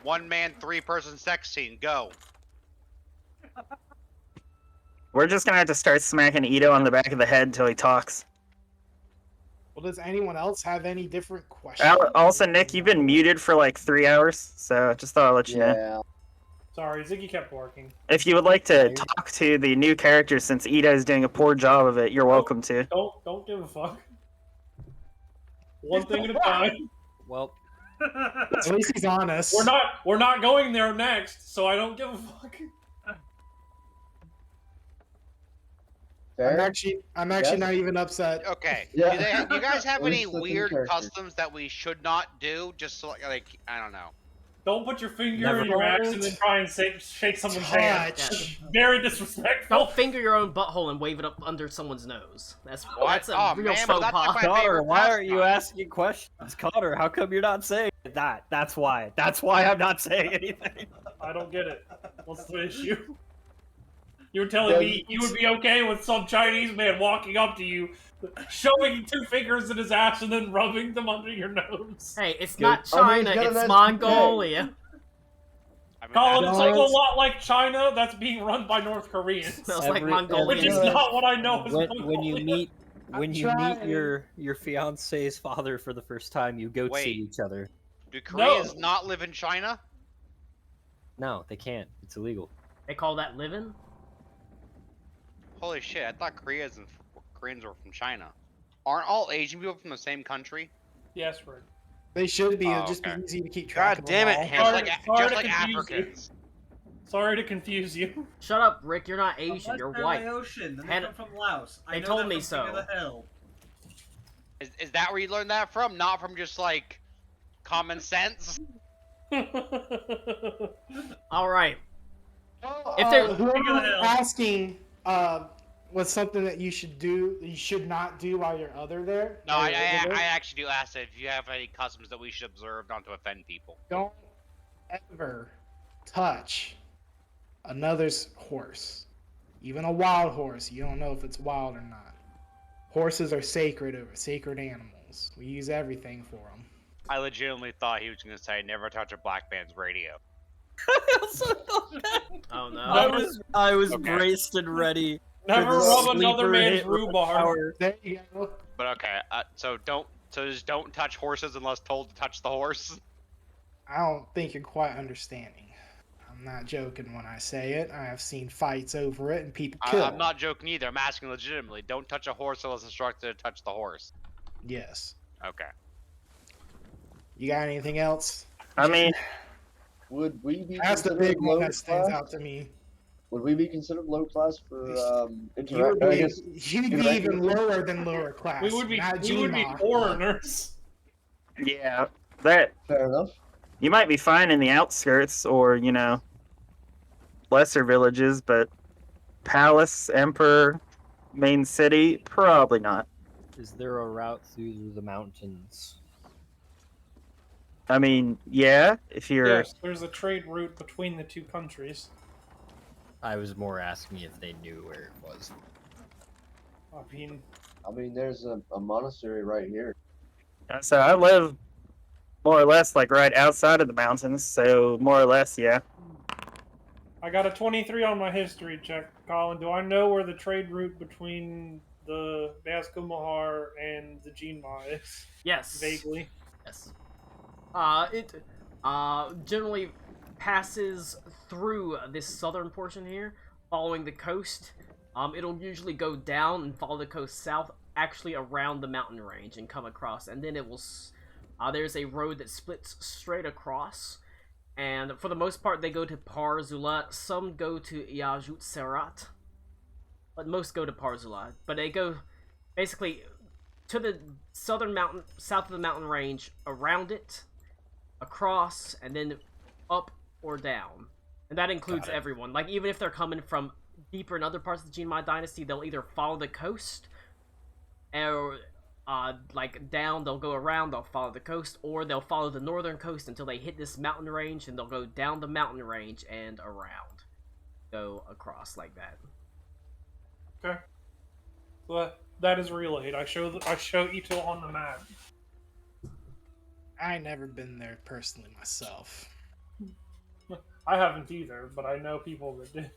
1-man, 3-person sex scene. Go. We're just gonna have to start smacking Ito on the back of the head until he talks. Well, does anyone else have any different questions? Also, Nick, you've been muted for like 3 hours, so just thought I'd let you know. Yeah. Sorry, Ziggy kept barking. If you would like to talk to the new characters, since Ito is doing a poor job of it, you're welcome to. Don't give a fuck. One thing at a time. Well, At least he's honest. We're not going there next, so I don't give a fuck. Fair? I'm actually Yes. not even upset. Okay. Yeah. Do you guys have At any least the three weird characters. customs that we should not do? Just so, like I don't know. Don't put your finger Never in your ass and mind. then try and shake someone's hand. Touch. Very disrespectful. Don't finger your own butthole and wave it up under someone's nose. That's What? a Oh, real man, but faux that's like pas. my Connor, favorite why are you pastime. asking questions? Connor, how come you're not saying that? That's why. That's why I'm not saying anything. I don't get it. What's the issue? You were telling me you would be okay with some Chinese man walking up to you, shoving 2 fingers in his ass and then rubbing them under your nose. Hey, it's Good. not I mean, China, it's got a it's nice Mongolia. I mean, Colin, I- it's like a lot like China that's being run by North Koreans. Smells like Every- Mongolia. Which is Yeah. not what I know as When you Mongolia. meet I'm trying. your fiance's father for the first time, you goat Wait. see each other. Do Koreans not live in China? No, they can't. It's illegal. They call that living? Holy shit! I thought Koreans were from China. Aren't all Asian people from the same country? Yes, Rick. They should be. Oh, It'd just okay. be easy to keep track God of damn them it, all. Hannah. Sorry Just to like confuse you. Africans. Sorry to confuse you. Shut up, Rick. You're not Asian. Unless You're they're white. Laotian, then And they come from Laos. I they know told that me from so. King of the Hill. Is that where you learned that from? Not from just like common sense? All right. Well, If there- whoever King of the was Hill. asking was something that you should not do while you're there. No, or I over there. actually do ask if you have any customs that we should observe not to offend people. Don't ever touch another's horse, even a wild horse. You don't know if it's wild or not. Horses are sacred animals. We use everything for them. I legitimately thought he was going to say never touch a black man's radio. I also thought that. Oh no. I was Okay. braced and ready. Never for the rub another sleeper man's hit rhubarb. power. There you go. But okay, so just don't touch horses unless told to touch the horse. I don't think you're quite understanding. I'm not joking when I say it. I have seen fights over it and people killed. I'm not joking either. I'm asking legitimately. Don't touch a horse unless instructed to touch the horse. Yes. Okay. You got anything else? I mean, Would we be That's the considered big one low that stands class? out to me. Would we be considered low class for You interact? would I be, guess you'd be interact even with- lower than lower class. We would be not GMA. foreigners. yeah, that fair enough. you might be fine in the outskirts or lesser villages, but palace, emperor, main city, probably not. Is there a route through the mountains? I mean, yeah, if you're Yes, there's a trade route between the two countries. I was more asking if they knew where it was. I mean, There's a monastery right here. so I live more or less like right outside of the mountains, so more or less, yeah. I got a 23 on my history check, Colin. Do I know where the trade route between the Baskumahar and the Jinma is? Yes. Vaguely. Yes. It generally passes through this southern portion here, following the coast. It'll usually go down and follow the coast south, actually around the mountain range and come across, and then it will. There's a road that splits straight across, and for the most part they go to Parzulat. Some go to Yajut Serat, but most go to Parzulat. But they go basically to the southern mountain, south of the mountain range, around it, across, and then up or down. And that includes everyone. Like, even if they're coming from deeper in other parts of the Jinmai Dynasty, they'll either follow the coast, or, like, down, they'll go around, they'll follow the coast, or they'll follow the northern coast until they hit this mountain range, and they'll go down the mountain range and around. Go across like that. Okay. So that is relayed. I show Ito on the map. I ain't never been there personally myself. I haven't either, but I know people that did.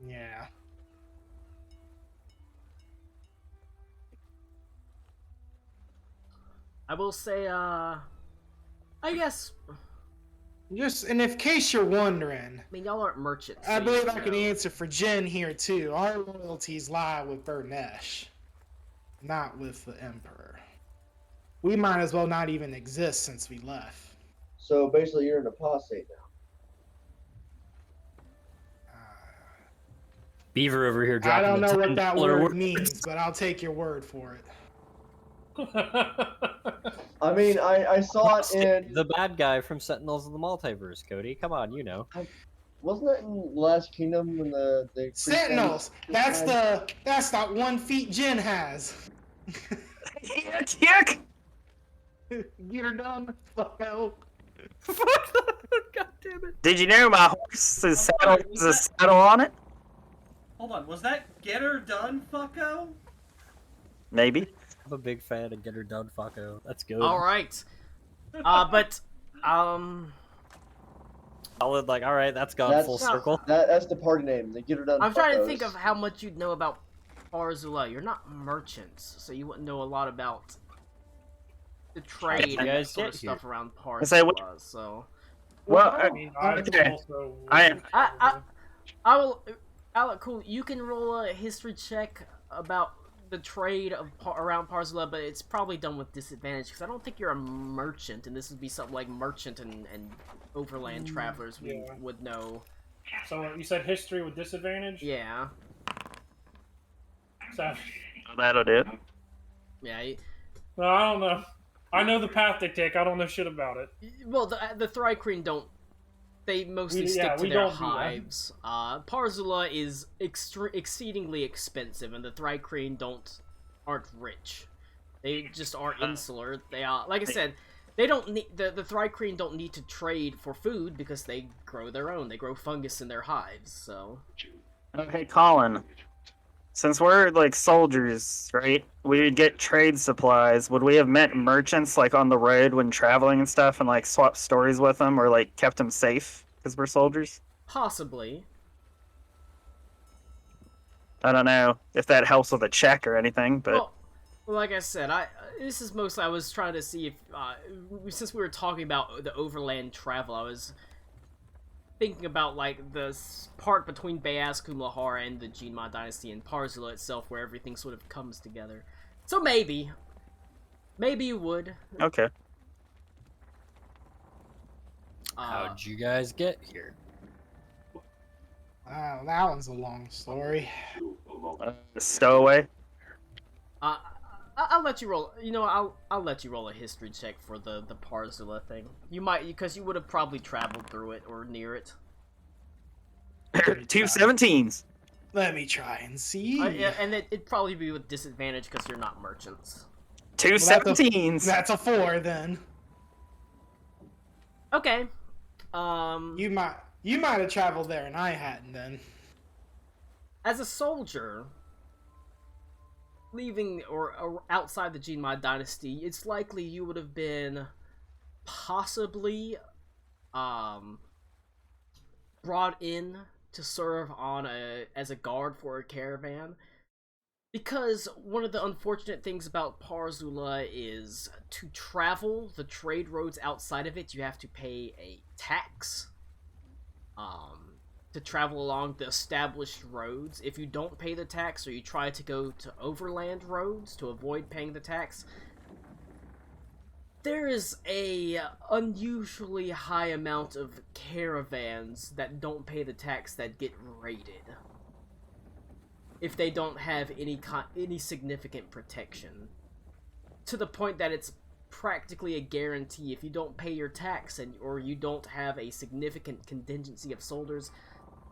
Yeah. I will say, I guess, Just and in case you're wondering, I mean, y'all aren't merchants. I so believe you I can know. answer for Jen here too. Our loyalties lie with Burnesh, not with the Emperor. We might as well not even exist since we left. So basically, you're an apostate now. Beaver over here I dropping don't know the what that $10 word words. means, but I'll take your word for it. I mean, I saw it in. The bad guy from Sentinels of the Multiverse, Cody. Come on, you know. Wasn't that in Last Kingdom when the Sentinels. That's that 1 feet Jen has. Yuck! Get her done, fucko. God damn it. Did you know my horse's saddle has a saddle on it? Hold on, was that get her done, fucko? Maybe. I'm a big fan of Get Her Done, fucko. That's good. All right. But Solid, like, all right, that's gone That's- full circle. That's the party name. The Get Her Done. I'm trying to Fuckos. think of how much you'd know about Barzula. You're not merchants, so you wouldn't know a lot about the trade you and that guys sort of get stuff here? around say what- Barzula. So Well, I mean, I okay. also. I will. Alec, cool. You can roll a history check about the trade of around Barzula, but it's probably done with disadvantage because I don't think you're a merchant, and this would be something like merchant and overland travelers would know. So you said history with disadvantage? Yeah. So, That'll do. Yeah. no, I don't know. I know the path they take. I don't know shit about it. Well, the Thrycreen don't. They mostly We stick to don't their do that. hives. Barzula is exceedingly expensive, and the Thrycreen aren't rich. They just are insular. They are, like I said, they don't need the Thrycreen don't need to trade for food because they grow their own. They grow fungus in their hives. So Okay, Colin. Since we're like soldiers, right? We would get trade supplies. Would we have met merchants like on the road when traveling and stuff, and like swapped stories with them, or like kept them safe because we're soldiers? possibly. I don't know if that helps with a check or anything, but Well, like I said, this is mostly I was trying to see if since we were talking about the overland travel, I was thinking about like the part between Bayaskum Lahar and the Jinma Dynasty and Barzula itself, where everything sort of comes together. So maybe you would. okay. How'd you guys get here? Wow, that one's a long story. Stowaway. I'll let you roll. You know, I'll let you roll a history check for the Barzula thing. You might, because you would have probably traveled through it or near it. 217s. Let me try and see. Yeah, and it'd probably be with disadvantage because you're not merchants. 217s. That's a 4 then. Okay. You might have traveled there and I hadn't then. As a soldier, leaving or outside the Jinma Dynasty, it's likely you would have been possibly brought in to serve on as a guard for a caravan. Because one of the unfortunate things about Barzula is to travel the trade roads outside of it, you have to pay a tax. To travel along the established roads. If you don't pay the tax or you try to go to overland roads to avoid paying the tax, there is a unusually high amount of caravans that don't pay the tax that get raided if they don't have any significant protection, to the point that it's practically a guarantee if you don't pay your tax or you don't have a significant contingency of soldiers,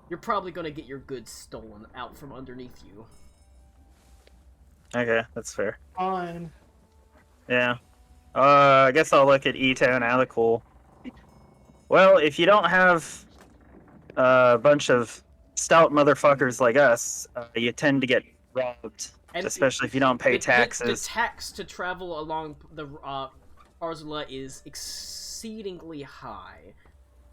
you're probably going to get your goods stolen out from underneath you. Okay, that's fair. Fine. Yeah. I guess I'll look at Ito and Alakul. Well, if you don't have a bunch of stout motherfuckers like us, you tend to get robbed, And especially if you don't pay taxes. The tax to travel along Parzula is exceedingly high.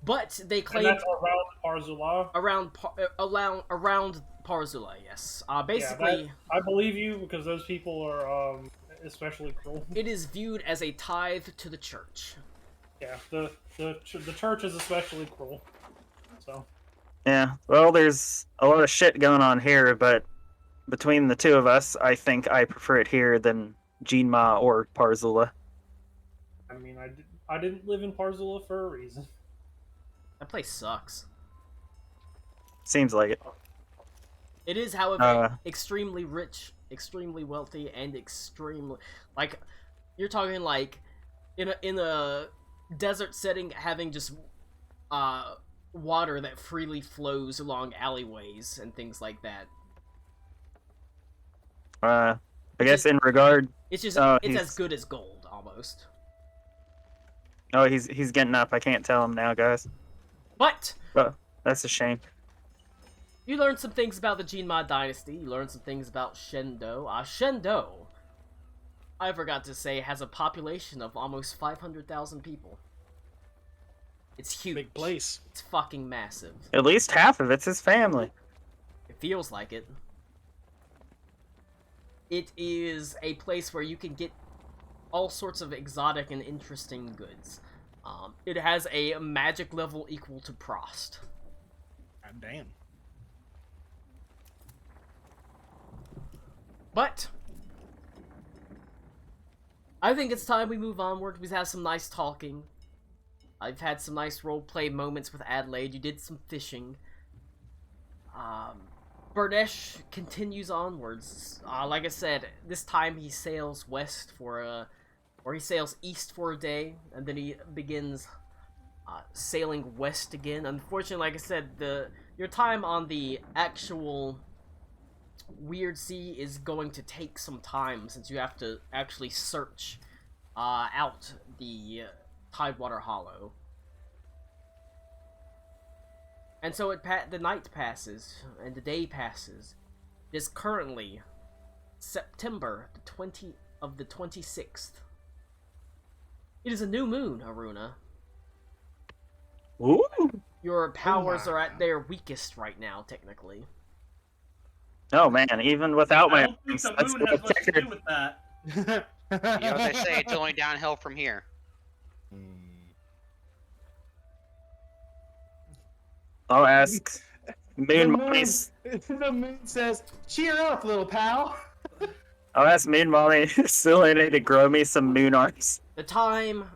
But they claim And that's around Parzula. around Parzula, yes. Yeah, Basically, I believe you because those people are especially cruel. it is viewed as a tithe to the church. Yeah, the church is especially cruel. So. Yeah, well, there's a lot of shit going on here, but between the two of us, I think I prefer it here than Jinma or Parzula. I mean, I didn't live in Parzula for a reason. That place sucks. Seems like it. It is, however, extremely rich, extremely wealthy, and extremely like you're talking like in a desert setting, having just water that freely flows along alleyways and things like that. I guess in regard, it's just it's as good as gold almost. Oh, he's getting up. I can't tell him now, guys. But that's a shame. You learned some things about the Jinma dynasty. You learned some things about Shendo. Shendo, I forgot to say, has a population of almost 500,000 people. It's huge. Big place. It's fucking massive. At least half of it's his family. It feels like it. It is a place where you can get all sorts of exotic and interesting goods. It has a magic level equal to Prost. God damn. But I think it's time we move onward. We've had some nice talking. I've had some nice roleplay moments with Adelaide. You did some fishing. Burnesh continues onwards. Like I said, this time he sails west or he sails east for a day, and then he begins sailing west again. Unfortunately, like I said, your time on the actual Weird Sea is going to take some time, since you have to actually search out the Tidewater Hollow. And so the night passes, and the day passes. It is currently September the 26th. It is a new moon, Aruna. Ooh. Your powers are at their weakest right now, technically. Oh man, even without I my don't think the moon has much to do with that. You know what they say, it's only downhill from here. I'll ask Moon Mommy. The moon says, "Cheer up, little pal." I'll ask Moon Mommy Selene to grow me some moon arms. The time,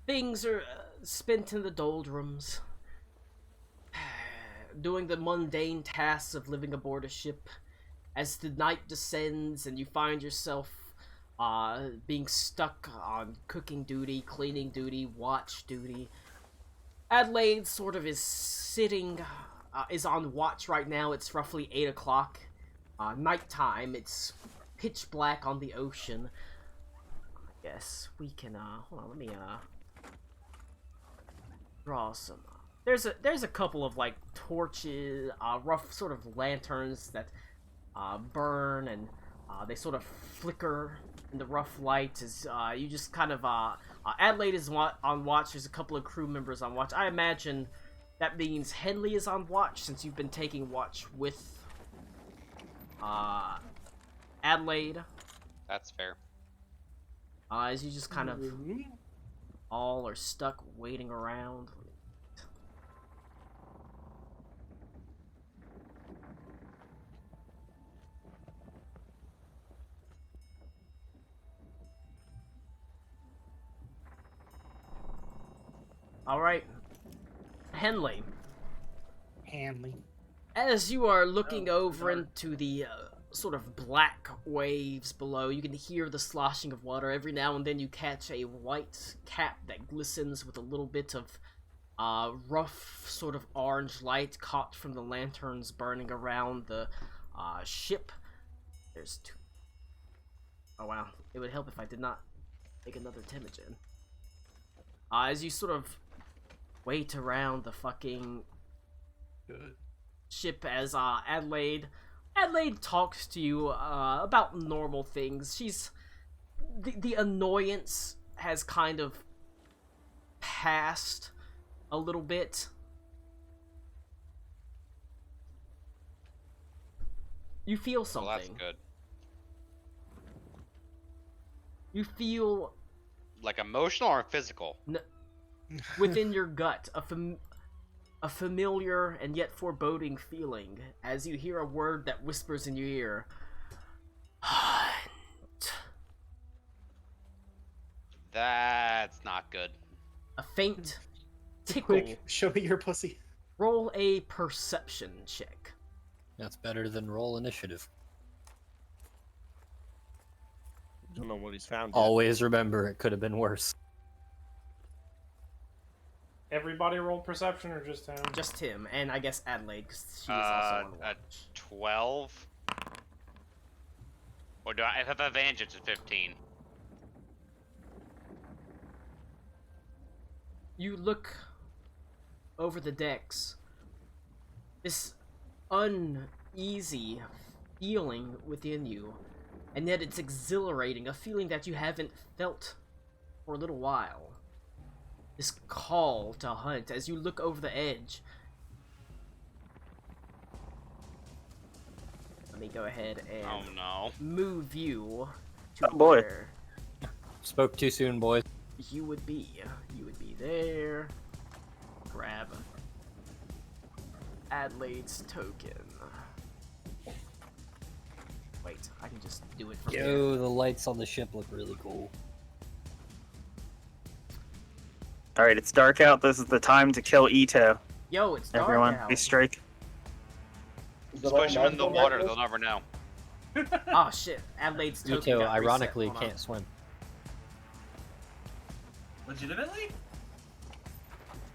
things are spent in the doldrums, doing the mundane tasks of living aboard a ship. As the night descends and you find yourself being stuck on cooking duty, cleaning duty, watch duty, Adelaide sort of is sitting, is on watch right now. It's roughly 8 o'clock, nighttime. It's pitch black on the ocean. I guess we can, hold on, let me, draw some, there's a couple of, like, torches, rough sort of lanterns that, burn, and, they sort of flicker in the rough light as, you just kind of, Adelaide is on watch. There's a couple of crew members on watch. I imagine that means Henley is on watch, since you've been taking watch with Adelaide. That's fair. As you just kind of all are stuck waiting around. Alright, Henley. As you are looking over into the sort of black waves below, you can hear the sloshing of water. Every now and then you catch a white cap that glistens with a little bit of rough sort of orange light caught from the lanterns burning around the ship. There's two. Oh wow, it would help if I did not take another Temujin. As you sort of wait around the fucking ship as Adelaide talks to you about normal things. She's the annoyance has kind of passed a little bit. You feel something. Well, that's good. You feel Like emotional or physical? within your gut a familiar and yet foreboding feeling as you hear a word that whispers in your ear. Hunt. That's not good. A faint tickle. Quick, show me your pussy. Roll a perception check. That's better than roll initiative. Don't know what he's found yet. Always remember, it could have been worse. Everybody roll perception or just him? Just him, and I guess Adelaide, because she is also on A watch. 12. Or do I have advantage? It's a 15. You look over the decks. This uneasy feeling within you, and yet it's exhilarating, a feeling that you haven't felt for a little while. This call to hunt as you look over the edge. Let me go ahead and Oh no. move you to Oh, boy. where Spoke too soon, boys. you would be. You would be there. Grab Adelaide's token. Wait, I can just do it from here. Yo, the lights on the ship look really cool. Alright, it's dark out. This is the time to kill Ito. Yo, it's dark Everyone, out. be strike. Is Just it push them in the magical water, darkness? they'll never know. Oh shit, Adelaide's token Ito, got reset. ironically, Hold on. can't swim. Legitimately?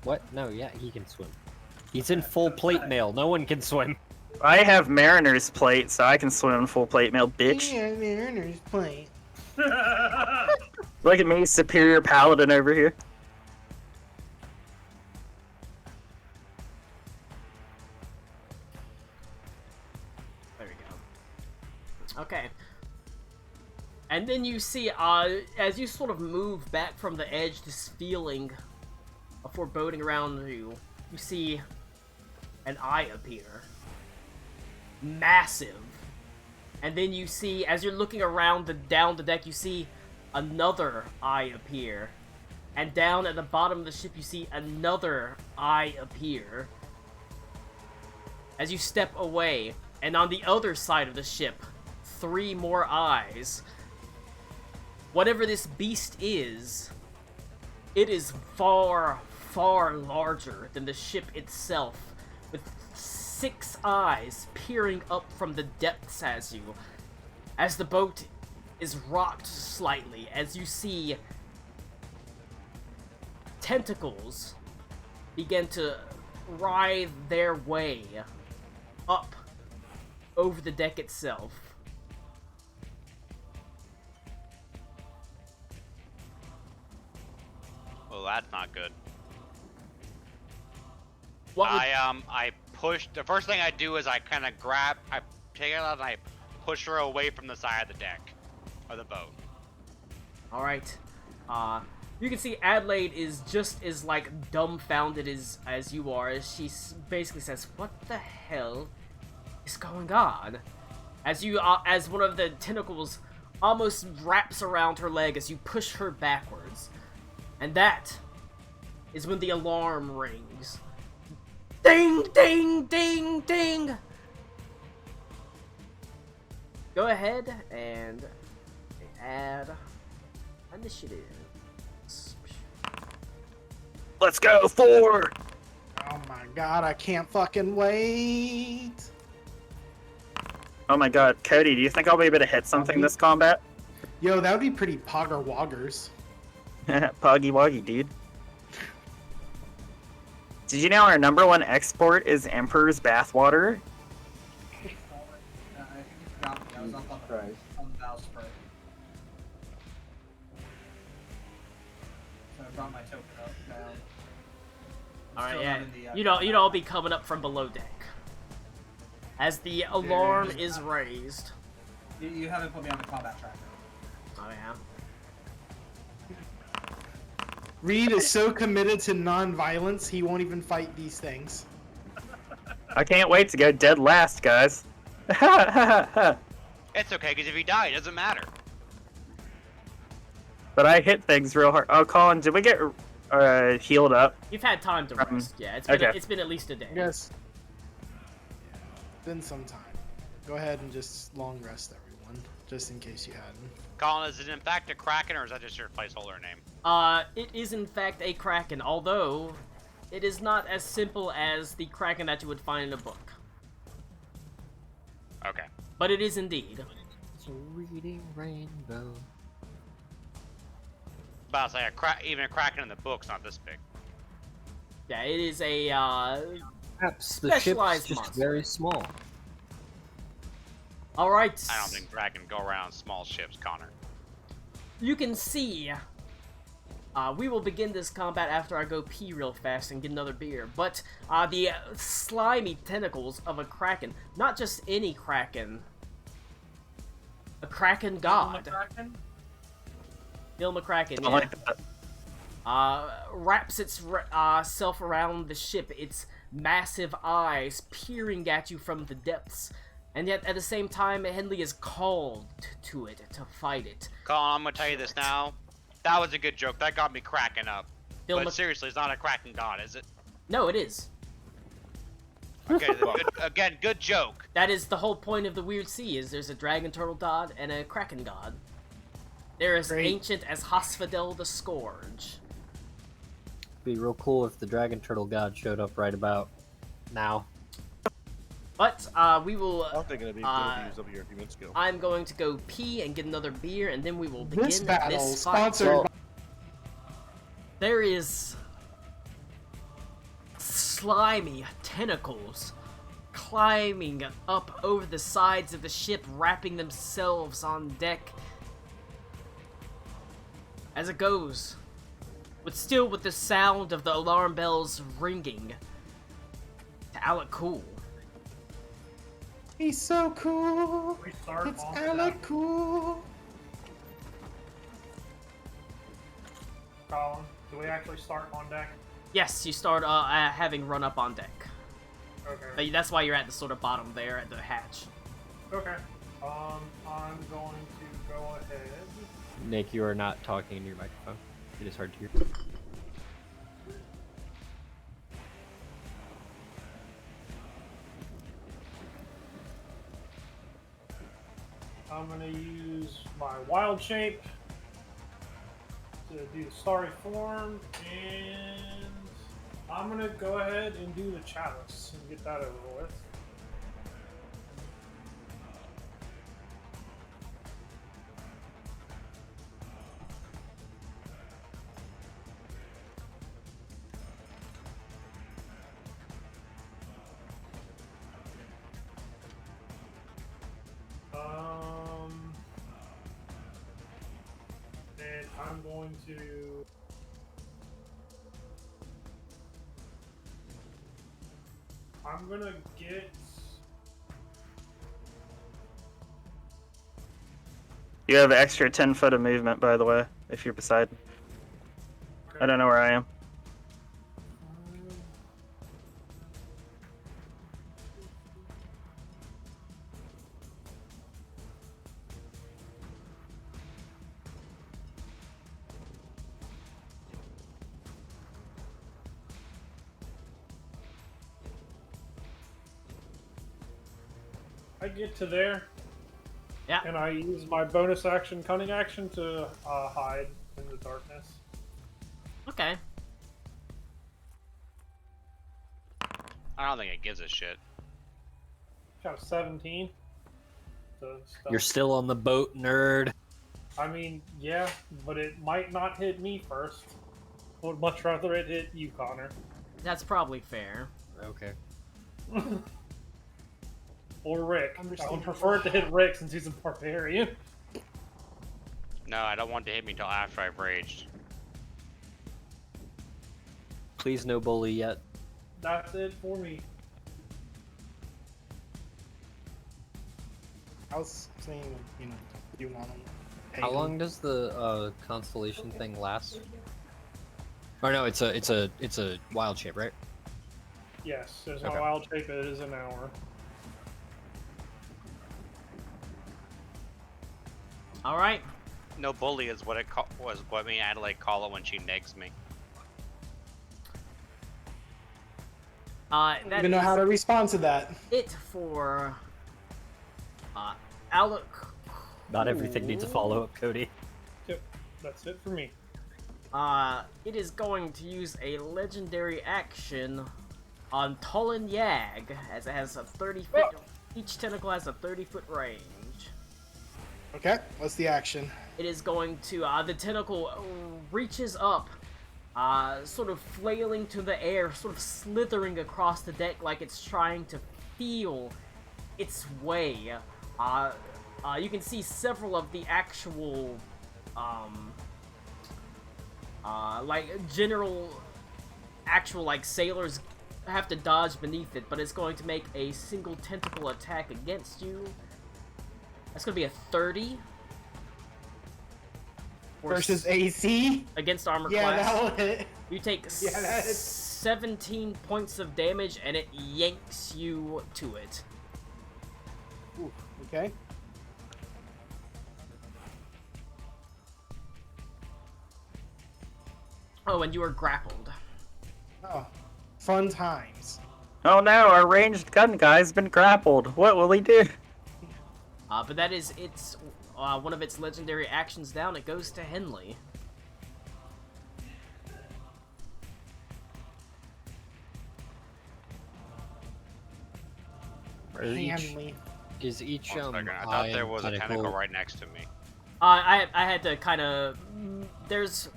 What? No, yeah, he can swim. He's in full plate mail. No one can swim. I have Mariner's plate, so I can swim in full plate mail, bitch. Yeah, Mariner's plate. Look at me, superior paladin over here. There we go. Okay. And then you see, as you sort of move back from the edge, this feeling of foreboding around you, you see an eye appear. Massive. And then you see, as you're looking around down the deck, you see another eye appear. And down at the bottom of the ship, you see another eye appear. As you step away, and on the other side of the ship, 3 more eyes. Whatever this beast is, it is far, far larger than the ship itself, with 6 eyes peering up from the depths as the boat is rocked slightly, as you see tentacles begin to writhe their way up over the deck itself. Well, that's not good. What would- I push. The first thing I do is I kind of grab, I take it out and I push her away from the side of the deck of the boat. Alright. You can see Adelaide is just as, like, dumbfounded as you are, as she basically says, "What the hell is going on?" As you, as one of the tentacles almost wraps around her leg as you push her backwards. And that is when the alarm rings. Ding, ding, ding, ding! Go ahead and add initiative. Let's go, 4! Oh my god, I can't fucking wait. Oh my god, Cody, do you think I'll be able to hit something this combat? Yo, that would be pretty pogger woggers. Poggy woggy, dude. Did you know our #1 export is Emperor's Bathwater? I think you forgot me. I was Jesus on Christ. the bow spray. So I brought my token up down. I'm Alright, still yeah. not in the, You'd all be coming up from below deck. As the alarm is raised. You haven't put me on the combat tracker. Oh yeah. Reed is so committed to non-violence, he won't even fight these things. I can't wait to go dead last, guys. It's okay, because if you die, it doesn't matter. But I hit things real hard. Oh, Colin, did we get healed up? You've had time to rest. Yeah, okay. It's been at least a day. Yes. Been some time. Go ahead and just long rest, everyone, just in case you hadn't. Colin, is it in fact a Kraken, or is that just your placeholder name? It is in fact a Kraken, although it is not as simple as the Kraken that you would find in a book. Okay. But it is indeed. Reading rainbow. About to say, even a Kraken in the book's not this big. Yeah, it is a, Perhaps the ship's specialized just monster. very small. Alright. I don't think Kraken go around small ships, Connor. You can see. We will begin this combat after I go pee real fast and get another beer. But the slimy tentacles of a Kraken, not just any Kraken, a Kraken god. Bill McCracken, Don't like that. wraps itself around the ship, its massive eyes peering at you from the depths. And yet, at the same time, Henley is called to it, to fight it. Colin, I'm gonna tell you this now. That was a good joke. That got me cracking up. Bill But Mc- seriously, it's not a Kraken god, is it? No, it is. Okay, again, good joke. That is the whole point of the Weird Sea, is there's a dragon turtle god and a kraken god. They're as Great. ancient as Hosphodel the Scourge. Be real cool if the dragon turtle god showed up right about now. But, we will... I don't think it'd be good to use up here a few minutes ago. I'm going to go pee and get another beer, and then we will begin This battle, this fight. sponsored by... There is... slimy tentacles climbing up over the sides of the ship, wrapping themselves on deck as it goes, with the sound of the alarm bells ringing to Alec Cool. He's so cool. We start It's on Alec deck. cool. Colin, do we actually start on deck? Yes, you start having run up on deck. Okay. That's why you're at the sort of bottom there at the hatch. Okay. I'm going to go ahead. Nick, you are not talking in your microphone. It is hard to hear. I'm gonna use my wild shape to do the starry form, and I'm gonna go ahead and do the chalice and get that over with. And I'm going to get You have extra 10 foot of movement, by the way, if you're beside. I don't know where I am. I get to there. Yeah. And I use my bonus action, cunning action, to hide in the darkness. Okay. I don't think it gives a shit. Got a 17. So stuff. You're still on the boat, nerd. I mean, yeah, but it might not hit me first. I would much rather it hit you, Connor. That's probably fair. Okay. Or Rick. I would prefer it to hit Rick since he's a barbarian. No, I don't want it to hit me until after I've raged. Please no bully yet. That's it for me. I was saying, you want him. How long does the constellation thing last? Or no, it's a wild shape, right? Yes, there's Okay. no wild shape. It is an hour. All right. No, bully is what was what me and Adelaide call it when she negs me. I That don't even know how is to respond to that. it for Alec. Not everything needs a follow-up, Cody. Yep, that's it for me. It is going to use a legendary action on Tulin Yag, as it has a 30-foot. Each tentacle has a 30-foot range. Okay, what's the action? It is going to, the tentacle reaches up, sort of flailing to the air, sort of slithering across the deck like it's trying to feel its way. You can see several of the actual, actual sailors have to dodge beneath it, but it's going to make a single tentacle attack against you. That's going to be a 30. Versus AC? Against armor Yeah, class. that will hit. You take Yeah, that is... 17 points of damage, and it yanks you to it. Ooh, okay. Oh, and you are grappled. Oh, fun times. Oh no, our ranged gun guy's been grappled. What will he do? But that is its one of its legendary actions down. It goes to Henley. Hanley. Is each One second, I eye thought there and was a tentacle right next to me. I had to kind of. There's.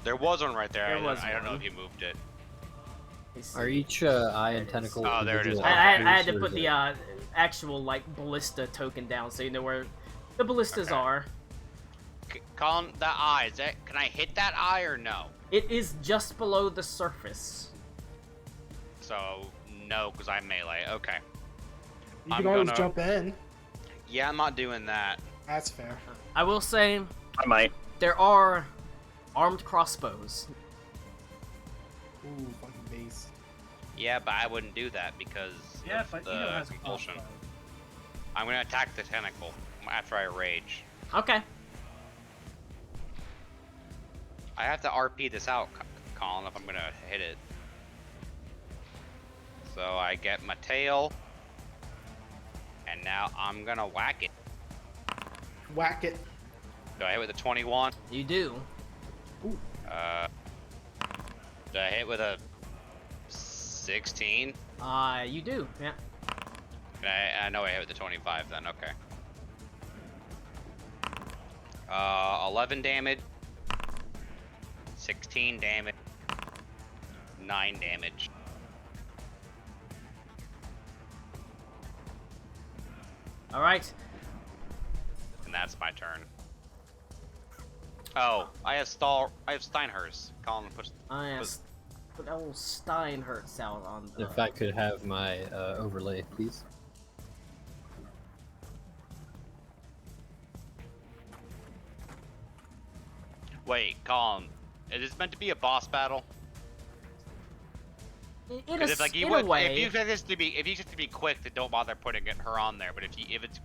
There was one right there. There was I don't know one. if you moved it. Are each eye and tentacle? Oh, there it is. individual I had actors, to or put is the it- actual ballista token down so you know where the ballistas Okay. are. Colin, that eye, can I hit that eye or no? It is just below the surface. So, no, because I'm melee. Okay. You I'm can always gonna- jump in. Yeah, I'm not doing that. That's fair. I will say I might. there are armed crossbows. Ooh, fucking base. Yeah, but I wouldn't do that because Yeah, of but the Ito has a compulsion. crossbow. I'm gonna attack the tentacle after I rage. Okay. I have to RP this out, Colin, if I'm gonna hit it. So I get my tail, and now I'm gonna whack it. Whack it. Do I hit with a 21? You do. Do I hit with a 16? You do. Yeah. I know I hit with the 25 then, okay. 11 damage. 16 damage. 9 damage. All right. And that's my turn. Oh, I have Steinhurst. Colin, push. Yes. Put old Steinhurst out on the. If I could have my overlay, please. Wait, Colin. Is this meant to be a boss battle? In Because if a you way. if you expect this to be quick, then don't bother putting her on there. But if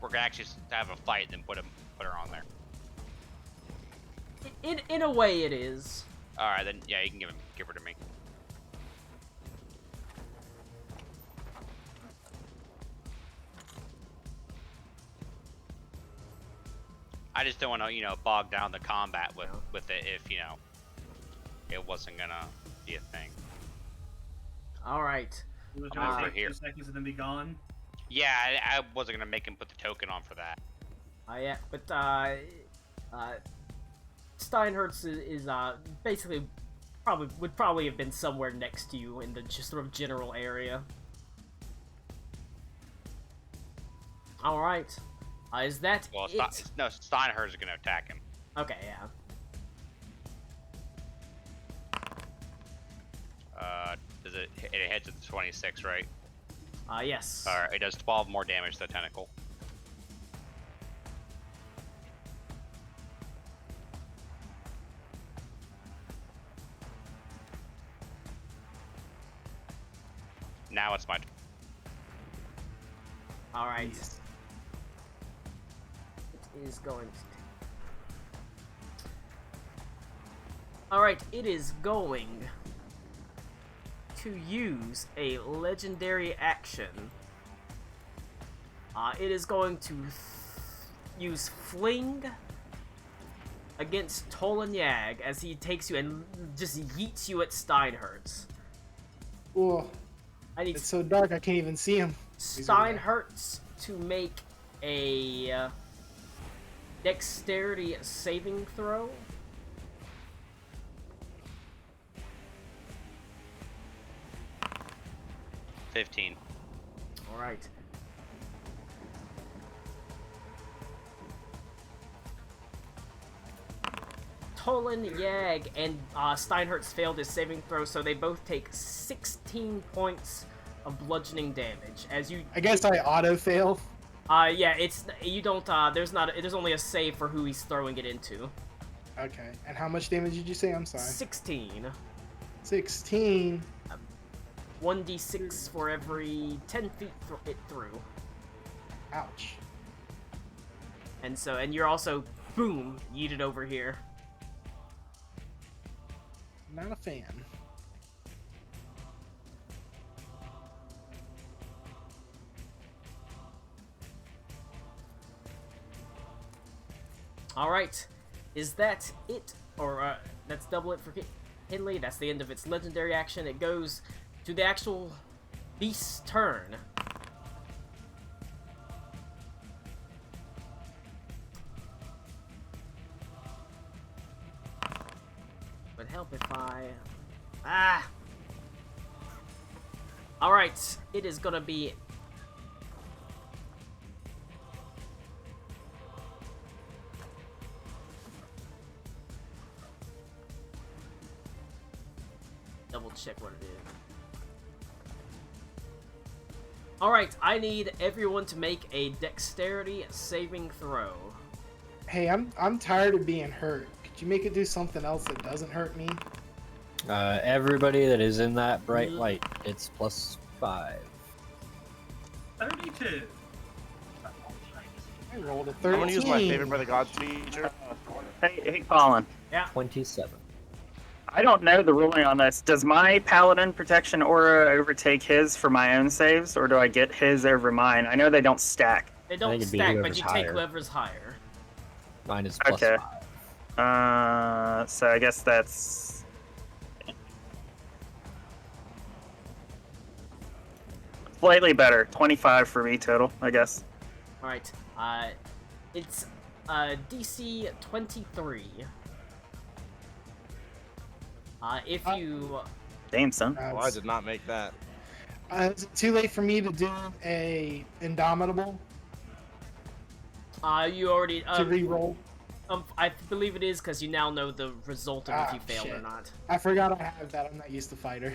we're gonna actually have a fight, then put her on there. In a way, it is. All right, then yeah, you can give her to me. I just don't want to bog down the combat with it if it wasn't gonna be a thing. All right. He was gonna over take here. 2 seconds and then be gone. Yeah, I wasn't gonna make him put the token on for that. Yeah, but Steinhurst is basically would probably have been somewhere next to you in the just sort of general area. All right. Is that Well, it? no, Steinhurst is gonna attack him. Okay, yeah. Does it hits at the 26, right? Yes. All right, it does 12 more damage to the tentacle. Now it's my turn. All right. Yes. It is going to. All right. It is going to use a legendary action. It is going to use Fling against Tolan Yag as he takes you and just yeets you at Steinhertz. Ooh, I need it's so dark I can't even see him. Steinhertz to make a dexterity saving throw. $15. All right. Tolan, Yag, and Steinhertz failed his saving throw, so they both take 16 points of bludgeoning damage. As you, I guess I auto fail. yeah, it's you don't. There's only a save for who he's throwing it into. Okay, and how much damage did you say? I'm sorry. 16. 16. 1d6 for every 10 feet it through. Ouch. And you're also, boom, yeeted over here. Not a fan. Alright, is that it? Or, that's double it for Hindley. That's the end of its legendary action. It goes to the actual beast's turn. Would help if I... Ah! Alright, it is gonna be... Double check what it is. Alright, I need everyone to make a dexterity saving throw. Hey, I'm tired of being hurt. Could you make it do something else that doesn't hurt me? Everybody that is in that bright light, it's +5. 32. I rolled a I'm 13. gonna use my favorite by the gods feature. Hey, Colin. 27. I don't know the ruling on this. Does my paladin protection aura overtake his for my own saves, or do I get his over mine? I know they don't stack. They don't think it'd be stack, but whoever's you take higher. whoever's higher. Mine is Okay. +5. So I guess that's slightly better. 25 for me total, I guess. Alright, it's, DC 23. If you... Damn, son. Oh, I did not make that. Is it too late for me to do a Indomitable you already, to re-roll? I believe it is, because you now know the result of if you failed or shit. not. I forgot I have that. I'm not used to fighter.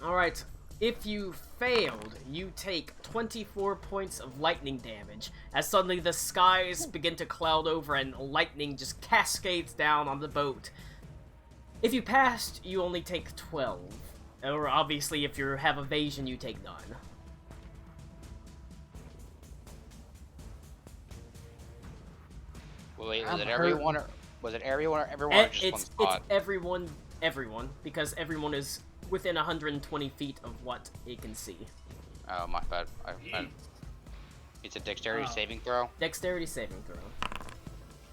Alright, if you failed, you take 24 points of lightning damage, as suddenly the skies begin to cloud over and lightning just cascades down on the boat. If you passed, you only take 12. Or obviously, if you have evasion, you take none. Wait, was I'm it hurt. everyone or was it everyone or everyone or just one It's spot? everyone, because everyone is within 120 feet of what it can see. Oh, my bad. It's a dexterity Oh. saving throw. Dexterity saving throw.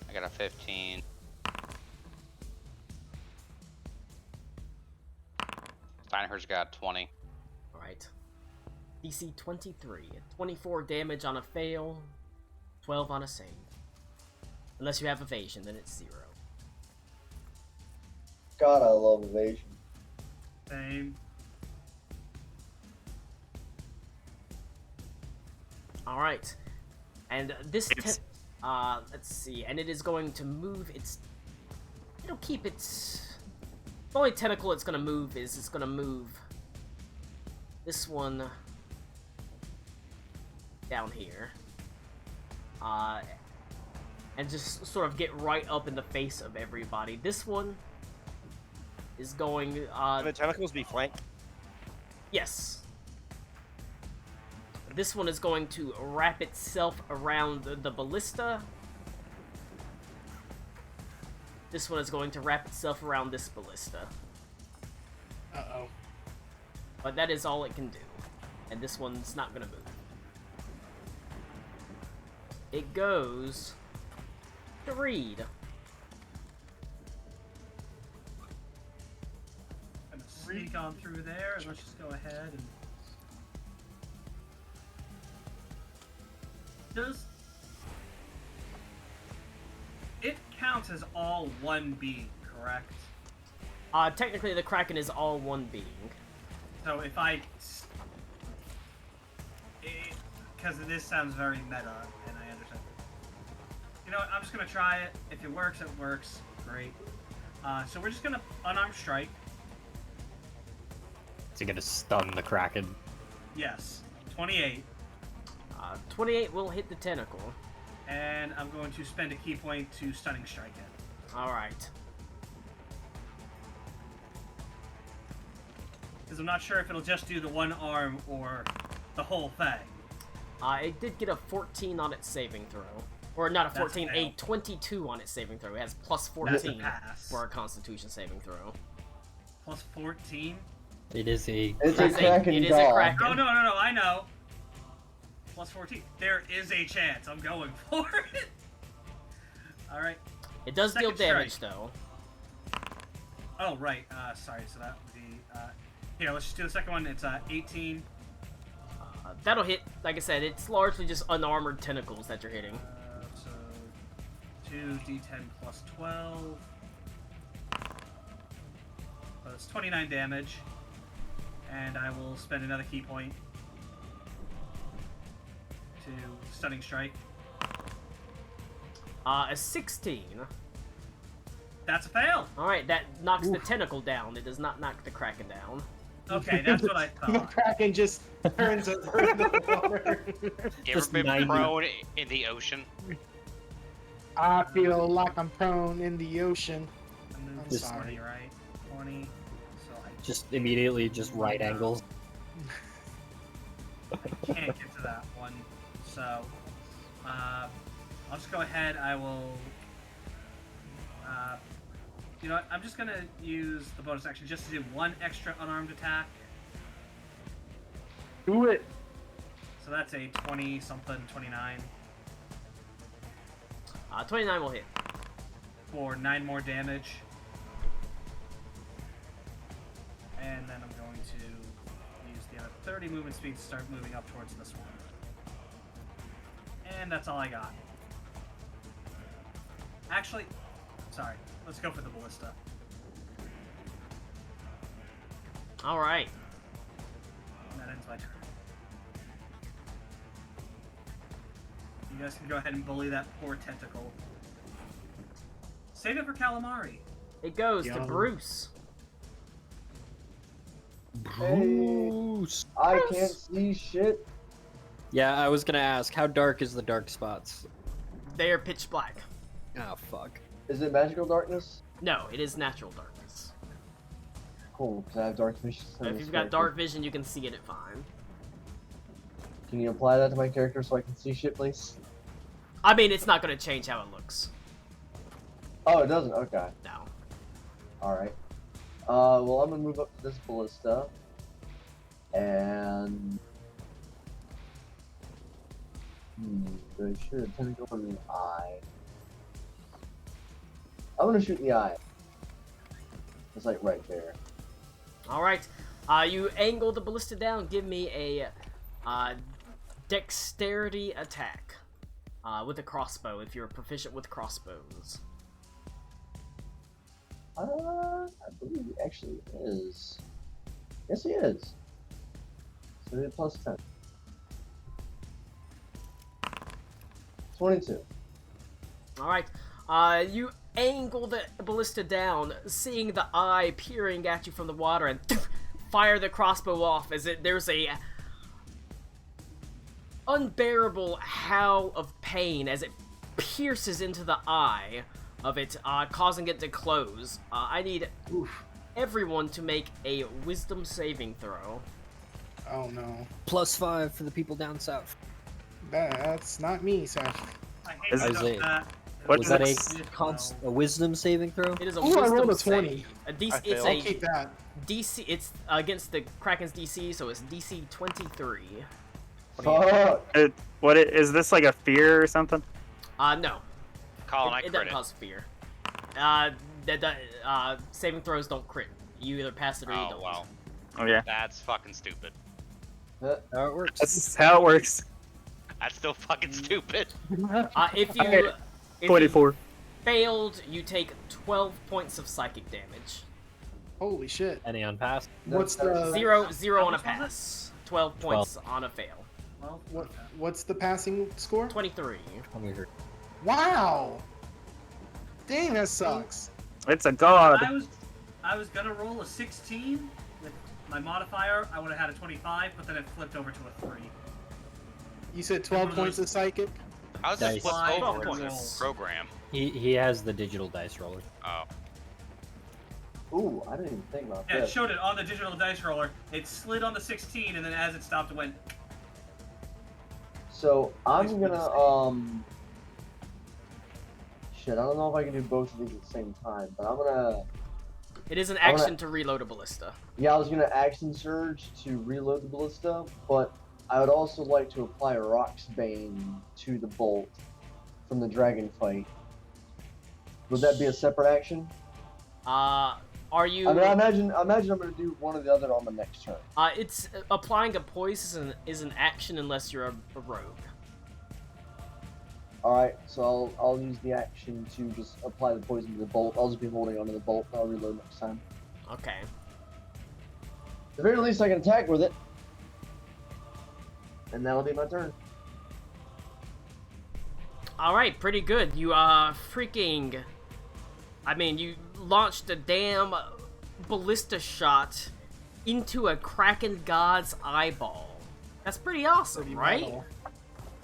I got a 15. Steinher's got 20. Alright. DC 23. 24 damage on a fail, 12 on a save. Unless you have evasion, then it's 0. God, I love evasion. Same. Alright. And this It's- let's see, and it is going to move it'll keep its... The only tentacle it's gonna move is it's gonna move this one down here. And just sort of get right up in the face of everybody. This one is going, Can the tentacles be flanked? yes. This one is going to wrap itself around the ballista. This one is going to wrap itself around this ballista. Uh-oh. But that is all it can do. And this one's not gonna move. It goes to Reed. I'm gonna sneak on through there, and let's just go ahead and... Does... It counts as all one being, correct? Technically the Kraken is all one being. So if I... Because this sounds very meta, and I understand. You know what, I'm just going to try it. If it works, it works. Great. So we're just going to unarmed strike. Is he gonna stun the Kraken? Yes. 28. 28 will hit the tentacle. And I'm going to spend a key point to stunning strike it. Alright. Because I'm not sure if it'll just do the one arm or the whole thing. It did get a 14 on its saving throw. Or not a 14, That's a a fail. 22 on its saving throw. It has plus That's a 14 pass. for a constitution saving throw. Plus 14? It is a. It's a Kraken it is dog. a Kraken. Oh, no, I know. Plus 14. There is a chance. I'm going for it. Alright. It does deal Second damage, strike. though. Oh, right. Sorry, so that would be... here, let's just do the second one. It's 18. That'll hit. Like I said, it's largely just unarmored tentacles that you're hitting. So 2d10 plus 12. So it's 29 damage. And I will spend another key point to stunning strike. A 16. That's a fail. Alright, that knocks the tentacle down. It does not knock the Kraken down. Okay, that's what I The thought. Kraken just turns over in the water. You ever Just been 90. prone in the ocean? I feel like I'm prone in the ocean. I moved I'm to sorry. 20, right? 20. So I Just immediately just right angles. can't get to that one. So, I'll just go ahead. I will. You know what? I'm just gonna use the bonus action just to do one extra unarmed attack. Do it. So that's a 20 something, 29 29 will hit. for 9 more damage. And then I'm going to use the other 30 movement speed to start moving up towards this one. And that's all I got. Actually, sorry. Let's go for the ballista. Alright. And that ends my turn. You guys can go ahead and bully that poor tentacle. Save it for calamari. It goes to Yum. Bruce. Bruce. I can't see shit. Yeah, I was gonna ask, how dark is the dark spots? They are pitch black. Oh fuck. Is it magical darkness? No, it is natural darkness. Cool, because I have dark vision. So if you've got dark vision, you can see it fine. Can you apply that to my character so I can see shit, please? I mean, it's not going to change how it looks. Oh, it doesn't? Okay. No. Alright. Well, I'm gonna move up to this ballista. And... do I shoot a tentacle in the eye? I'm gonna shoot in the eye. It's like right there. Alright. You angle the ballista down. Give me a dexterity attack with a crossbow if you're proficient with crossbows. I believe he actually is. Yes, he is. So he plus 10. 22. Alright. You angle the ballista down, seeing the eye peering at you from the water, and fire the crossbow off as there's a unbearable howl of pain as it pierces into the eye of it, causing it to close. I need everyone to make a wisdom saving throw. Oh no. +5 for the people down south. That's not me, Seth. I hate Is to it- know that. What Was is that this? a wisdom saving throw? It is a Ooh, I wisdom rolled a save. 20. A DC, I it's failed. I'll a keep that. DC. It's against the Kraken's DC, so it's DC 23. Fuck. What is this like a fear or something? No. Colin, I It doesn't crit it. cause fear. Saving throws don't crit. You either pass it or you Oh, don't. wow. Oh yeah, That's fucking stupid. How it works. that's how it works. That's still fucking stupid. If you Okay, if you 24. failed, you take 12 points of psychic damage. Holy shit. Any on pass? What's the Zero on a much was it? pass. 12 points on a fail. Well, what's the passing score? 23. 23. Wow. Dang, that sucks. It's a god. I was gonna roll a 16 with my modifier. I would have had a 25, but then it flipped over to a 3. You said 12 points of psychic? How's Dice. this flip Five over points. in this program? He has the digital dice roller. Oh. Ooh, I didn't even think about Yeah, it that. showed it on the digital dice roller. It slid on the 16, and then as it stopped, it went. So I'm Nice with gonna shit. I don't know if I can do both of these at the same time, but I'm gonna. It is an I wanna- action to reload a ballista. Yeah, I was gonna action surge to reload the ballista, but I would also like to apply Rock's Bane to the bolt from the dragon fight. Would that be a separate action? Are you? I mean, I imagine I'm gonna do one or the other on the next turn. It's applying a poison is an action unless you're a rogue. All right, so I'll use the action to just apply the poison to the bolt. I'll just be holding onto the bolt. I'll reload next time. Okay. At the very least, I can attack with it, and that'll be my turn. All right, pretty good. You freaking. I mean, you launched a damn ballista shot into a Kraken god's eyeball. That's pretty awesome, Pretty right? metal.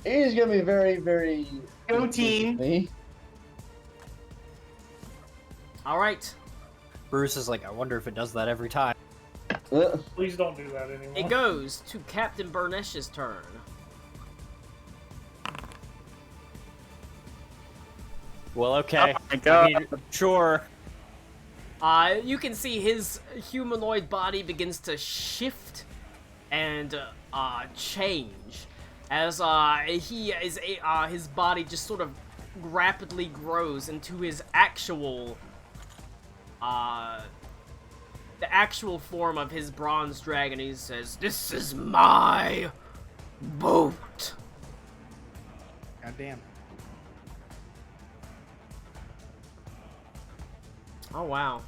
He's gonna be very, very. Go team. Me. All right. Bruce is like, I wonder if it does that every time. Please don't do that anymore. It goes to Captain Burnesh's turn. Well, okay. Oh my god. I mean, sure. You can see his humanoid body begins to shift and change as his body just sort of rapidly grows into his actual the actual form of his bronze dragon. He says, "This is my boat." God damn. Oh, wow.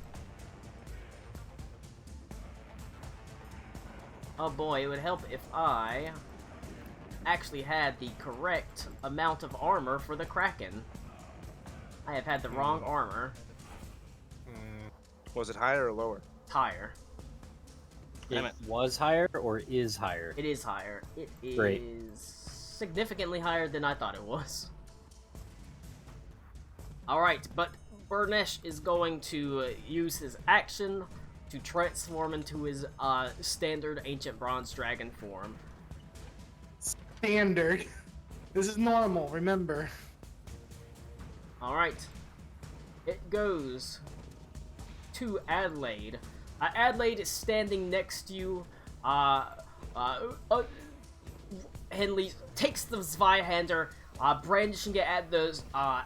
Oh boy, it would help if I actually had the correct amount of armor for the Kraken. I have had the wrong armor. Was it higher or lower? Higher. Damn It it. was higher or is higher? It is higher. It is Great. significantly higher than I thought it was. Alright, but Burnesh is going to use his action to transform into his standard ancient bronze dragon form. Standard. This is normal, remember. Alright. It goes to Adelaide. Adelaide is standing next to you. Henley takes the Zweihander, brandishing it at the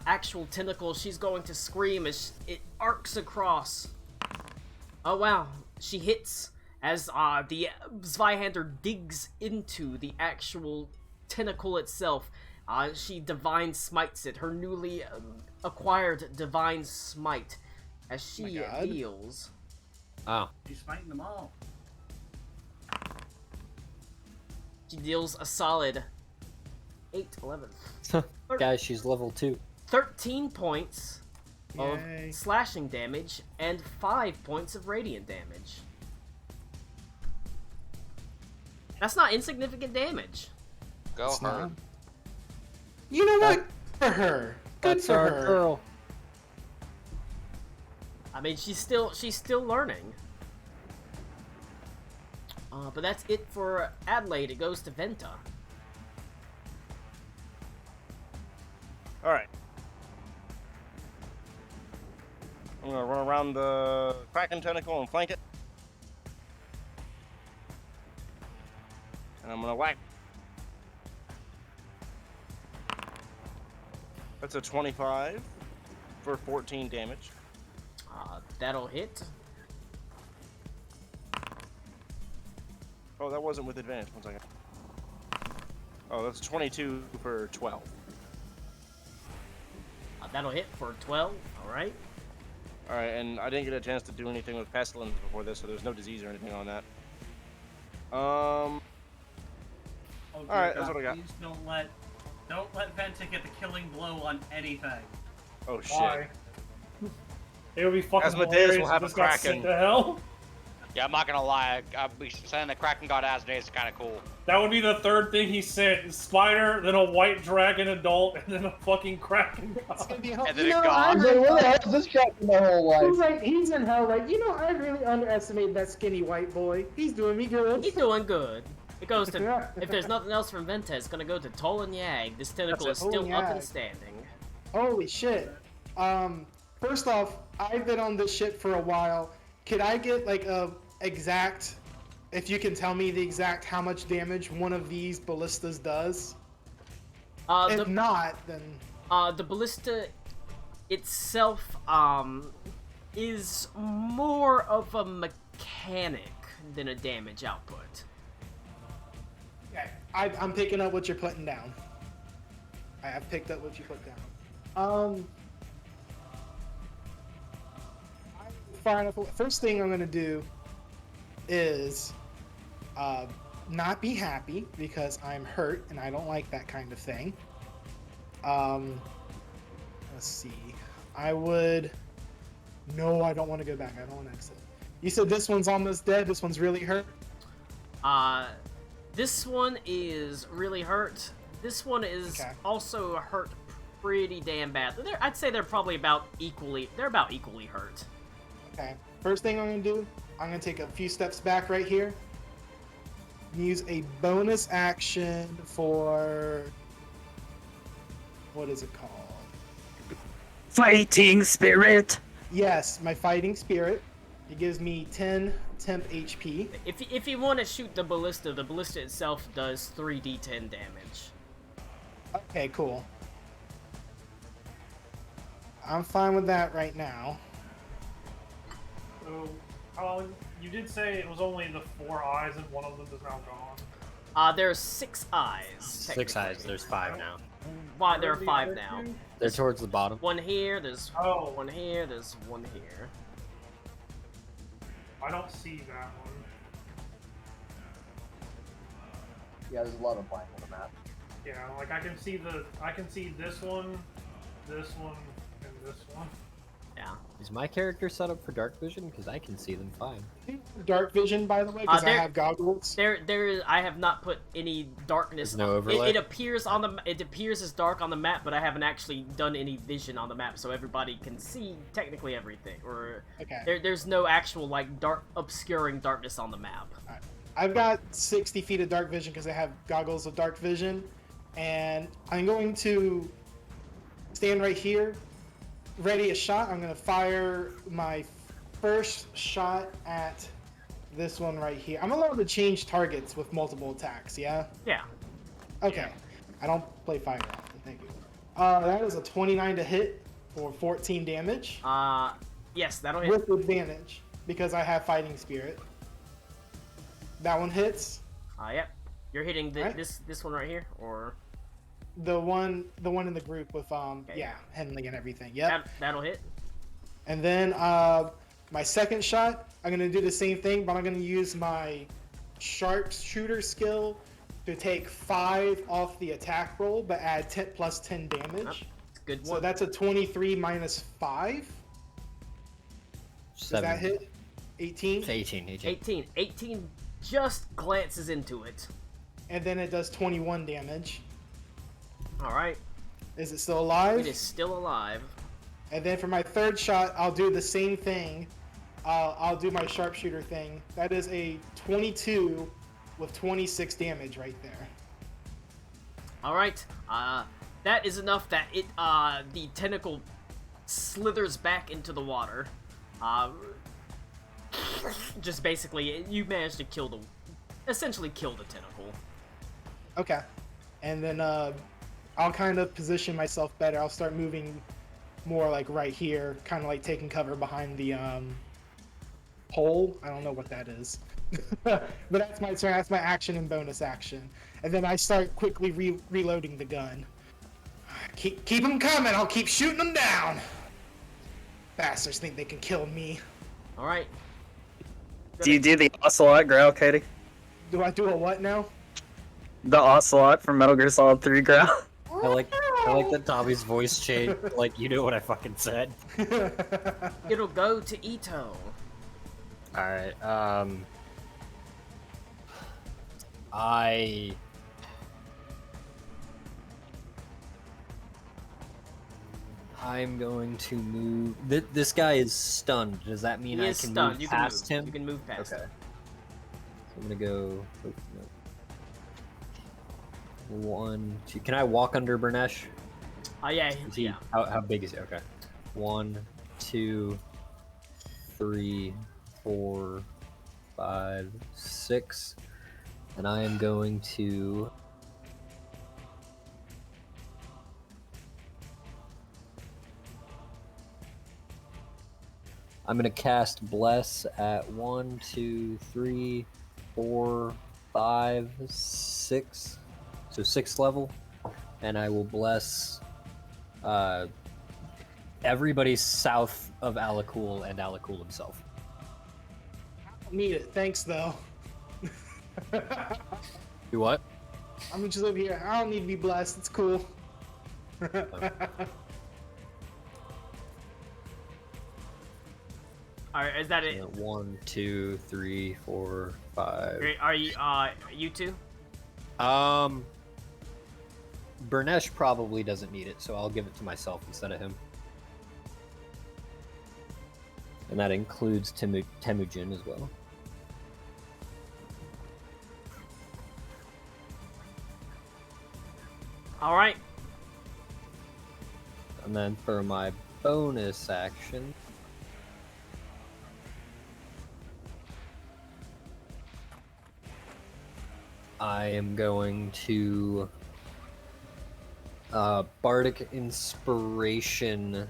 actual tentacle. She's going to scream as it arcs across. Oh wow, she hits as the Zweihander digs into the actual tentacle itself. She divine smites it, her newly acquired divine smite, as she God. deals. Oh. He's fighting them all. She deals a solid 8, 11, Guys, she's level 2. 13 points of Yay. slashing damage and 5 points of radiant damage. That's not insignificant damage. Go It's her. not. You know what? For her. Good That's for our her. girl. I mean, she's still learning. But that's it for Adelaide. It goes to Venta. All right. I'm gonna run around the Kraken tentacle and flank it. And I'm gonna whack. That's a 25 for 14 damage. That'll hit. Oh, that wasn't with advantage. 1 second. Oh, that's 22 for 12. That'll hit for 12. Alright. Alright, and I didn't get a chance to do anything with pestilence before this, so there's no disease or anything on that. Oh, Alright, that's what I got. Please don't let Venta get the killing blow on anything. Oh shit. Why? It would be fucking Asmodeus hilarious will if have this a got Kraken. sent to hell. Yeah, I'm not gonna lie. Saying the Kraken got Asmodeus is kind of cool. That would be the third thing he sent. Spider, then a white dragon adult, and then a fucking Kraken It's god. gonna be hell. And then You it know, gone. Where the hell is this cat in my whole He's life? like, he's in hell. Like, you know, I really underestimated that skinny white boy. He's doing me good. He's doing good. It goes to... if there's nothing else from Venta, it's gonna go to Tolan Yag. This tentacle is That's it. still up Yag. and standing. Holy shit. First off, I've been on this shit for a while. Could I get like a exact, if you can tell me the exact how much damage one of these ballistas does? If not, then The ballista itself, is more of a mechanic than a damage output. okay, I'm picking up what you're putting down. I've picked up what you put down. Fine. First thing I'm gonna do is not be happy because I'm hurt and I don't like that kind of thing. Let's see. I would. No, I don't want to go back. I don't want to exit. You said this one's almost dead. This one's really hurt. This one is really hurt. This one is Okay. also hurt pretty damn bad. I'd say they're probably about equally. They're about equally hurt. Okay. First thing I'm gonna do, I'm gonna take a few steps back right here. Use a bonus action for what is it called? Fighting spirit. Yes, my fighting spirit. It gives me 10 temp HP. If you want to shoot the ballista itself does 3d10 damage. Okay, cool. I'm fine with that right now. So, Colin, you did say it was only the 4 eyes and one of them is now gone. There's 6 eyes. 6 eyes. There's 5 now. Why there are Where the 5 other now? two? They're towards the bottom. One here. There's Oh. one here. There's one here. I don't see that one. Yeah, there's a lot of blank on the map. Yeah, like I can see this one, and this one. Yeah. Is my character set up for dark vision? Because I can see them fine. Dark vision, by the way, because I there- have goggles. I have not put any darkness. There's no overlay? It appears on the. It appears as dark on the map, but I haven't actually done any vision on the map, so everybody can see technically everything. Or Okay. there's no actual like dark obscuring darkness on the map. I've got 60 feet of dark vision because I have goggles of dark vision, and I'm going to stand right here, ready a shot. I'm going to fire my first shot at this one right here. I'm allowed to change targets with multiple attacks, yeah? Yeah. Okay. I don't play fire often, thank you. That is a 29 to hit for 14 damage Yes, that'll hit. with advantage because I have fighting spirit. That one hits. Yep. You're hitting Alright. this one right here, or The one in the group with yeah, Henley and everything. Yep. that'll hit. And then my second shot, I'm gonna do the same thing, but I'm gonna use my sharpshooter skill to take 5 off the attack roll, but add 10 plus 10 damage. Good So one. that's a 23 minus 5. Does 7. that hit? 18. It's 18. 18 just glances into it. And then it does 21 damage. All right. Is it still alive? It is still alive. And then for my third shot, I'll do the same thing. I'll do my sharpshooter thing. That is a 22 with 26 damage right there. All right. That is enough that the tentacle slithers back into the water. Just basically, you managed to essentially kill the tentacle. Okay. And then I'll kind of position myself better. I'll start moving more like right here, kind of like taking cover behind the pole. I don't know what that is. But that's my turn. That's my action and bonus action. And then I start quickly reloading the gun. Keep them coming. I'll keep shooting them down. Bastards think they can kill me. All right. Do you do the ocelot growl, Katie? Do I do a what now? The ocelot from Metal Gear Solid 3 growl? I like that Tommy's voice changed. Like, you know what I fucking said. It'll go to Ito. Alright, I'm going to move. This guy is stunned. Does that mean He I is can stunned. move You past can move. him? You can move past Okay. him. So I'm gonna go. Oh, no. 1, 2. Can I walk under Bernesh? Yeah. Is he, Yeah. how big is he? Okay. 1, 2, 3, 4, 5, 6. And I am going to. I'm gonna cast Bless at 1, 2, 3, 4, 5, 6. So 6th level. And I will bless everybody south of Alakul and Alakul himself. Need it. Thanks though. Do what? I'm just over here. I don't need to be blessed. It's cool. Alright, is that it? 1, 2, 3, 4, 5. Great. Are you two? Bernesh probably doesn't need it, so I'll give it to myself instead of him. And that includes Temujin as well. Alright. And then for my bonus action, I am going to Bardic Inspiration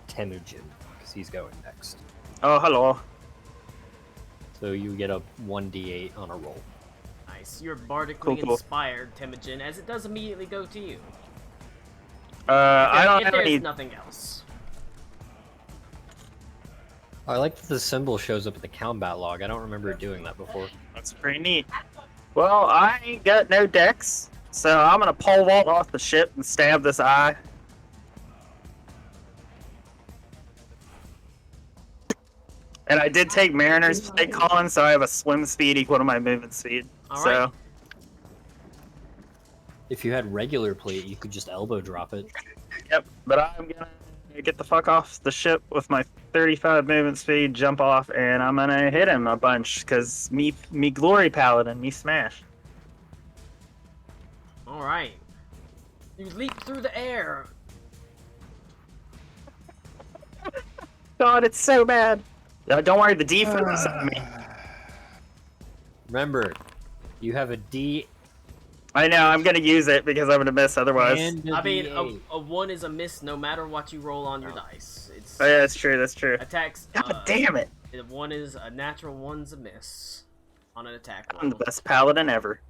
Temujin, because he's going next. Oh, hello. So you get a 1d8 on a roll. Nice. You're bardically Cool. inspired, Temujin, as it does immediately go to you. I don't if have there's any. nothing else. I like that the symbol shows up at the combat log. I don't remember doing that before. That's pretty neat. Well, I ain't got no dex, so I'm gonna pole vault off the ship and stab this eye. And I did take Mariner's Flight, Colin, so I have a swim speed equal to my movement speed. All so. right. If you had regular plate, you could just elbow drop it. Yep, but I'm gonna get the fuck off the ship with my 35 movement speed, jump off, and I'm gonna hit him a bunch, cause me glory paladin, me smash. Alright. You leap through the air. God, it's so bad. Don't worry, the defense is on me. Remember, you have a D I know, I'm gonna use it because I'm gonna miss otherwise. and a I mean, D8. a 1 is a miss no matter what you roll on your dice. It's Oh yeah, that's true, that's true. attacks. God damn it! 1 is a natural, 1's a miss on an attack I'm the roll. best paladin ever.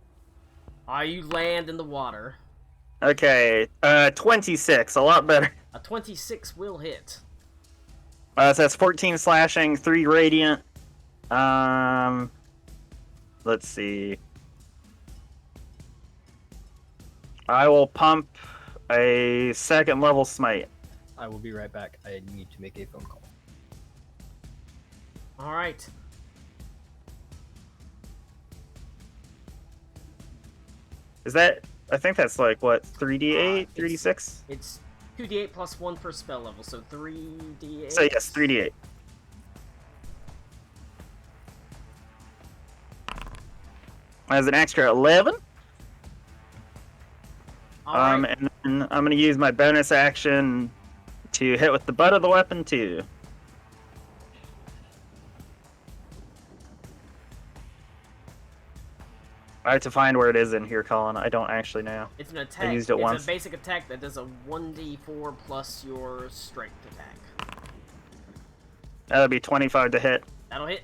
You land in the water. Okay, 26, a lot better. A 26 will hit. So that's 14 slashing, 3 radiant. Let's see. I will pump a 2nd level smite. I will be right back. I need to make a phone call. Alright. Is that? I think that's like what, 3d8, 3d6? It's 2d8 plus 1 per spell level, so 3d8. So yes, 3d8. as an extra 11. Alright. And then I'm gonna use my bonus action to hit with the butt of the weapon too. I have to find where it is in here, Colin. I don't actually know. It's an attack. used it it's once. a basic attack that does a 1d4 plus your strength attack. That'll be 25 to hit. That'll hit.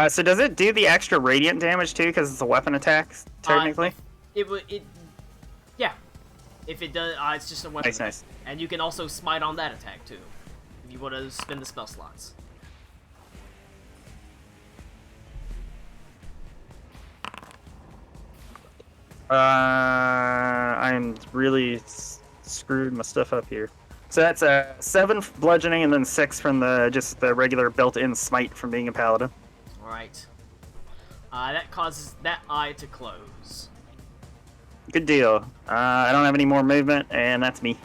So does it do the extra radiant damage too? Because it's a weapon attack, technically. Yeah. If it does, it's just a weapon. Nice, nice. And you can also smite on that attack too, if you want to spin the spell slots. I'm really screwed my stuff up here. So that's 7 bludgeoning and then 6 from the regular built-in smite from being a paladin. All right. That causes that eye to close. Good deal. I don't have any more movement, and that's me.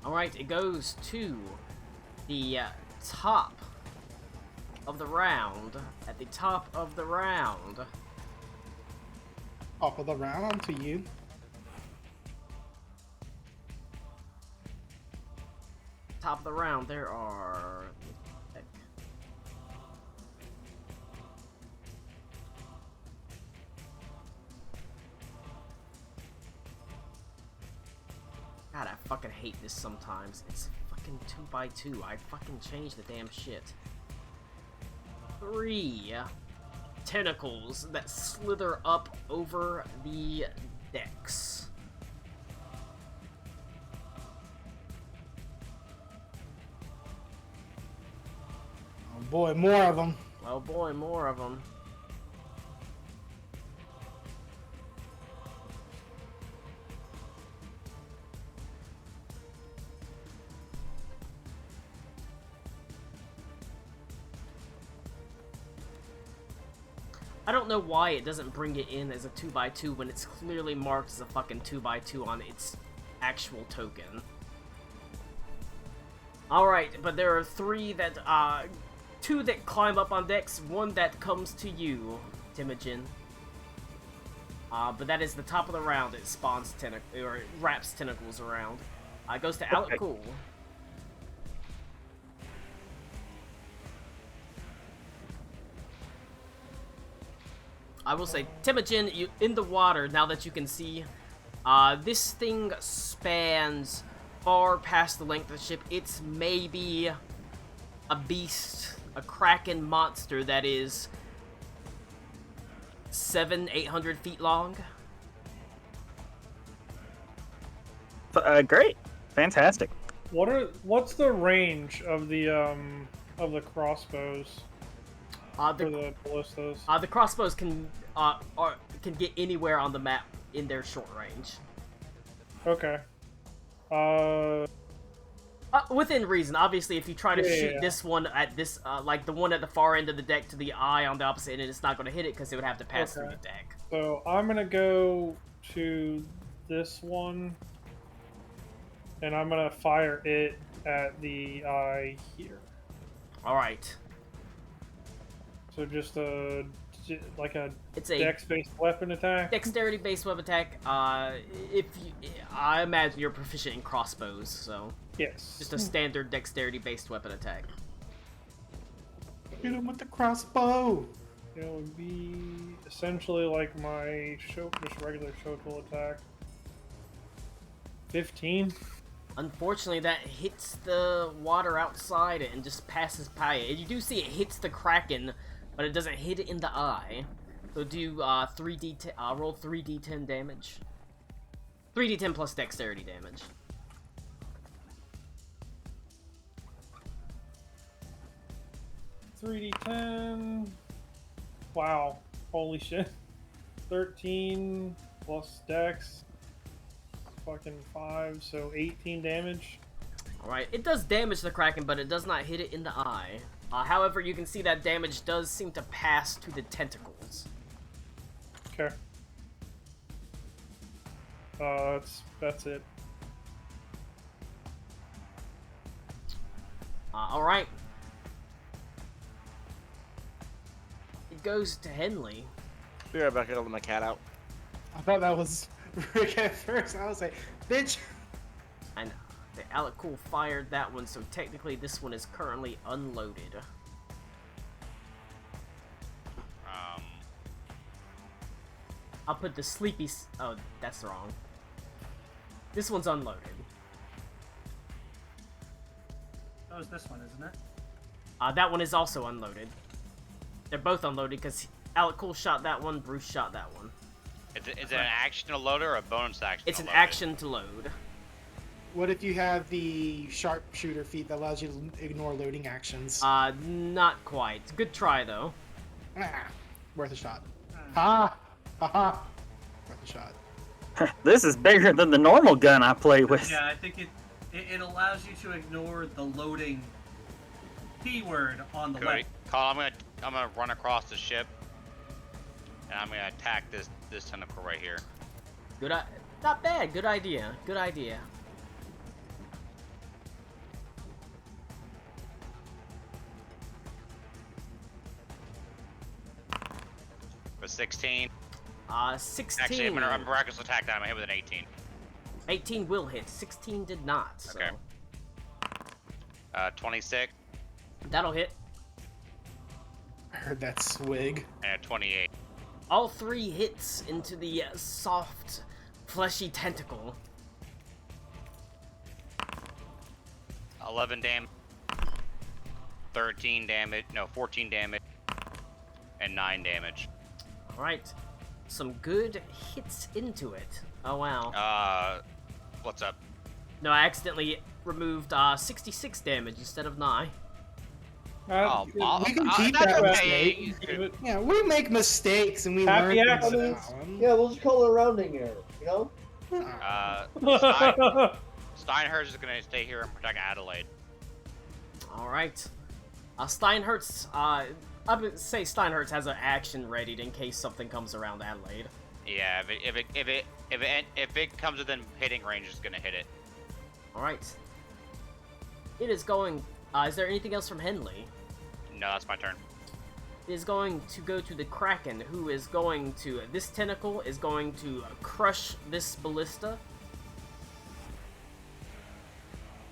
All right. It goes to the top of the round. At the top of the round. Top of the round to you. Top of the round. There are. God, I fucking hate this sometimes. It's fucking 2x2. I fucking changed the damn shit. 3 tentacles that slither up over the decks. Oh boy, more of them. Oh boy, more of them. I don't know why it doesn't bring it in as a 2x2 when it's clearly marked as a fucking 2x2 on its actual token. Alright, but there are 3 that, 2 that climb up on decks, 1 that comes to you, Timogen. But that is the top of the round. It spawns or it wraps tentacles around. It goes to Alec Cool. I will say, Timogen, you in the water, now that you can see, this thing spans far past the length of the ship. It's maybe a beast, a kraken monster that is 700-800 feet long. Great, fantastic. What's the range of the crossbows? For the ballistas. The crossbows can get anywhere on the map in their short range. Okay. Within reason. Obviously, if you try to shoot this one at this, like the one at the far end of the deck to the eye on the opposite end, it's not going to hit it because it would have to pass through the deck. So I'm gonna go to this one, and I'm gonna fire it at the eye here. All right. So just a it's a dex-based weapon attack. Dexterity-based weapon attack. I imagine you're proficient in crossbows, so yes, just a standard dexterity-based weapon attack. Hit him with the crossbow. It would be essentially like my just regular Shotel attack. 15. Unfortunately, that hits the water outside it and just passes by it. You do see it hits the kraken, but it doesn't hit it in the eye. So do 3d10. Roll 3d10 damage. 3d10 plus dexterity damage. $3d10. Wow. Holy shit. 13 plus dex. Fucking 5, so 18 damage. Alright, it does damage the kraken, but it does not hit it in the eye. However, you can see that damage does seem to pass to the tentacles. Okay. That's it. Alright. goes to Henley. Be right back. I gotta let my cat out. I thought that was Rick at first. I was like, bitch. And the Alec Cool fired that one, so technically this one is currently unloaded. I'll put the sleepy. Oh, that's wrong. This one's unloaded. Oh, it's this one, isn't it? That one is also unloaded. They're both unloaded because Alec Cool shot that one, Bruce shot that one. Is it an action to load or a bonus action? It's to an load action to load. What if you have the sharpshooter feat that allows you to ignore loading actions? Not quite. Good try though. Worth a shot. Ha! Ha! Worth a shot. This is bigger than the normal gun I play with. Yeah, I think it allows you to ignore the loading keyword on the Good. weapon. Colin, I'm gonna run across the ship, and I'm gonna attack this tentacle right here. Good. Not bad. Good idea. Good idea. With 16. 16. Actually, I'm gonna miraculous attack that. I'm gonna hit with an 18. 18 will hit. 16 did not. So. Okay. 26 That'll hit. I heard that swig. and 28. All 3 hits into the soft, fleshy tentacle. 11 damage. 13 damage. No, 14 damage. And 9 damage. Alright. Some good hits into it. Oh, wow. What's up? No, I accidentally removed 66 damage instead of 9. We can keep that mistake. Yeah, we make mistakes and we learn from them. Yeah, we'll just call it a rounding error, you know? Steinhurst is gonna stay here and protect Adelaide. Alright. Steinhurst, I would say Steinhurst has an action ready in case something comes around Adelaide. Yeah, if it comes within hitting range, it's gonna hit it. Alright. It is going... is there anything else from Henley? No, that's my turn. It is going to go to the Kraken, who is going to... This tentacle is going to crush this ballista.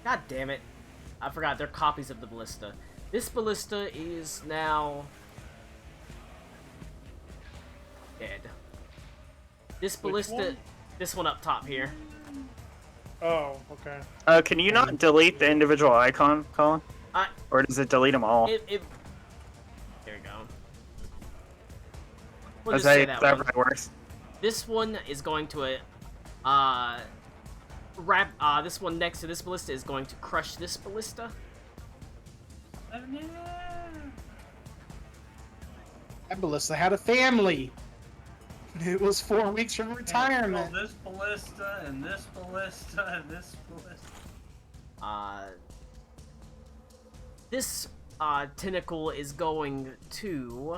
God damn it. I forgot, they're copies of the ballista. This ballista is now... dead. This ballista... one? This one up top here. Oh, okay. Can you not delete the individual icon, Colin? Or does it delete them all? There you go. We'll As just say that one. really works. This one is going to this one next to this ballista is going to crush this ballista. Oh, no. That ballista had a family. It was 4 weeks from retirement. This ballista and this ballista and this ballista. This tentacle is going to...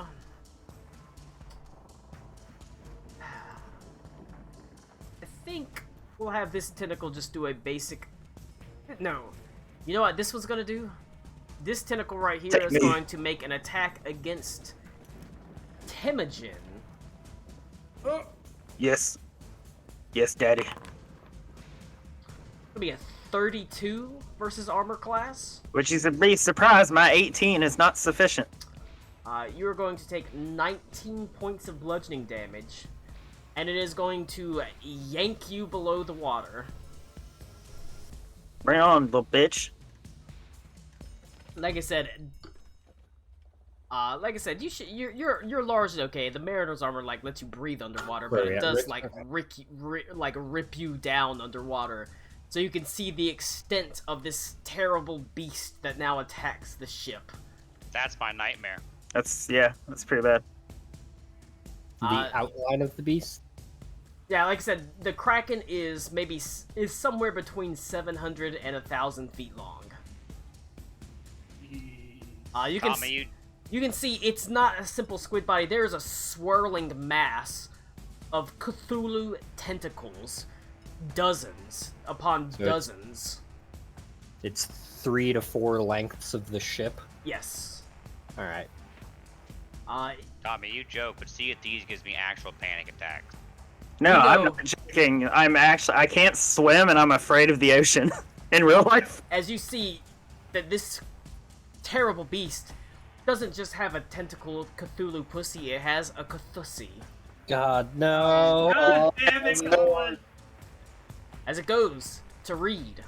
I think we'll have this tentacle just do a basic... No. You know what this was gonna do? This tentacle right here is going to make an attack against Temujin. Yes. Yes, Daddy. It'll be a 32 versus armor class. Which is a big surprise. My 18 is not sufficient. You are going to take 19 points of bludgeoning damage, and it is going to yank you below the water. Bring on, little bitch. Like I said, you're largely okay. The Mariner's armor lets you breathe underwater, but it does rip you down underwater. So you can see the extent of this terrible beast that now attacks the ship. That's my nightmare. That's pretty bad. The outline of the beast? Yeah, like I said, the Kraken is somewhere between 700 and 1,000 feet long. You can see it's not a simple squid body. There is a swirling mass of Cthulhu tentacles, dozens upon dozens. It's 3 to 4 lengths of the ship. Yes. All right. Tommy, you joke, but Sea of Thieves gives me actual panic attacks. No, You I'm know- not joking. I can't swim and I'm afraid of the ocean in real life. As you see that this terrible beast doesn't just have a tentacled Cthulhu pussy, it has a Cthulhu. God, no. God damn it, Colin! As it goes to read.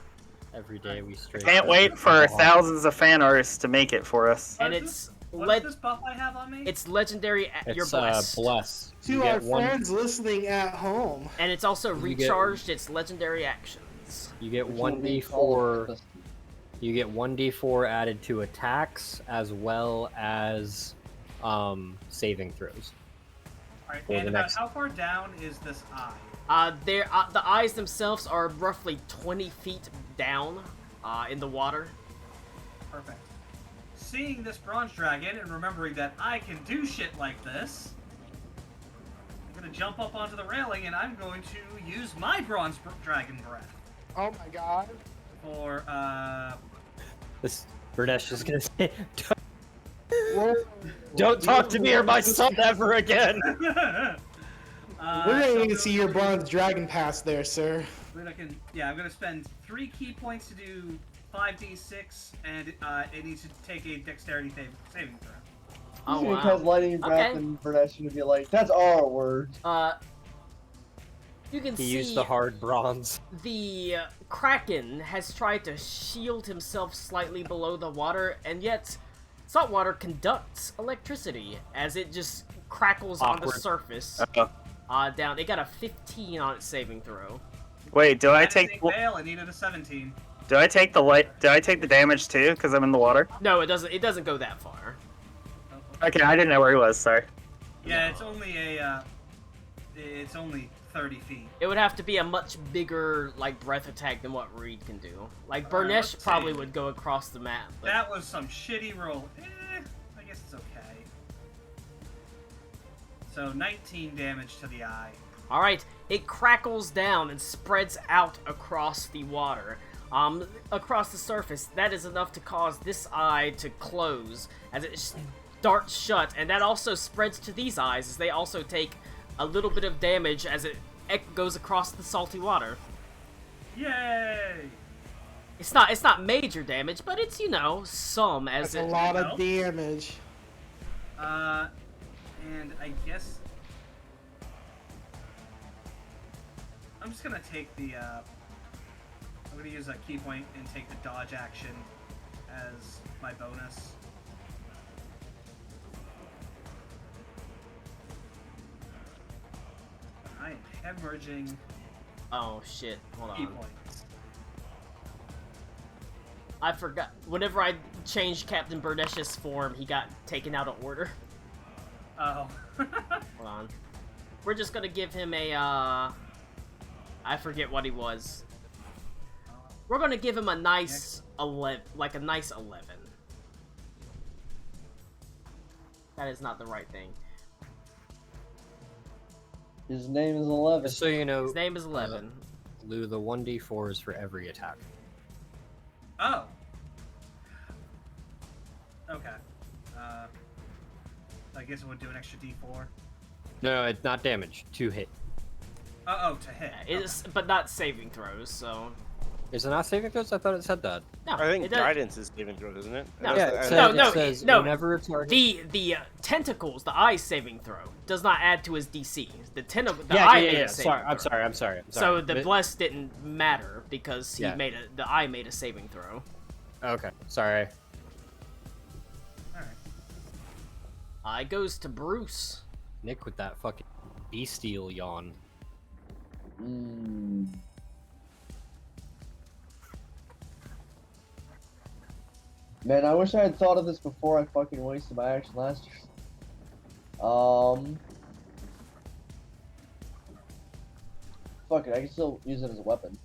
Every day we straight. Can't wait for thousands of fan artists to make it for us. And What is it's What's this buff I have on me? it's legendary at your It's blessed. bless. To You our get one. friends listening at home. And it's also You get- recharged its legendary actions. You get which one will be called d4. You get 1d4 added to attacks as well as saving throws. Alright, for and the about next- how far down is this eye? The eyes themselves are roughly 20 feet down in the water. Perfect. Seeing this bronze dragon and remembering that I can do shit like this, I'm gonna jump up onto the railing and I'm going to use my bronze dragon breath Oh my god. for This Bernesh is gonna say, Whoa. "Don't talk to me or my son ever again." We're going to see your bronze dragon pass there, sir. I'm gonna spend 3 key points to do 5d6, and it needs to take a dexterity saving throw. Oh He's gonna wow. cause lightning breath, Okay. and Vernesh gonna be like, "That's our word." You can He see used the hard bronze. the Kraken has tried to shield himself slightly below the water, and yet salt water conducts electricity as it just crackles on the Awkward. surface. Down. It got a 15 on its saving throw. Wait, do I That is take a fail. I needed a 17. do I take the damage too because I'm in the water? No, it doesn't. It doesn't go that far. Okay, I didn't know where he was. Sorry. Yeah, it's only it's only 30 feet. It would have to be a much bigger like breath attack than what Reed can do. Like Bernesh let's probably see. would go across the map. But That was some shitty roll. I guess it's okay. So 19 damage to the eye. all right, it crackles down and spreads out across the water. Across the surface, that is enough to cause this eye to close as it darts shut, and that also spreads to these eyes as they also take a little bit of damage as it goes across the salty water. Yay! It's not major damage, but it's some as That's a it. lot of damage. And I guess I'm just gonna take the I'm gonna use a key point and take the dodge action as my bonus. I am hemorrhaging Oh shit! Hold key on. points. I forgot. Whenever I changed Captain Bernesh's form, he got taken out of order. Oh. Hold on. We're just gonna give him a, I forget what he was. We're gonna give him a nice 11, like a nice 11. That is not the right thing. His name is 11. Just so you know, His name is 11. Lou, the 1d4 is for every attack. Oh. Okay. I guess it would do an extra D4. No, it's not damage. To hit. Oh, to hit. It's, but not saving throws, so. Is it not saving throws? I thought it said that. No, I think it does. guidance is saving throws, isn't it? No. Yeah, I- it No, says, no, it says no. whenever a target. The tentacles, the eye saving throw, does not add to his DC. The yeah, eye yeah, made yeah. a saving Sorry, I'm throw. sorry, I'm sorry. So the But- bless didn't matter because Yeah. the eye made a saving throw. Okay, sorry. Alright. It goes to Bruce. Nick with that fucking bestial yawn. Man, I wish I had thought of this before I fucking wasted my action last year. Fuck it, I can still use it as a weapon.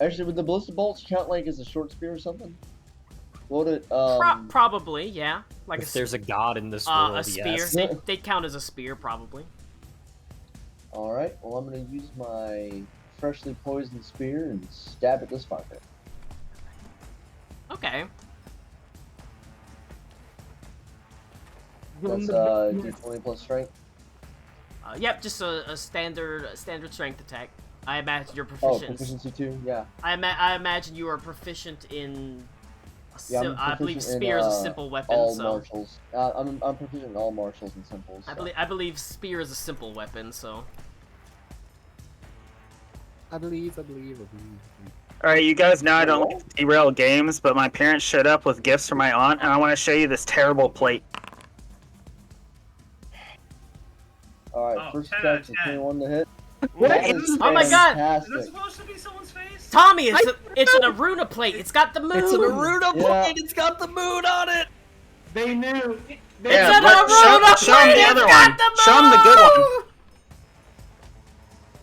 Actually, would the ballista bolts count like as a short spear or something? Would it, Probably, yeah. Like If there's a god in this world, a spear. yes. They count as a spear, probably. Alright, well I'm gonna use my freshly poisoned spear and stab at this fucker. Okay. That's D20 plus strength. Yep, just a standard strength attack. I imagine you're Oh, proficient. proficiency 2, yeah. I imagine you are proficient in. Yeah, I believe proficient spear is in, a simple weapon, all so. martials. I'm proficient in all martials and simples. So. I believe spear is a simple weapon, so. I believe. Alright, you guys know I don't like to derail games, but my parents showed up with gifts for my aunt, and I want to show you this terrible plate. Alright, Oh, first 10 attack out of for 10. 21 to hit. What That is is Oh my God! Is that fantastic. supposed to be someone's face? Tommy, it's an Aruna plate. It's got the moon. It's an Aruna Yeah. plate. It's got the moon on it. They knew. Yeah, It's an but Aruna show 'em plate. the It's other got one. the Show 'em the good moon!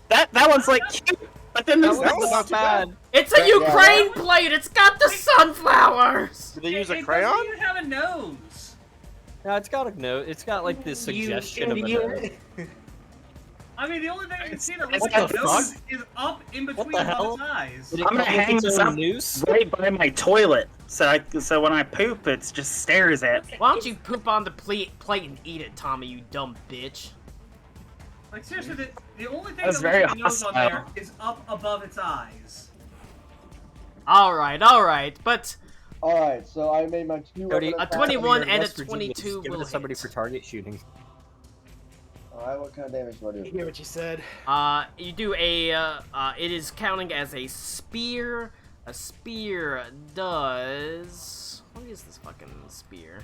one. That one's like cute, but then there's That was this. not too bad. It's a Ukraine plate. It's got the sunflowers. Did they use It a doesn't crayon? even have a nose. No, it's got a note. It's got like this suggestion of a note. I mean, the only thing I can see that looks What like a the nose is up in between the above hell? its eyes. Did it I'm come gonna with hang its this own up noose? right by my toilet, so when I poop, it just stares at me. Why don't you poop on the plate and eat it, Tommy? You dumb bitch. Like seriously, the only thing That's that very looks like a nose on hostile. there is up above its eyes. All right, but Alright, so I made my 2 Cody, weapon a attacks. 21 and a West Virginia, just 22 give it will to somebody hit. for target shooting. Alright, what kind of damage do I I do? hear what you said. You do a. It is counting as a spear. A spear does. What is this fucking spear?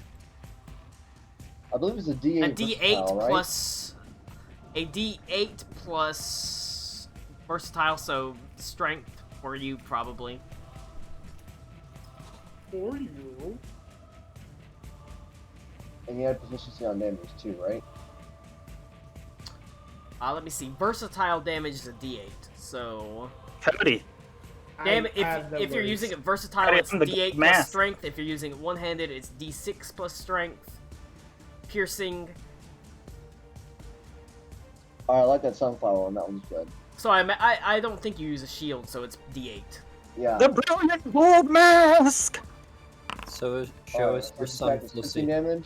I believe it's a D8 A D8 versatile, right? plus. A D8 plus versatile, so strength for you probably. For you. And you had proficiency on damage too, right? Let me see. Versatile damage is a D8, so. Cody, Damn, I have if you're numbers. using it versatile, Cody, it's I'm the D8 plus math. strength. If you're using it one-handed, it's D6 plus strength. Piercing. Alright, I like that sunflower one. That one's good. So I don't think you use a shield, so it's D8. Yeah. the brilliant gold mask. So show Alright, us your first sun attack is 15 Lucy. damage.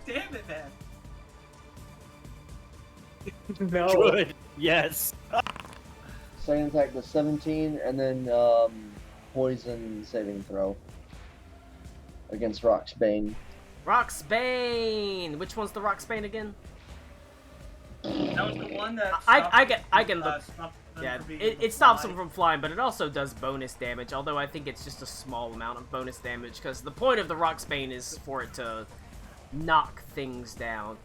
Damn it, man. No. Good. Yes. Second attack was 17, and then poison saving throw against Rock's Bane. Roxbane! Which one's the Roxbane again? That was the one that. I can look. stopped them Yeah, from being able to it stops fly. them from flying, but it also does bonus damage, although I think it's just a small amount of bonus damage, because the point of the Roxbane is for it to knock things down.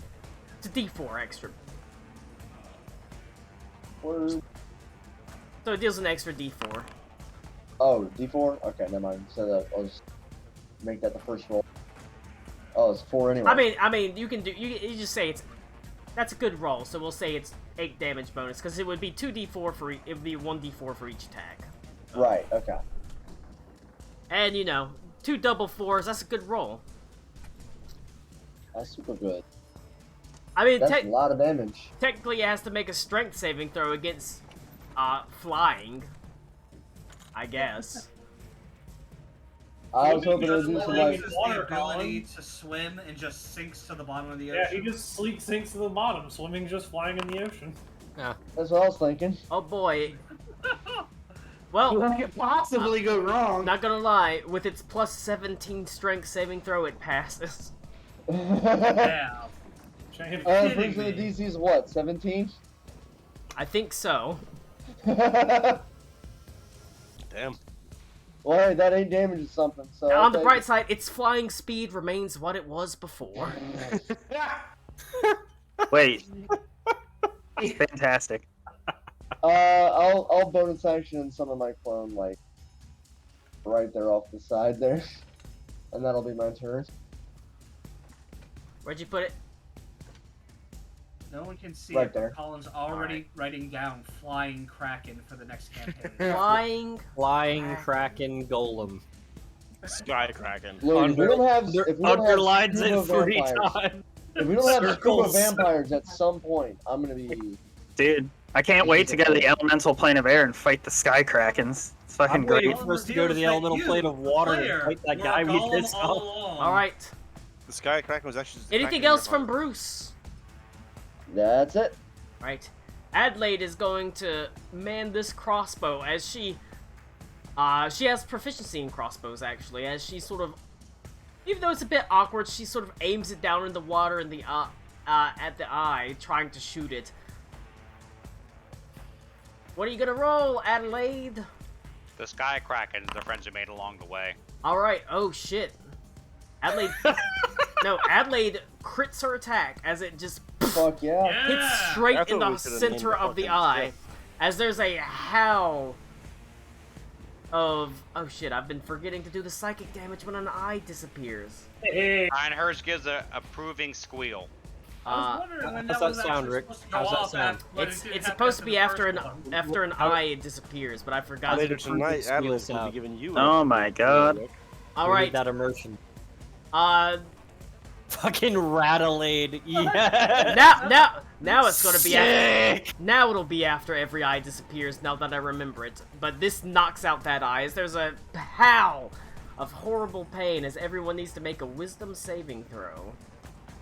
It's a D4 extra. Or... So it deals an extra D4. Oh, D4? Okay, never mind. So I'll just make that the first roll. Oh, it's 4 anyway. I mean, you just say that's a good roll. So we'll say it's 8 damage bonus because it would be 2d4 for it would be 1d4 for each attack. Right, okay. And 2 double 4s. That's a good roll. That's super good. I mean, That's a lot of damage. technically, it has to make a strength saving throw against flying. I guess. I was hoping to do Just some loses like... the Water ability to swim and just sinks to the bottom of the Yeah, he ocean. just sinks to the bottom, swimming just flying in the ocean. That's what I was thinking. Oh boy. Well, What could possibly go wrong? not gonna lie, with its plus 17 strength saving throw, it passes. Yeah. Shame. I'm pretty sure the me. DC is what, 17? I think so. Well, Damn. hey, that 8 damage is something, so... On the I'll bright take side, its flying speed remains what it was before. Wait. Fantastic. I'll bonus action some of my clone, like, right there off the side there. And that'll be my turn. Where'd you put it? No one can see Right it, but there. Colin's already writing down Flying Kraken for the next campaign. Flying. Flying Kraken Golem. Sky Kraken. Look, if we don't have, if we don't have Underlines scuba it 3 vampires, times. if we don't have scuba Circles. vampires at some point, I'm gonna be... Dude, I can't wait to go to the elemental plane of air and fight the sky krakens. It's fucking I'm waiting great. for us to go to the elemental plane of water and fight that guy we pissed off. Alright. The Sky Kraken was actually. just Anything cracking your else from heart. Bruce? That's it. Right. Adelaide is going to man this crossbow as she has proficiency in crossbows actually, as she sort of, even though it's a bit awkward, she sort of aims it down in the water in the at the eye, trying to shoot it. What are you gonna roll, Adelaide? The Sky Kraken, the friends we made along the way. All right. Oh shit. Adelaide. No, Adelaide crits her attack as it just Fuck yeah. hits Yeah! straight That's in what the we should've named center the of the fucking eye, script. as there's a howl of, oh shit, I've been forgetting to do the psychic damage when an eye disappears. Hey, And hers gives a approving squeal. I was wondering when how's that that was sound, actually Rick? supposed to go How's that off sound? after- but it It's didn't supposed to happen be after after the an first one. eye disappears, but I forgot. Later tonight, squeal Adelaide will sound. be giving you. Oh my god. All We right. need that immersion. Fucking Rattleade. Yeah. Now it's gonna be Sick! now it'll be after every eye disappears. Now that I remember it, but this knocks out that eye. As there's a howl of horrible pain, as everyone needs to make a wisdom saving throw.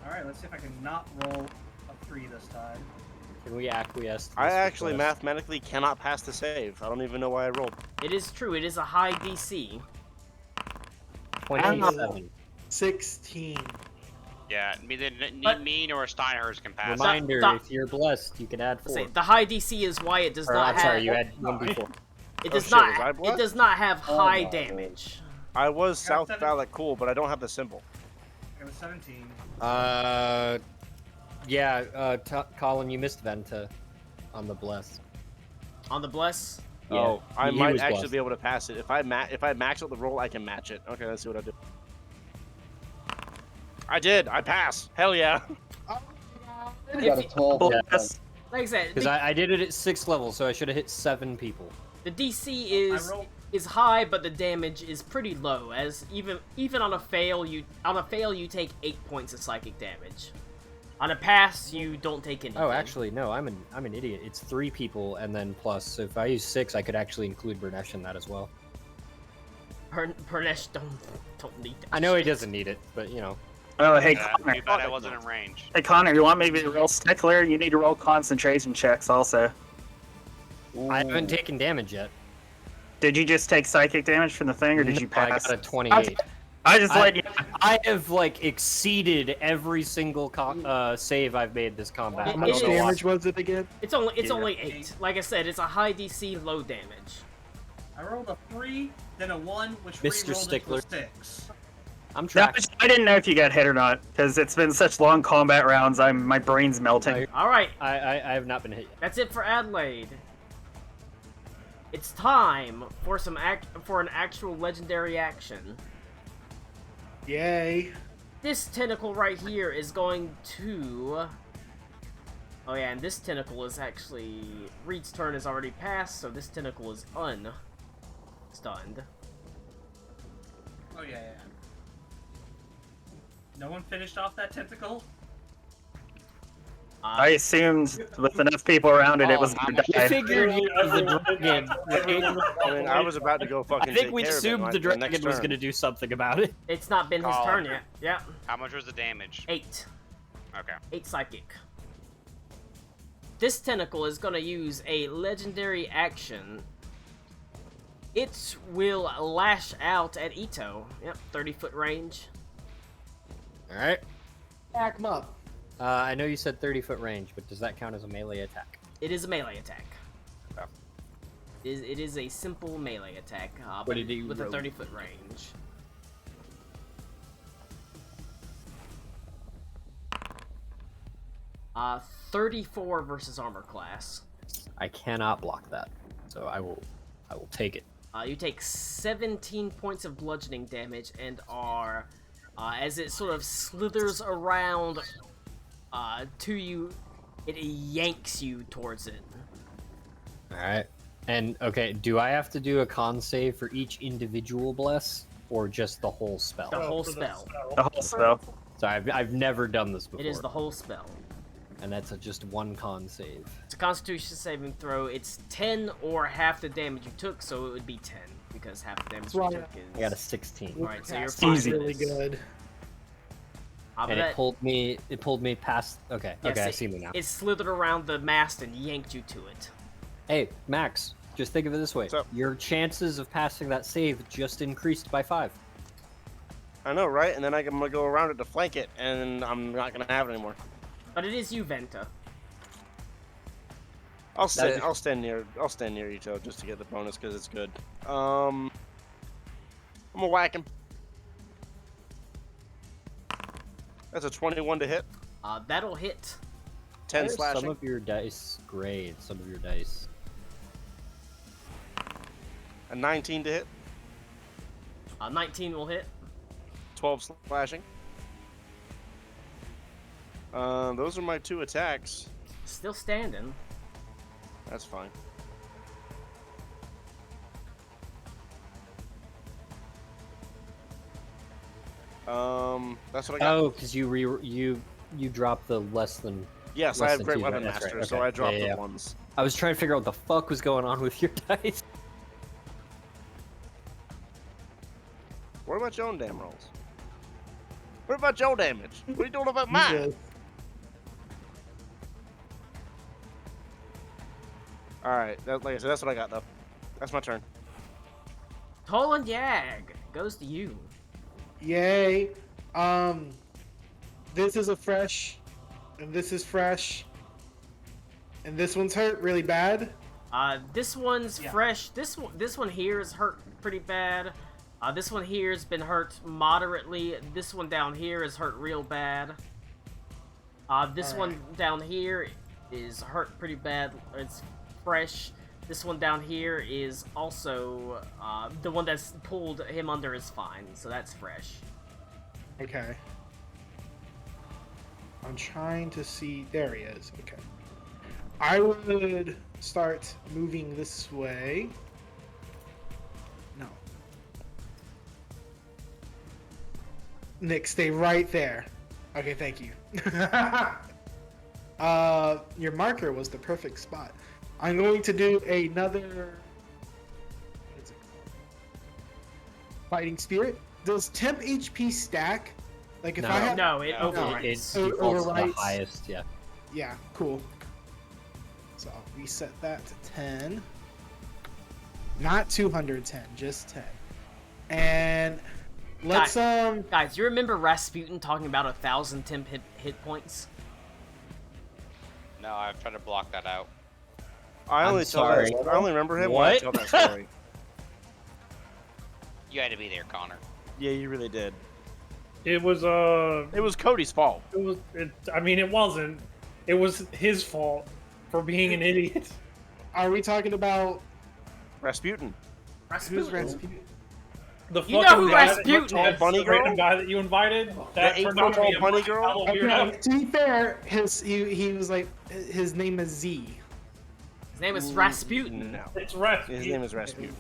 All right, let's see if I can not roll a 3 this time. Can we acquiesce? to I this actually request? mathematically cannot pass the save. I don't even know why I rolled. It is true. It is a high DC. 27. 16. Yeah, neither But- me nor Steinhurst can pass. Reminder: the- if you're blessed, you can add 4. Say, the high DC is why it does Or, not I'm have. sorry, you had 1 before. It Oh, does shit, not. was I It blessed? does not have Oh high my damage. I was Got South 7. Ballot cool, but I don't have the symbol. I got a 17. Yeah, Colin, you missed Venta on the bless. On the bless. Yeah, Oh, I he might was actually blessed. be able to pass it. If I max out the roll, I can match it. Okay, let's see what I do. I did. I pass. Hell yeah. You got a 12. Yeah. Bless. Like I said, Because I did it at 6th level, so I should have hit 7 people. the DC I is rolled. high, but the damage is pretty low. As even on a fail, you take 8 points of psychic damage. On a pass, you don't take anything. Oh, actually, no, I'm an idiot. It's 3 people and then plus. So if I use 6, I could actually include Burnesh in that as well. Pernesh don't need that. I know he shit. doesn't need it, but you know. Oh, hey, Yeah, Connor. too bad I wasn't in range. Hey, Connor, you want me to be a real stickler? You need to roll concentration checks also. I haven't taken damage yet. Did you just take psychic damage from the thing, or did you No, I pass? got a 28. I just let you. I have like exceeded every single save I've made this combat. How How It much is- damage was it again? It's only Yeah. 8. Like I said, it's a high DC, low damage. I rolled a 3, then a 1, which Mr. re-rolled into Stickler. a 6. I'm No, tracking. I didn't know if you got hit or not, because it's been such long combat rounds. My brain's melting. All right, I have not been hit yet. that's it for Adelaide. It's time for an actual legendary action. Yay. This tentacle right here is going to... Oh yeah, and this tentacle is actually... Reed's turn is already passed, so this tentacle is stunned. Oh, yeah. No one finished off that tentacle? I assumed with enough people around it, it was gonna I die. figured you was the dragon. I mean, I was about to go fucking. I think take we care of it assumed when the for next dragon was turn. going to do something about it. It's not been his Colin. turn yet. Yeah, How much was the damage? 8. Okay. 8 psychic. This tentacle is gonna use a legendary action. It will lash out at Ito. Yep, 30-foot range. Alright. Back him up. I know you said 30-foot range, but does that count as a melee attack? It is a melee attack. Okay. It is a simple melee attack, What but did he with a roll? 30-foot range. Uh, 34 versus armor class. I cannot block that, so I will take it. You take 17 points of bludgeoning damage and are, as it sort of slithers around to you, it yanks you towards it. Alright. And, okay, do I have to do a con save for each individual bless, or just the whole spell? The whole For spell. The whole spell. So I've never done this before. It is the whole spell. And that's just one con save. It's a Constitution saving throw. It's 10 or half the damage you took, so it would be 10 because half the damage you Right. took is. I got a 16. Alright, so you're That's fine. Easy. with really this. good. But and that- it pulled me past. Okay, yes, okay, I see me now. It slithered around the mast and yanked you to it. Hey, Max, just think of it this way: What's up? your chances of passing that save just increased by 5. I know, right? And then I'm gonna go around it to flank it, and I'm not gonna have it anymore. But it is you, Venta. I'll stand near Ito just to get the bonus because it's good. I'm gonna whack him. That's a 21 to hit. That'll hit. 10 Why are slashing. Some of your dice grade. Some of your dice. A 19 to hit. 19 will hit. 12 slashing. Those are my 2 attacks. Still standing. That's fine. That's what I got. Oh, because you dropped the less than. Yes, I less have than Great 2, Weapon right? That's Master, right, so okay. I dropped Yeah, yeah, the yeah. ones. I was trying to figure out what the fuck was going on with your dice. What about your own damn rolls? What about your damage? What are you doing about mine? Jesus. Alright, like I said, that's what I got, though. That's my turn. Tolan Yag goes to you. Yay. This is a fresh, and this is fresh, and this one's hurt really bad. This one's fresh. This one here is hurt pretty bad. This one here has been hurt moderately. This one down here is hurt real bad. This one down here is hurt pretty bad. It's fresh. This one down here is also the one that's pulled him under is fine, so that's fresh. Okay. I'm trying to see. There he is. Okay. I would start moving this way. No. Nick, stay right there. Okay, thank you. Your marker was the perfect spot. I'm going to do another. What is it called? Fighting Spirit. Does temp HP stack? Like if No. I have. No, it No. It overwrites. defaults to the overwrites. highest, yeah. Yeah, cool. So I'll reset that to 10. Not 210, just 10. And let's Guys, you remember Rasputin talking about 1,000 temp hit points? No, I've tried to block that out. I I'm only sorry. I only remember him when I What? tell that story. You had to be there, Connor. Yeah, you really did. It was It was Cody's fault. I mean, it wasn't. It was his fault for being an idiot. are we talking about Rasputin. who's Rasputin? The You know fucking who guy Rasputin that, is. Bunny the random girl? guy that you invited. That The turned out to be 8-foot-tall a bunny girl? fellow Okay, weirdo. to be fair, he was like his name is Z. His name is Rasputin. No. It's Rasputin. His name is Rasputin.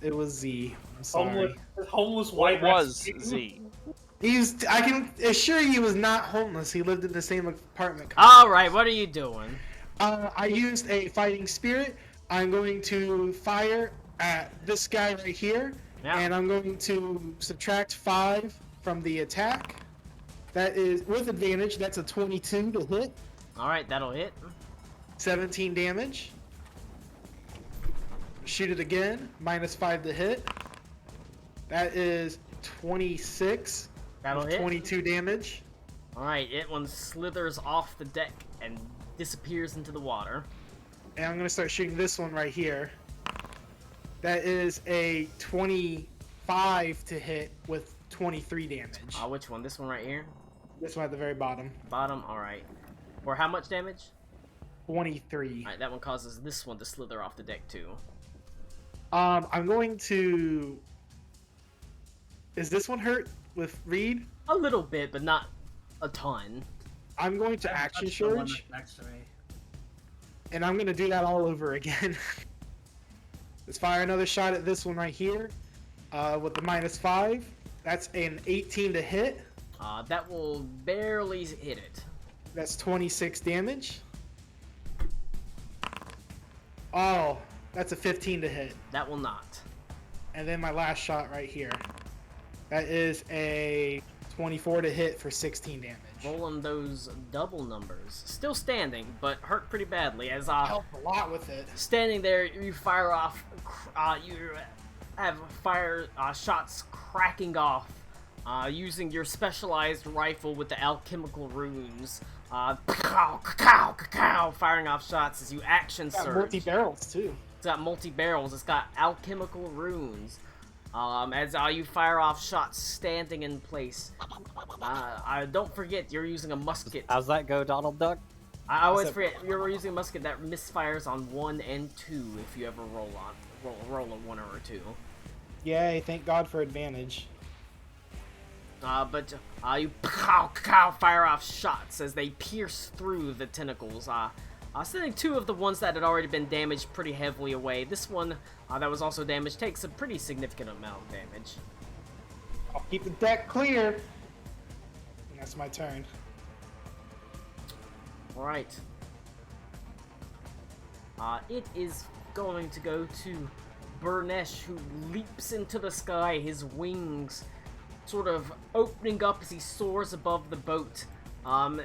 It was Z. I'm sorry. Homeless What white was Rasputin. Z? I can assure you he was not homeless. He lived in the same apartment. Alright, what are you doing? I used a fighting spirit. I'm going to fire at this guy right here, Yeah. and I'm going to subtract 5 from the attack. That is with advantage. That's a 22 to hit, Alright, that'll hit. 17 damage. Shoot it again, minus 5 to hit. That is 26. That'll with hit. 22 damage. Alright, it one slithers off the deck and disappears into the water. And I'm going to start shooting this one right here. That is a 25 to hit with 23 damage. Which one? This one right here? This one at the very bottom. Bottom? Alright. For how much damage? 23. Alright, that one causes this one to slither off the deck too. I'm going to... Is this one hurt with Reed? A little bit, but not a ton. I'm going to action That's the one surge, that's next to me. and I'm going to do that all over again. Let's fire another shot at this one right here with the minus 5. That's an 18 to hit. That will barely hit it. That's 26 damage. Oh, that's a 15 to hit. That will not. And then my last shot right here. That is a 24 to hit for 16 damage. Rolling those double numbers. Still standing, but hurt pretty badly. As Helped a lot with it. standing there, you fire off. You have fire shots cracking off, using your specialized rifle with the alchemical runes. Firing off shots as you action Got surge. multi-barrels too. It's got multi-barrels. It's got alchemical runes. As you fire off shots standing in place. Don't forget, you're using a musket. How's that go, Donald Duck? I always forget, you're using a musket that misfires on 1 and 2 if you ever roll a 1 or a 2. Yay, thank God for advantage. But you fire off shots as they pierce through the tentacles. Sending 2 of the ones that had already been damaged pretty heavily away. This one that was also damaged takes a pretty significant amount of damage. I'll keep the deck clear. And that's my turn. Alright. It is going to go to Burnesh, who leaps into the sky, his wings sort of opening up as he soars above the boat. And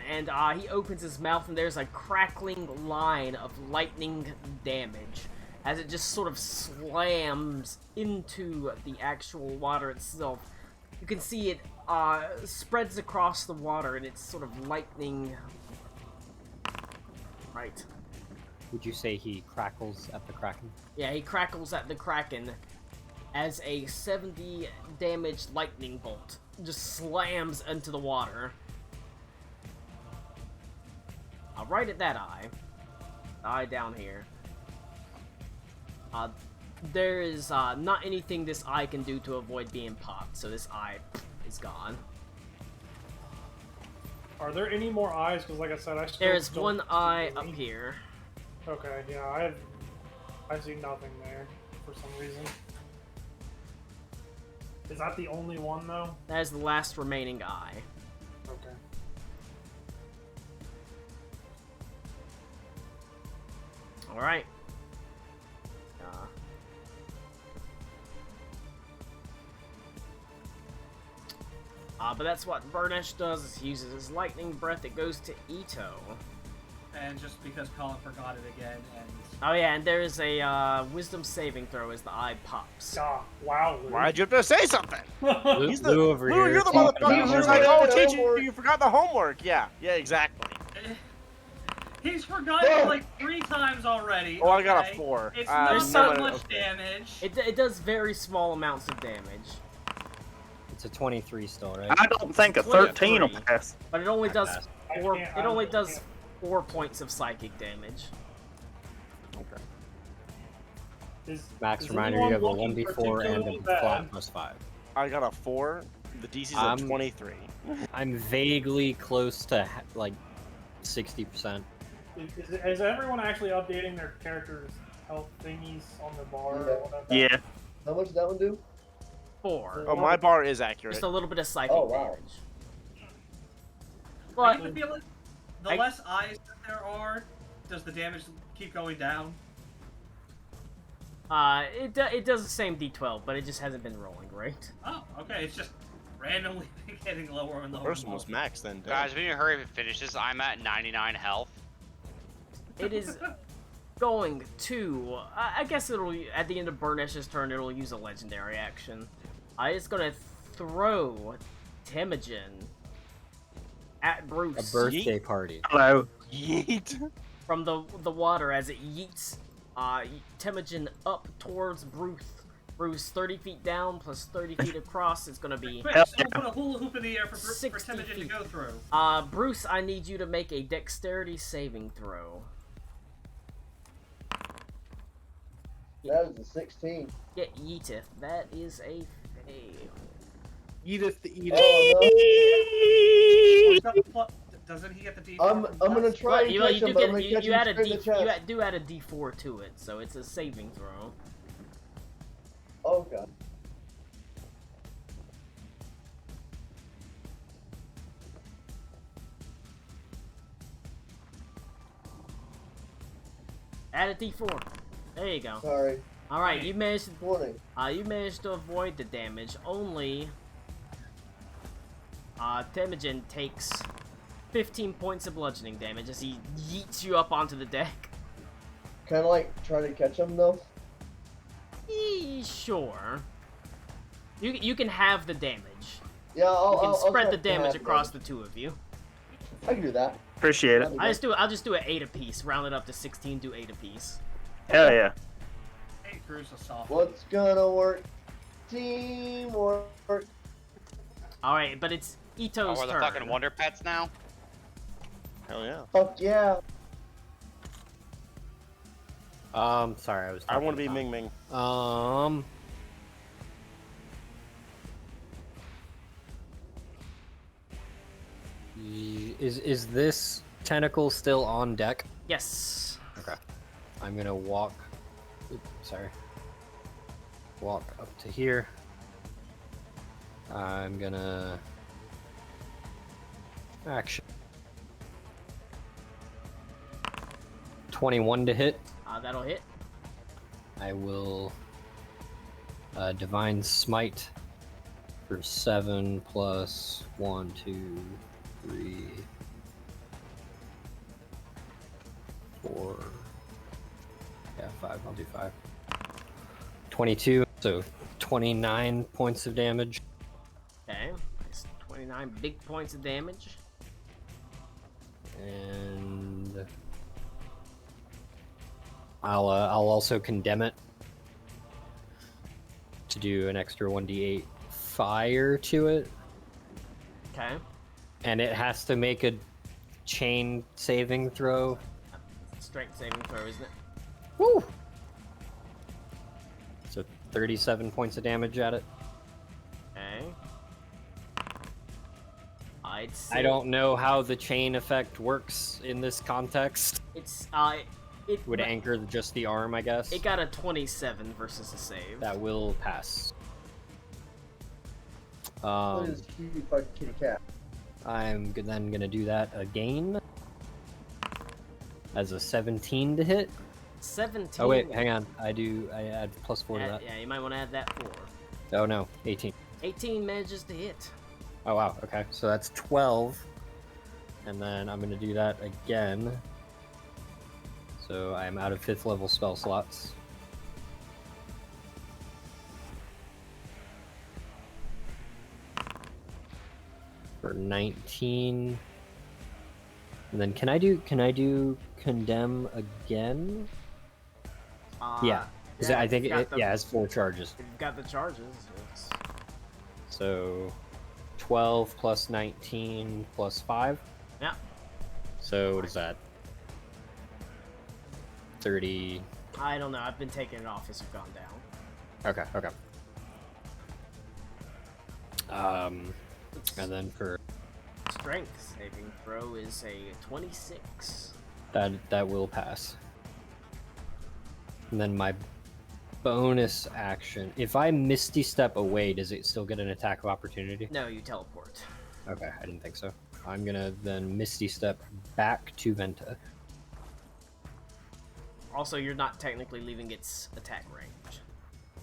he opens his mouth and there's a crackling line of lightning damage as it just sort of slams into the actual water itself. You can see it spreads across the water and it's sort of lightning. Right. Would you say he crackles at the Kraken? Yeah, he crackles at the Kraken as a 70 damage lightning bolt just slams into the water. Right at that eye down here. There is not anything this eye can do to avoid being popped, so this eye is gone. Are there any more eyes? Because like I said, I still There's don't one see eye any. up here. Okay, yeah, I see nothing there for some reason. Is that the only one though? That is the last remaining eye. Okay. Alright. But that's what Burnesh does, is he uses his lightning breath. It goes to Ito. And just because Colin forgot it again, and Oh yeah, and there is a wisdom saving throw as the eye pops. Ah, wow. Lou. Why'd you have to say something? Lou, He's the, Lou over Lou, here. you're the talking motherfucker about who's homework. like, oh, Yeah, teacher, homework. you forgot the homework. Yeah, exactly. he's forgotten it like 3 times already. Oh, I got a okay? 4. It's There's not that some- much damage. It does very small amounts of damage, It's a 23 still, right? I don't think a 13 will pass. but it only does I 4. can't- It only I does can't. 4 points of psychic damage. Okay. Max is reminder, anyone you have a looking 1d4 and particularly a bad? flat +5. I got a 4. The DC's a 23. I'm vaguely close to like 60%. Is everyone actually updating their characters' health thingies on the bar Yeah. or whatever? Yeah. How much did that one do? 4. Oh, my bar is accurate. Just a little bit of psychic Oh, wow. damage. I But get the feeling the I- less eyes that there are, does the damage keep going down? it does the same D12, but it just hasn't been rolling great. Oh, okay. It's just randomly getting lower and lower. First and one was lower. max then. Guys, we need to hurry if it finishes. I'm at 99 health. It is going to. I guess it'll at the end of Burnesh's turn. It'll use a legendary action. It's gonna throw Temujin at A Bruce birthday party. Hello. Yeet. from the water as it yeets Temujin up towards Bruce. Bruce 30 feet down plus 30 feet across. It's gonna be. Quick, Hell someone put a hula hoop in the air for 60 Temujin to feet. go through. Bruce, I need you to make a dexterity saving throw. That is a 16. Get Yeetith. That is a fail. Edith the Edith. Oh Oh, he's got the doesn't he get the D4? no. I'm gonna try But and you, catch you do him, but I'm get gonna catch you him add a straight D in the chest. do add a D4 to it, so it's a saving throw. Oh god. Add a D4. There you go. Sorry. All right, you managed. 20. You managed to avoid the damage. Only. Temujin takes 15 points of bludgeoning damage as he yeets you up onto the deck. Can I like try to catch him though? Sure. You can have the damage. Yeah, You can I'll spread try the to damage have across the two of you. I can do that. Appreciate it. I'll just do it 8 apiece. Round it up to 16. Do 8 apiece. Hell yeah. Hey, Cruz a soft. What's gonna work? Teamwork. All right, but it's Oh, Ito's we're the turn. fucking Wonder Pets now? Hell yeah. Fuck yeah. Sorry, I was. I want to be talking Ming Ming. to Is this tentacle still on deck? Yes. Okay. I'm gonna walk. Oops, sorry. Walk up to here. I'm gonna. Action. 21 to hit. That'll hit. I will. Divine Smite for 7 plus 1, 2, 3, 4. Yeah, 5. I'll do 5. 22, so 29 points of damage. Okay. It's 29 big points of damage. And I'll also condemn it to do an extra 1d8 fire to it, Okay. and it has to make a chain saving throw. Strength saving throw, isn't it? Woo! So 37 points of damage at it. Okay. I'd say I don't know how the chain effect works in this context. It's it Would anchor just the arm, I guess. It got a 27 versus a save. That will pass. Look at this cute fucking kitty cat. I'm then gonna do that again as a 17 to hit. 17. Oh wait, hang on. I add +4 to that. Yeah, you might want to add that 4. Oh no, 18. 18 manages to hit. Oh wow, okay. So that's 12. And then I'm gonna do that again. So I'm out of 5th level spell slots. For 19. And then can I do condemn again? Yeah. I think it has 4 charges. You've got the charges. It's... So 12 plus 19 plus 5. Yeah. So what is that? 30. I don't know. I've been taking it off as you've gone down. Okay. And then for Strength saving throw is a 26. that will pass. And then my bonus action, if I Misty Step away, does it still get an attack of opportunity? No, you teleport. Okay, I didn't think so. I'm gonna then Misty Step back to Venta. Also, you're not technically leaving its attack range.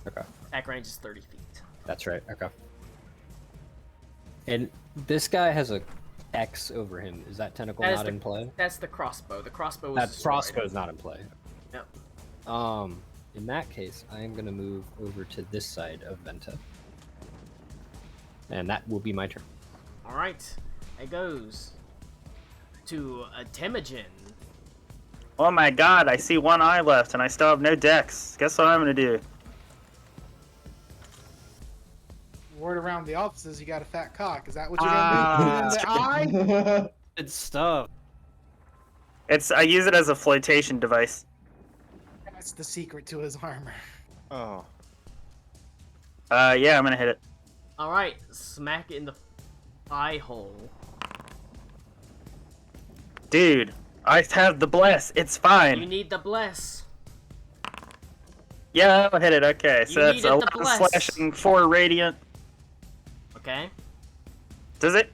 Okay. Attack range is 30 feet. That's right, okay. And this guy has a X over him. Is that tentacle That is not the- in play? That's the crossbow. The crossbow is That destroyed. crossbow's not in play. Yep. In that case, I am gonna move over to this side of Venta. And that will be my turn. Alright. It goes to a Temujin. Oh my god, I see one eye left and I still have no dex. Guess what I'm gonna do? Word around the office is you got a fat cock. Is that what you're gonna do? Put it in the eye? Good stuff. I use it as a flotation device. That's the secret to his armor. Oh. Yeah, I'm gonna hit it. Alright, smack it in the eye hole. Dude, I have the bless. It's You fine. need the bless. Yeah, I'll hit it. Okay, so You that's needed the 11 bless. slashing, 4 radiant. Okay. Does it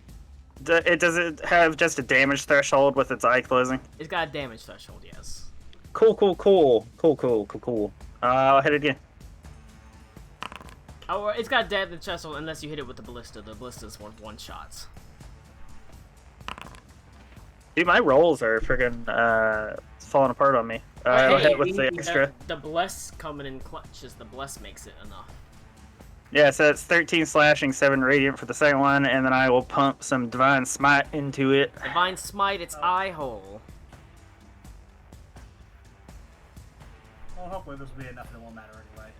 have just a damage threshold with its eye closing? It's got a damage threshold, yes. Cool. I'll hit it again. Oh, it's got a damage threshold unless you hit it with the ballista. The ballista's one shots. Dude, my rolls are freaking falling apart on me. I'll Hey, hit with the extra. The bless coming in clutches. The bless makes it enough. Yeah, so it's 13 slashing, 7 radiant for the second one, and then I will pump some divine smite into it. Divine smite, its eye hole. Well, hopefully this will be enough. It won't matter anyway.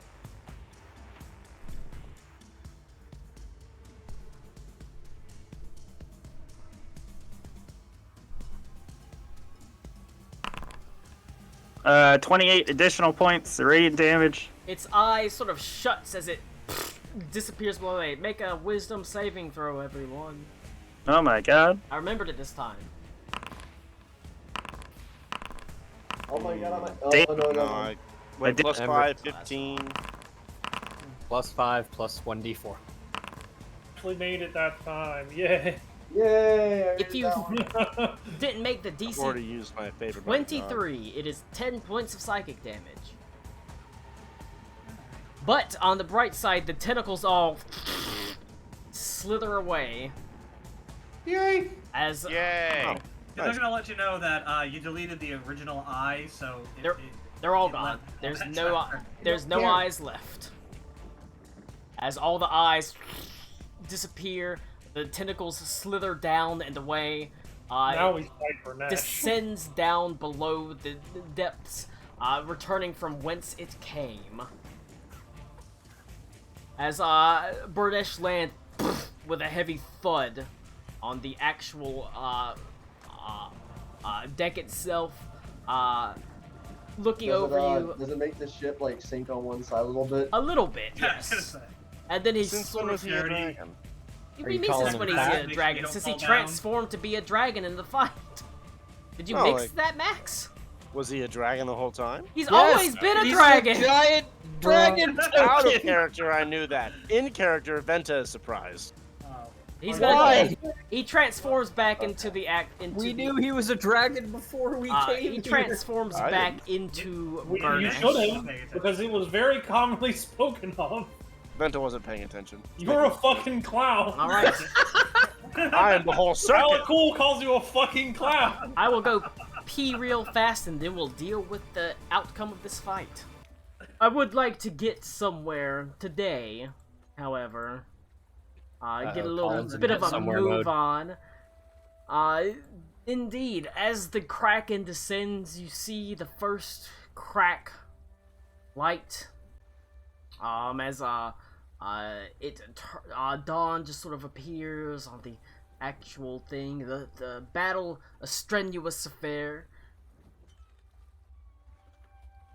Uh, 28 additional points, radiant damage. Its eye sort of shuts as it disappears below it. Make a wisdom saving throw, everyone. Oh my god. I remembered it this time. Oh my god, Damn. oh no, no, No, no. I went did- plus 5, 15. +5 plus 1d4. Actually made it that time. Yay. Yay! If you didn't make the I've already DC used my favorite. button. 23, it is 10 points of psychic damage. But on the bright side, the tentacles all slither away Yay! as Yay! Oh. They're Nice. gonna let you know that you deleted the original eye, so they're all it gone. left- There's that's no not- there's no Yeah. eyes left. As all the eyes disappear, the tentacles slither down and away. Now It he's fighting for Nash. descends down below the depths, returning from whence it came. As Burdesh land with a heavy thud on the actual deck itself, looking over you Does it make the ship like sink on one side a little bit? a little bit, Yeah, I was gonna yes. say. And then he's Since sort when of was he a dirty. dragon? What Are do you you mean calling since him when he's fat? a Make sure you dragon? don't Since he fall down. transformed to be a dragon in the fight. Did you No, mix like- that, Max? Was he a dragon the whole time? He's always been a He's dragon! giant dragon Out of token. character, I knew that. In character, Venta is surprised. Oh. He's Why? gonna. He transforms back into the act. Into We the, knew he was a dragon before we came He here. transforms I back into You Burnish. should have, because it was very commonly spoken of. Venta wasn't paying attention. You're a fucking clown. All right, I am the whole circuit. Ella Cool calls you a fucking clown. I will go pee real fast, and then we'll deal with the outcome of this fight. I would like to get somewhere today, however. Get a little Colin's in bit of get a somewhere move mode. on. Indeed, as the Kraken descends, you see the first crack light. As dawn just sort of appears on the actual thing. The battle, a strenuous affair.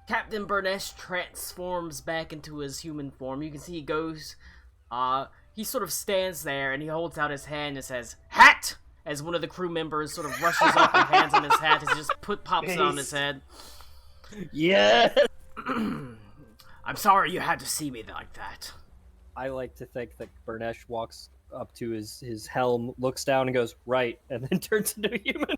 Captain Burnesh transforms back into his human form. You can see he goes, he sort of stands there and he holds out his hand and says, "Hat!" As one of the crew members sort of rushes up and hands him his hat as he just pops it on his head. Yes. I'm sorry you had to see me like that. I like to think that Burnesh walks up to his helm, looks down, and goes right, and then turns into a human.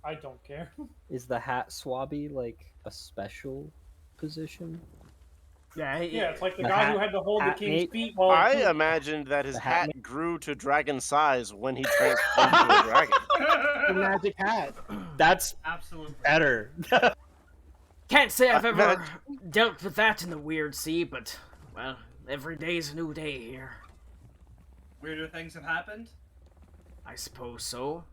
I don't care. Is the hat swabby like a special position? Yeah, Yeah, it's like the The guy hat- who had to hold the hat king's mate? feet while I imagined that his The hat hat grew to dragon size when he transformed into a dragon. The magic hat. That's Absolutely. better. can't say I've I ever dealt with that in the weird sea, but, well, every day's a new day here. Weirder things have happened. I suppose so.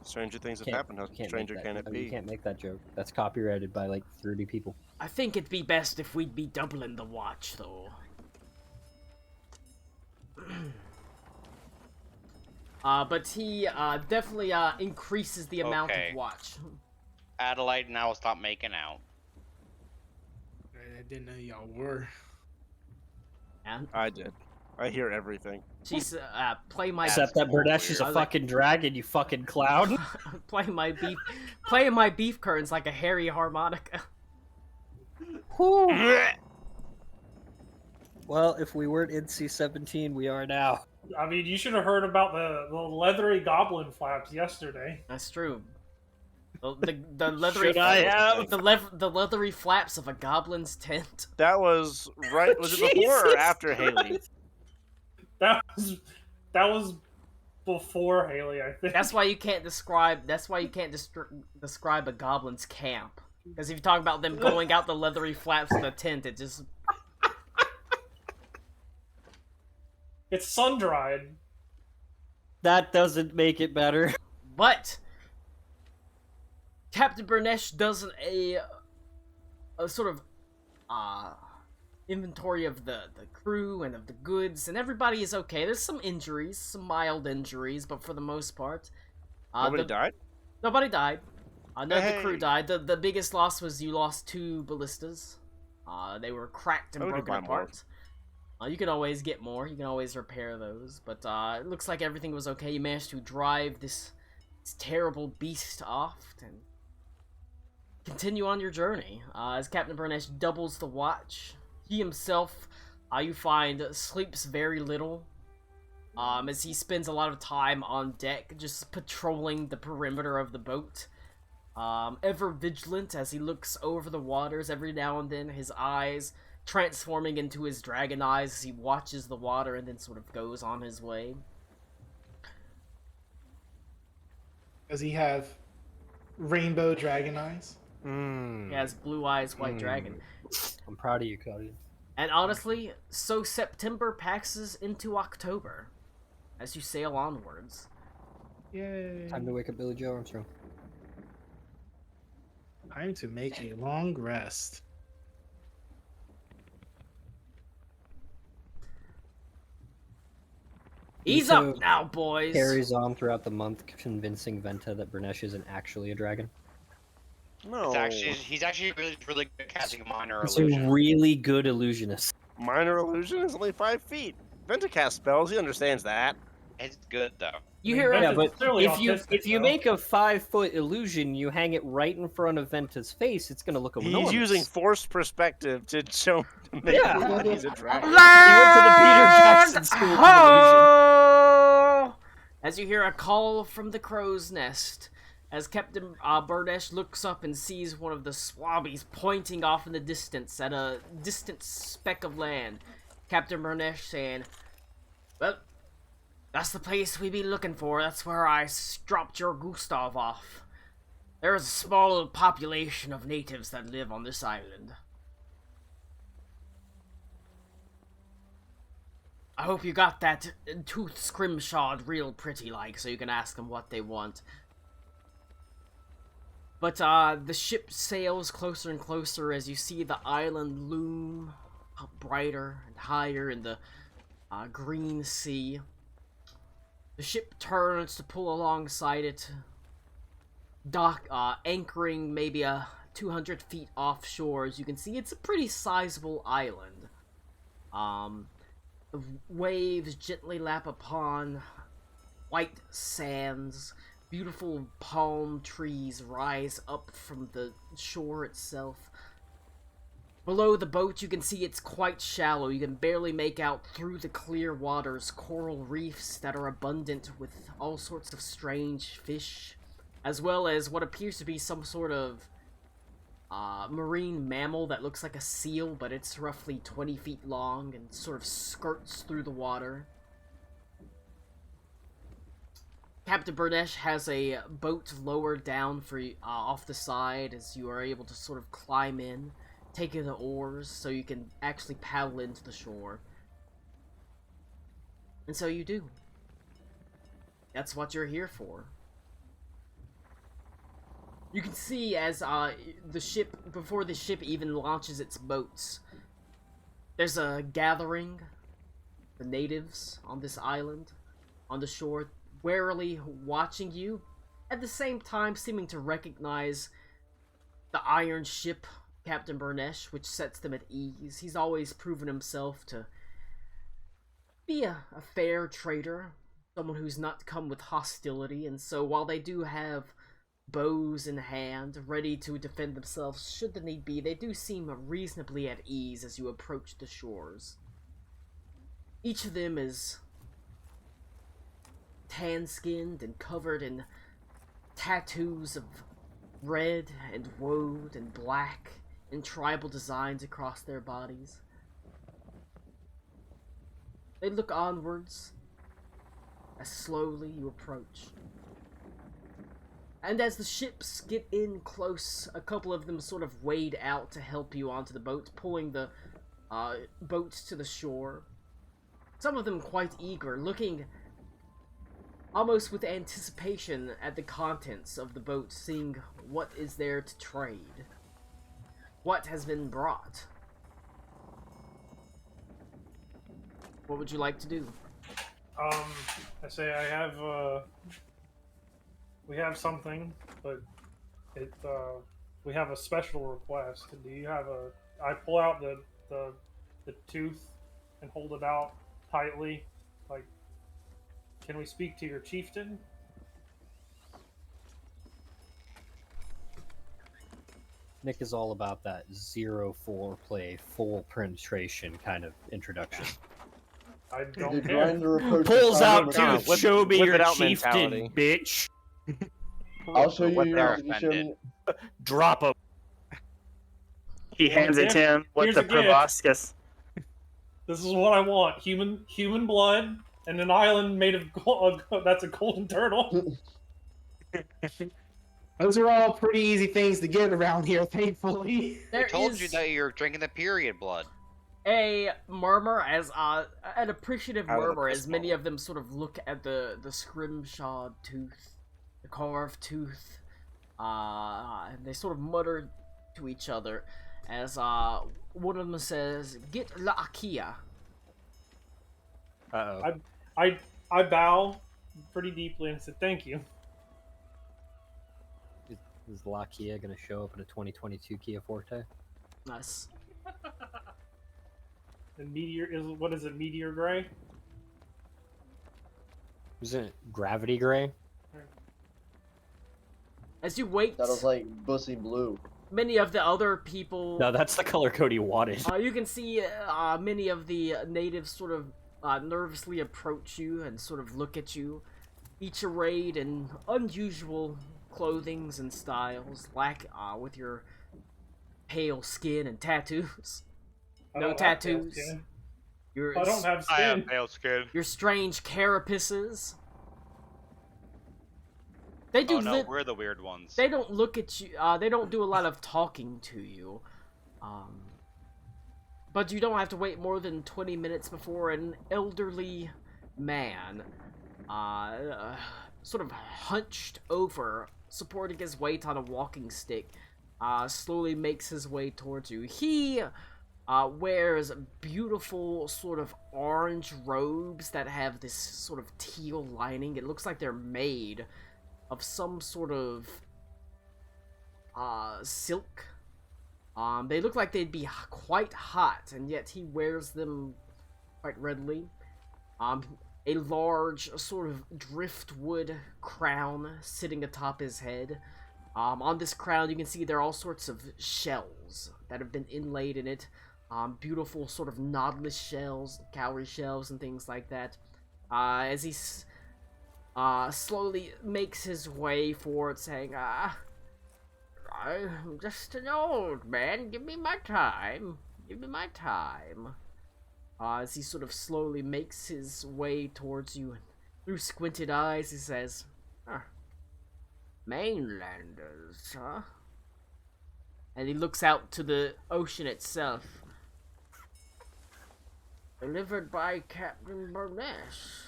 Stranger things have Can't- happened. How you can't stranger make can that, it I mean, be? You can't make that joke. That's copyrighted by like 30 people. I think it'd be best if we'd be doubling the watch, though. But he definitely increases the amount Okay. of watch. Adelaide and I will stop making out. I didn't know y'all were. And I did. I hear everything. she's play my Except that Burnesh is I a was like- fucking dragon, you fucking clown. playing my beef curtains like a hairy harmonica. Well, if we weren't in C-17, we are now. I mean, you should have heard about the leathery goblin flaps yesterday. That's true. The leathery Should I have? the leathery flaps of a goblin's tent. That was right. Was it before or Jesus after Haley? That was That was before Haley, I think. That's why you can't describe. That's why you can't describe a goblin's camp. Because if you talk about them going out the leathery flaps of the tent, it just It's sun-dried. That doesn't make it better. But Captain Burnesh does a sort of inventory of the crew and of the goods, and everybody is okay. There's some injuries, some mild injuries, but for the most part, Nobody died? Nobody died. None of the crew Hey. died. The biggest loss was you lost 2 ballistas. They were cracked and I would've broken bought more. apart. You can always get more. You can always repair those. But it looks like everything was okay. You managed to drive this terrible beast off and continue on your journey. As Captain Burnesh doubles the watch, he himself, you find, sleeps very little. As he spends a lot of time on deck, just patrolling the perimeter of the boat. Ever vigilant as he looks over the waters every now and then, his eyes transforming into his dragon eyes as he watches the water and then sort of goes on his way. Does he have rainbow dragon eyes? He has blue eyes, white dragon. I'm proud of you, Cody. And honestly, so September passes into October as you sail onwards. Yay. Time to wake up Billy Joe Armstrong. Time to make a long rest. Ease So, up now, boys! Carries on throughout the month, convincing Venta that Burnesh isn't actually a dragon. No. He's actually really good at casting a minor He's illusion. a really good illusionist. Minor illusion is only 5 feet. Ventacast spells, he understands that. It's good though. You hear Venta's Yeah, but clearly if you autistic, though. make a 5-foot illusion, you hang it right in front of Venta's face, it's gonna look enormous. He's using forced perspective to show to make Yeah. it look like he's a dragon. He went to the Peter Jackson School of Ho! As you hear a call from the crow's nest, as Captain Burnesh looks up and sees one of the swabbies pointing off in the distance at a distant speck of land. Captain Burnesh saying, "Well, that's the place we be looking for. That's where I dropped your Gustav off. There is a small population of natives that live on this island. I hope you got that tooth scrimshawed real pretty like, so you can ask them what they want." But the ship sails closer and closer as you see the island loom up brighter and higher in the green sea. The ship turns to pull alongside it, anchoring maybe 200 feet offshore. As you can see, it's a pretty sizable island. The waves gently lap upon white sands. Beautiful palm trees rise up from the shore itself. Below the boat, you can see it's quite shallow. You can barely make out through the clear waters coral reefs that are abundant with all sorts of strange fish, as well as what appears to be some sort of marine mammal that looks like a seal, but it's roughly 20 feet long and sort of skirts through the water. Captain Burnesh has a boat lowered down for off the side as you are able to sort of climb in, taking the oars so you can actually paddle into the shore. And so you do. That's what you're here for. You can see as the ship, before the ship even launches its boats, there's a gathering, the natives on this island, on the shore, warily watching you, at the same time seeming to recognize the iron ship, Captain Burnesh, which sets them at ease. He's always proven himself to be a fair trader, someone who's not come with hostility, and so while they do have bows in hand, ready to defend themselves should the need be, they do seem reasonably at ease as you approach the shores. Each of them is tan-skinned and covered in tattoos of red and woad and black and tribal designs across their bodies. They look onwards as slowly you approach. And as the ships get in close, a couple of them sort of wade out to help you onto the boat, pulling the boats to the shore. Some of them quite eager, looking almost with anticipation at the contents of the boat, seeing what is there to trade. What has been brought. What would you like to do? I say I have, we have something, but we have a special request. Do you have I pull out the tooth and hold it out tightly, like, can we speak to your chieftain? Nick is all about that 0-4 play, full penetration kind of introduction. I The don't care. grinder approaches Pulls out Simon tooth, with- show me whip your it out chieftain, mentality. bitch. I'll show you What yours they're if you show me. Drop him. He hands it to him with Here's the a gift. proboscis. This is what I want: human blood and an island made of gold. That's a golden turtle. Those are all pretty easy things to get around here, thankfully. I There told is you that you're drinking the period blood. a murmur, as an appreciative Out of the murmur, as piss many bowl. of them sort of look at the scrimshawed tooth, the carved tooth, and they sort of mutter to each other as one of them says, "Get la Akia." Uh-oh. I bow pretty deeply and said thank you. Is La Kia going to show up in a 2022 Kia Forte? Nice. And what is it? Meteor gray. Isn't it Gravity Gray? As you wait, That was like Bussy Blue. many of the other people, No, that's the color code he wanted. you can see many of the natives sort of nervously approach you and sort of look at you, each arrayed in unusual clothings and styles, with your pale skin and tattoos. I No don't have pale tattoos. skin. Your I don't have I have skin. pale skin. your strange carapaces. They do. Oh no, we're the weird ones. They don't look at you. They don't do a lot of talking to you. But you don't have to wait more than 20 minutes before an elderly man, sort of hunched over, supporting his weight on a walking stick, slowly makes his way towards you. He wears beautiful sort of orange robes that have this sort of teal lining. It looks like they're made of some sort of silk. They look like they'd be quite hot, and yet he wears them quite readily. A large sort of driftwood crown sitting atop his head. On this crown, you can see there are all sorts of shells that have been inlaid in it. Beautiful sort of knotless shells, cowrie shells, and things like that. As he slowly makes his way forward, saying, I'm just an old man. Give me my time. Give me my time. As he sort of slowly makes his way towards you, and through squinted eyes, he says, mainlanders, huh? And he looks out to the ocean itself. Delivered by Captain Burness.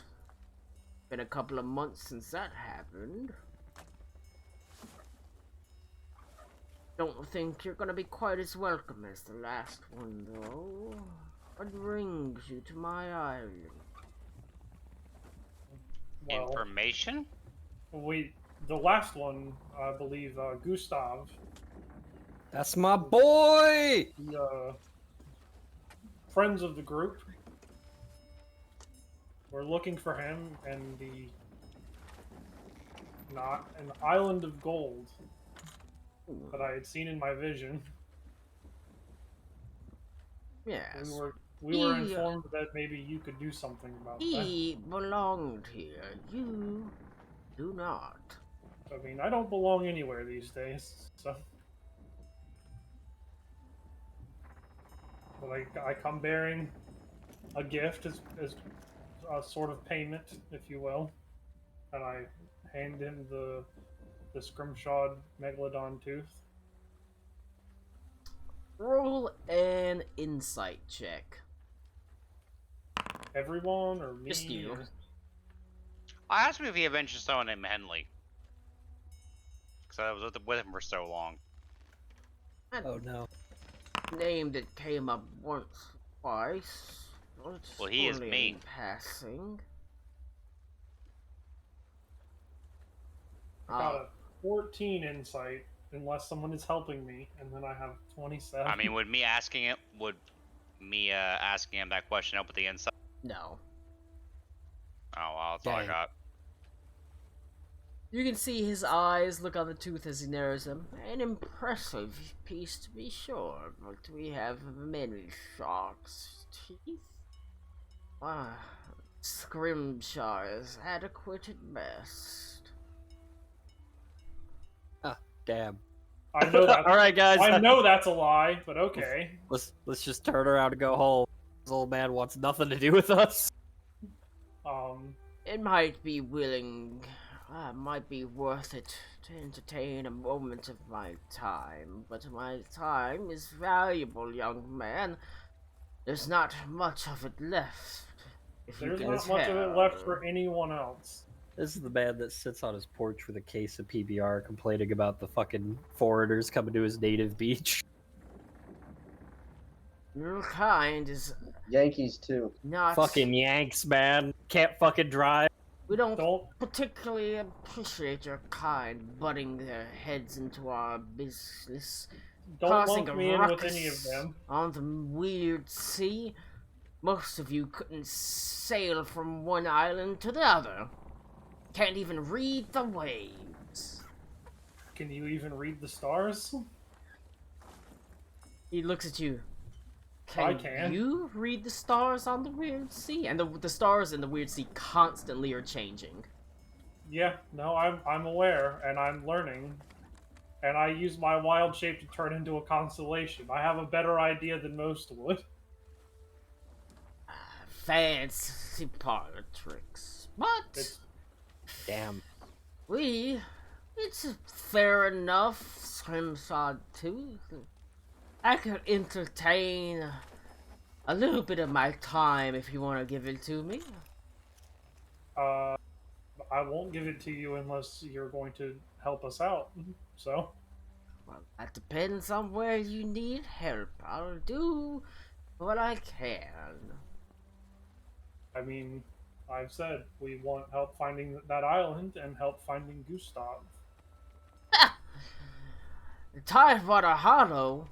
Been a couple of months since that happened. Don't think you're gonna be quite as welcome as the last one, though. What brings you to my island? Well, Information? the last one, I believe, Gustav, That's my boy! the friends of the group, were looking for him and not an island of gold that I had seen in my vision. Yes. We were He, informed that maybe you could do something about that. He belonged here. You do not. I mean, I don't belong anywhere these days, so. But I come bearing a gift as a sort of payment, if you will, and I hand him the scrimshawed megalodon tooth. Roll an insight check. Everyone or me? Just you. or- I asked him if he had mentioned someone named Henley. Because I was with him for so long. Oh no. Name that came up once, twice. Well, he is only me. in passing. I got a 14 insight, unless someone is helping me, and then I have 27. I mean, would me asking him that question help with the insight? No. Oh, well, that's all I Dang. got. You can see his eyes look on the tooth as he narrows them. An impressive piece to be sure, but we have many sharks' teeth. Ah, Scrimshaw is adequate at best. Damn. I know that. All right, guys. I know that's a lie, but okay. Let's just turn around and go home. This old man wants nothing to do with us. It might be might be worth it to entertain a moment of my time, but my time is valuable, young man. There's not much of it left. If you There's can not much of it left tell. for anyone else. This is the man that sits on his porch with a case of PBR complaining about the fucking foreigners coming to his native beach. Your kind is Yankees too. not. Fucking Yanks, man. Can't fucking drive. We don't Don't particularly appreciate your kind butting their heads into our business, causing lump a me in with ruckus any of them. on the weird sea. Most of you couldn't sail from one island to the other. Can't even read the waves. Can you even read the stars? He looks at you. I can. You read the stars on the weird sea? And the stars in the weird sea constantly are changing. Yeah, no, I'm aware, and I'm learning. And I use my wild shape to turn into a constellation. I have a better idea than most would. Fancy parlor tricks. But It's Damn. it's fair enough, Scrimshaw tooth. I could entertain a little bit of my time if you want to give it to me. I won't give it to you unless you're going to help us out. So, Well, that depends on where you need help. I'll do what I can. I mean, I've said we want help finding that island and help finding Gustav. The Tidewater Hollow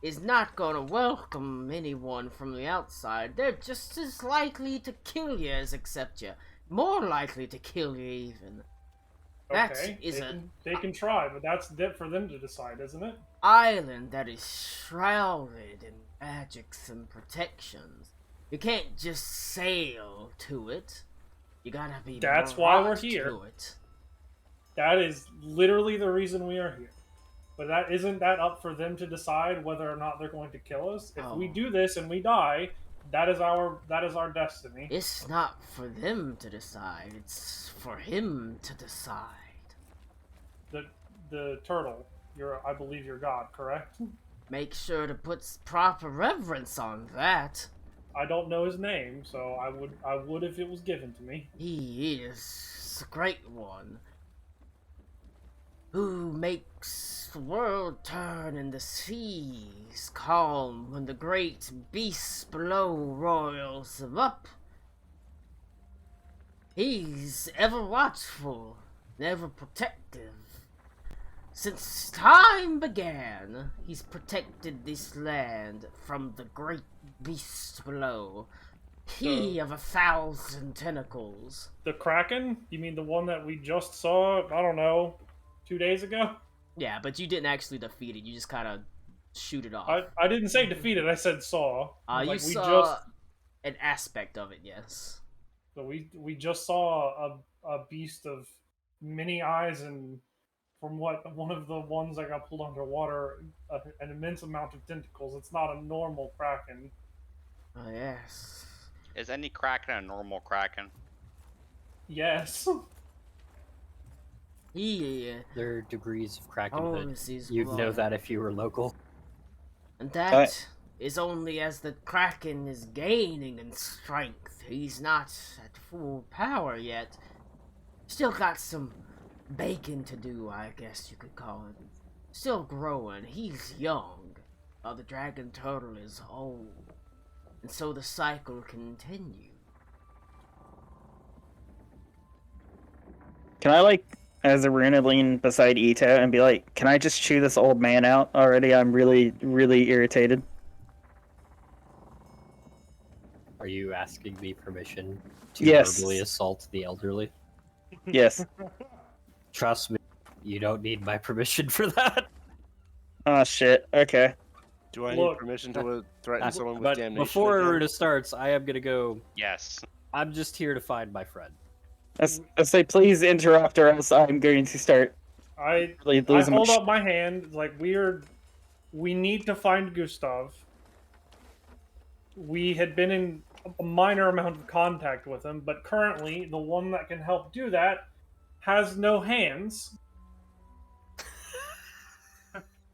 is not gonna welcome anyone from the outside. They're just as likely to kill you as accept you. More likely to kill you, even. That Okay, is they can try, but that's for them to decide, isn't it? island that is shrouded in magics and protections. You can't just sail to it. You gotta be That's why we're brought here. to it. That is literally the reason we are here. But that isn't that up for them to decide whether or not they're going to kill us? If we Oh. do this and we die, that is our destiny. It's not for them to decide. It's for him to decide. The turtle, I believe you're God, correct? Make sure to put proper reverence on that. I don't know his name, so I would if it was given to me. He is a great one, who makes the world turn and the seas calm when the great beasts below roils them up. He's ever watchful, ever protective. Since time began, he's protected this land from the great beasts below. He of 1,000 tentacles. The Kraken? You mean the one that we just saw, I don't know, 2 days ago? Yeah, but you didn't actually defeat it. You just kind of shoot it off. I didn't say defeated, I said saw. You we saw an aspect of it, yes. So we just saw a beast of many eyes and, from what one of the ones that got pulled underwater, an immense amount of tentacles. It's not a normal kraken. Oh, yes. Is any Kraken a normal Kraken? Yes. Yeah. There are degrees of Oh, krakenhood. this is You'd know blood. that if you were local. And that is only as the Kraken is gaining in strength. He's not at full power yet. Still got some bacon to do, I guess you could call it. Still growing. He's young. The dragon turtle is old. And so the cycle continues. Can I, like, as a Runa, lean beside Ito and be like, can I just chew this old man out already? I'm really, really irritated. Are you asking me permission to Yes. verbally assault the elderly? Yes. Trust me, you don't need my permission for that. Oh, shit. Okay. Do I Look, need permission to threaten someone with But damnation? before again? Aruna starts, I am gonna go. Yes. I'm just here to find my friend. I say, please interrupt, or else I'm going to start I really losing my hold shit. up my hand like we need to find Gustav. We had been in a minor amount of contact with him, but currently the one that can help do that has no hands.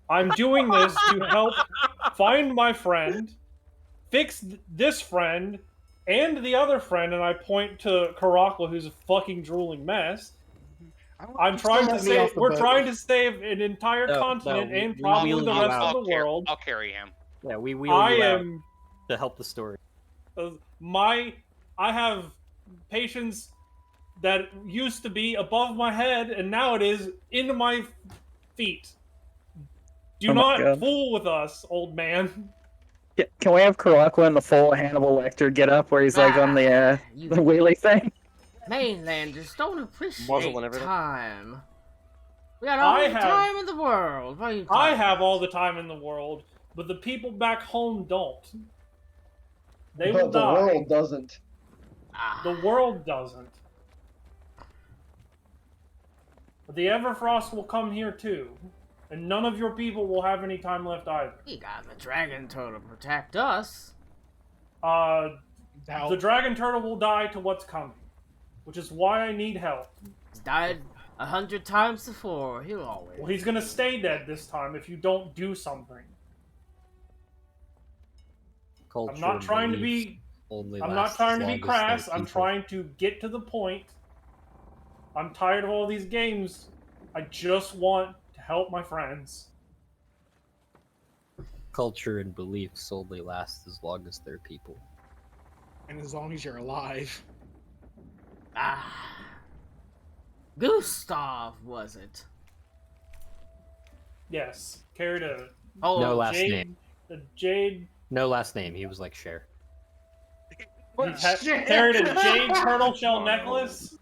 I'm doing this to help find my friend, fix this friend, and the other friend, and I point to Karakla, who's a fucking drooling mess. I'm trying to save. We're trying to save an entire continent and probably wheel the you rest out. of the world. I'll carry him. Yeah, we wheel I you out am to help the story. I have patience that used to be above my head, and now it is into my feet. Do Oh my not God. fool with us, old man. Can we have Karakwa in the full Hannibal Lecter get up where he's like on the you wheelie thing? mainlanders don't Muzzle appreciate and everything. time. We got all I the have- time in the world. What are you I talking have about? all the time in the world, but the people back home don't. They but will the die. world doesn't. Ah, The world doesn't. But the Everfrost will come here too. And none of your people will have any time left either. we got the dragon turtle to protect us. The dragon turtle will die to what's coming. Which is why I need help. He's died 100 times before. He'll always. Well, he's gonna stay dead this time if you don't do something. Culture I'm not and trying to beliefs be only I'm last not trying to as be long as crass. they're I'm people. trying to get to the point. I'm tired of all these games. I just want to help my friends. Culture and beliefs only last as long as they're people. And as long as you're alive. Ah. Gustav, was it? Yes, carried a Oh, No last jade. name. A jade. No last name. He was like Cher. Carried a jade turtle shell Oh. necklace.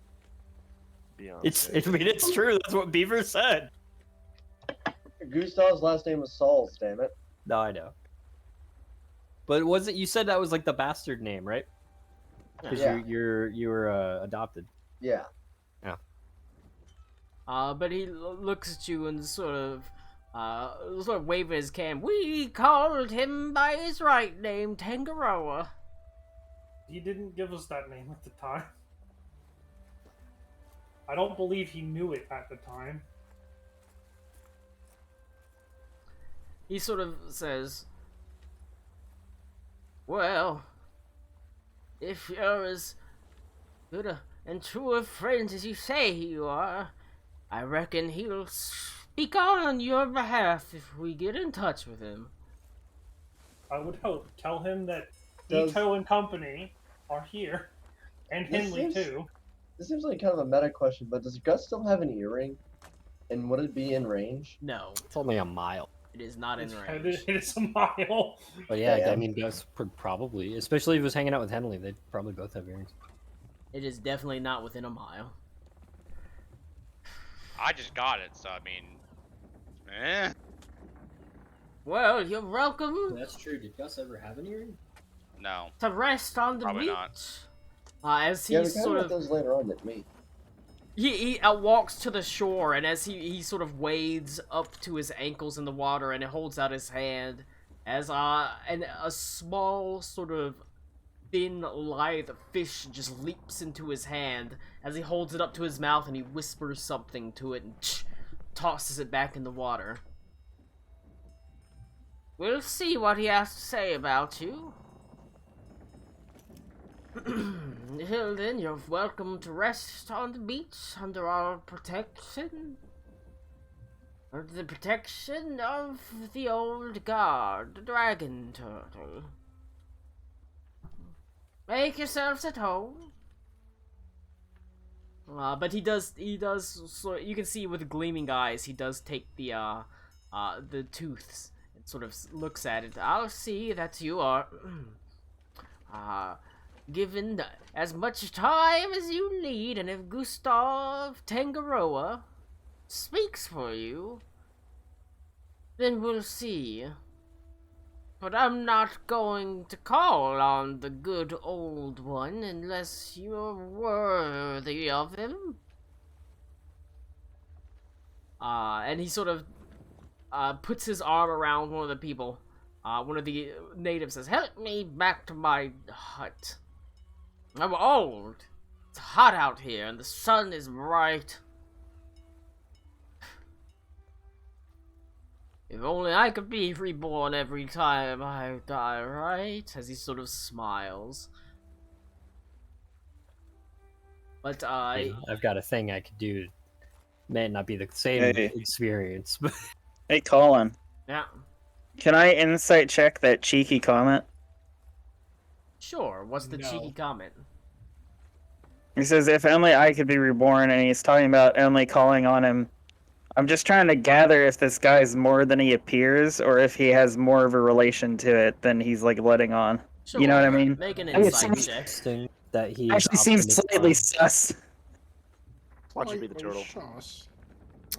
Beyonce. I mean, it's true. That's what Beaver said. Gustav's last name was Sauls, damn it. No, I know. But was it? You said that was like the bastard name, right? Because Yeah. you were adopted. Yeah. But he looks at you and sort of waving his can. We called him by his right name, Tangaroa. He didn't give us that name at the time. I don't believe he knew it at the time. He sort of says, well, if you're as good and true of friends as you say you are, I reckon he'll speak on your behalf if we get in touch with him. I would hope. Tell him that Does- Ito and company are here. And This Henley, seems- too. This seems like kind of a meta question, but does Gus still have an earring? And would it be in range? No, It's only a mile. it is not in It range. is a mile. But yeah, I Damn. mean, Gus probably, especially if he was hanging out with Henley, they'd probably both have earrings. It is definitely not within a mile. I just got it, so I mean, Well, you're welcome That's true. Did Gus ever have an earring? no. to rest on the Probably beach. not. As he Yeah, we kind of sort got of those later on than me. he walks to the shore, and as he sort of wades up to his ankles in the water, and holds out his hand as and a small sort of thin, lithe fish just leaps into his hand as he holds it up to his mouth and he whispers something to it and tosses it back in the water. We'll see what he has to say about you. Hilden, you're welcome to rest on the beach under our protection. Or the protection of the old guard, the dragon turtle. Make yourselves at home. But he does, so you can see with gleaming eyes, he does take the tooths and sort of looks at it. I'll see that you are, given as much time as you need, and if Gustav Tangaroa speaks for you, then we'll see. But I'm not going to call on the good old one unless you're worthy of him. And he sort of puts his arm around one of the people. One of the natives says, "Help me back to my hut. I'm old. It's hot out here and the sun is bright. If only I could be reborn every time I die, right?" As he sort of smiles. But, I've got a thing I could do. May not be the same experience, but... Hey, Colin. Yeah. Can I insight check that cheeky comment? Sure, what's the cheeky comment? He says, if only I could be reborn, and he's talking about only calling on him. I'm just trying to gather if this guy's more than he appears, or if he has more of a relation to it than he's, like, letting on. Sure, you know what I mean? Make an insight check. Interesting that he Actually seems slightly sus. Watch it be the turtle.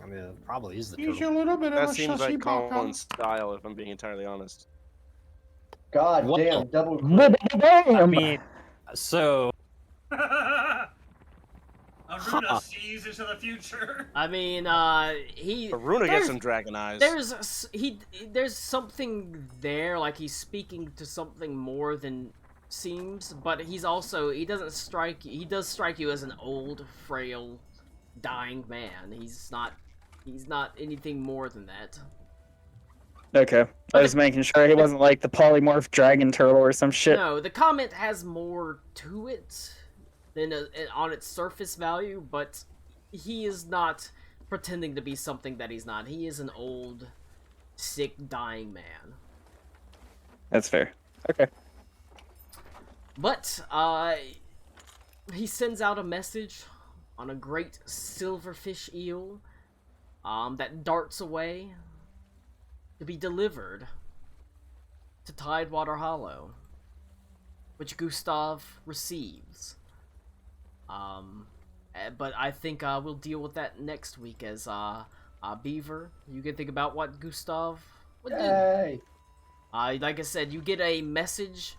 I mean, it probably is the He's turtle. a little bit That of a seems sussy like baka. Colin's style, if I'm being entirely honest. God What damn, the- double click. I mean, so... Aruna sees into the future. I mean, Aruna gets some dragon eyes. There's something there, like he's speaking to something more than seems, but he does strike you as an old, frail, dying man. He's not anything more than that. Okay. I was making sure he wasn't like the polymorph dragon turtle or some shit. No, the comment has more to it than on its surface value, but he is not pretending to be something that he's not. He is an old, sick, dying man. That's fair. Okay. But, he sends out a message on a great silverfish eel, that darts away to be delivered to Tidewater Hollow, which Gustav receives. But I think, we'll deal with that next week as, Beaver, you can think about what Gustav would do. Yay! Like I said, you get a message.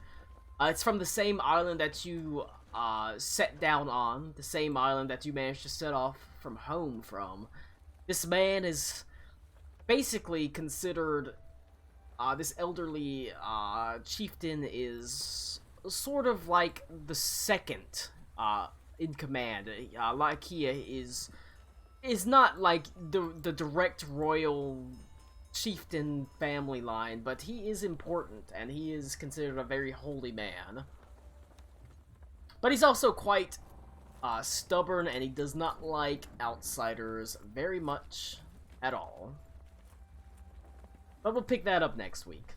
It's from the same island that you set down on, the same island that you managed to set off from home from. This man is basically considered, this elderly chieftain is sort of like the second in command. Like he is not like the direct royal chieftain family line, but he is important, and he is considered a very holy man. But he's also quite stubborn, and he does not like outsiders very much at all. But we'll pick that up next week.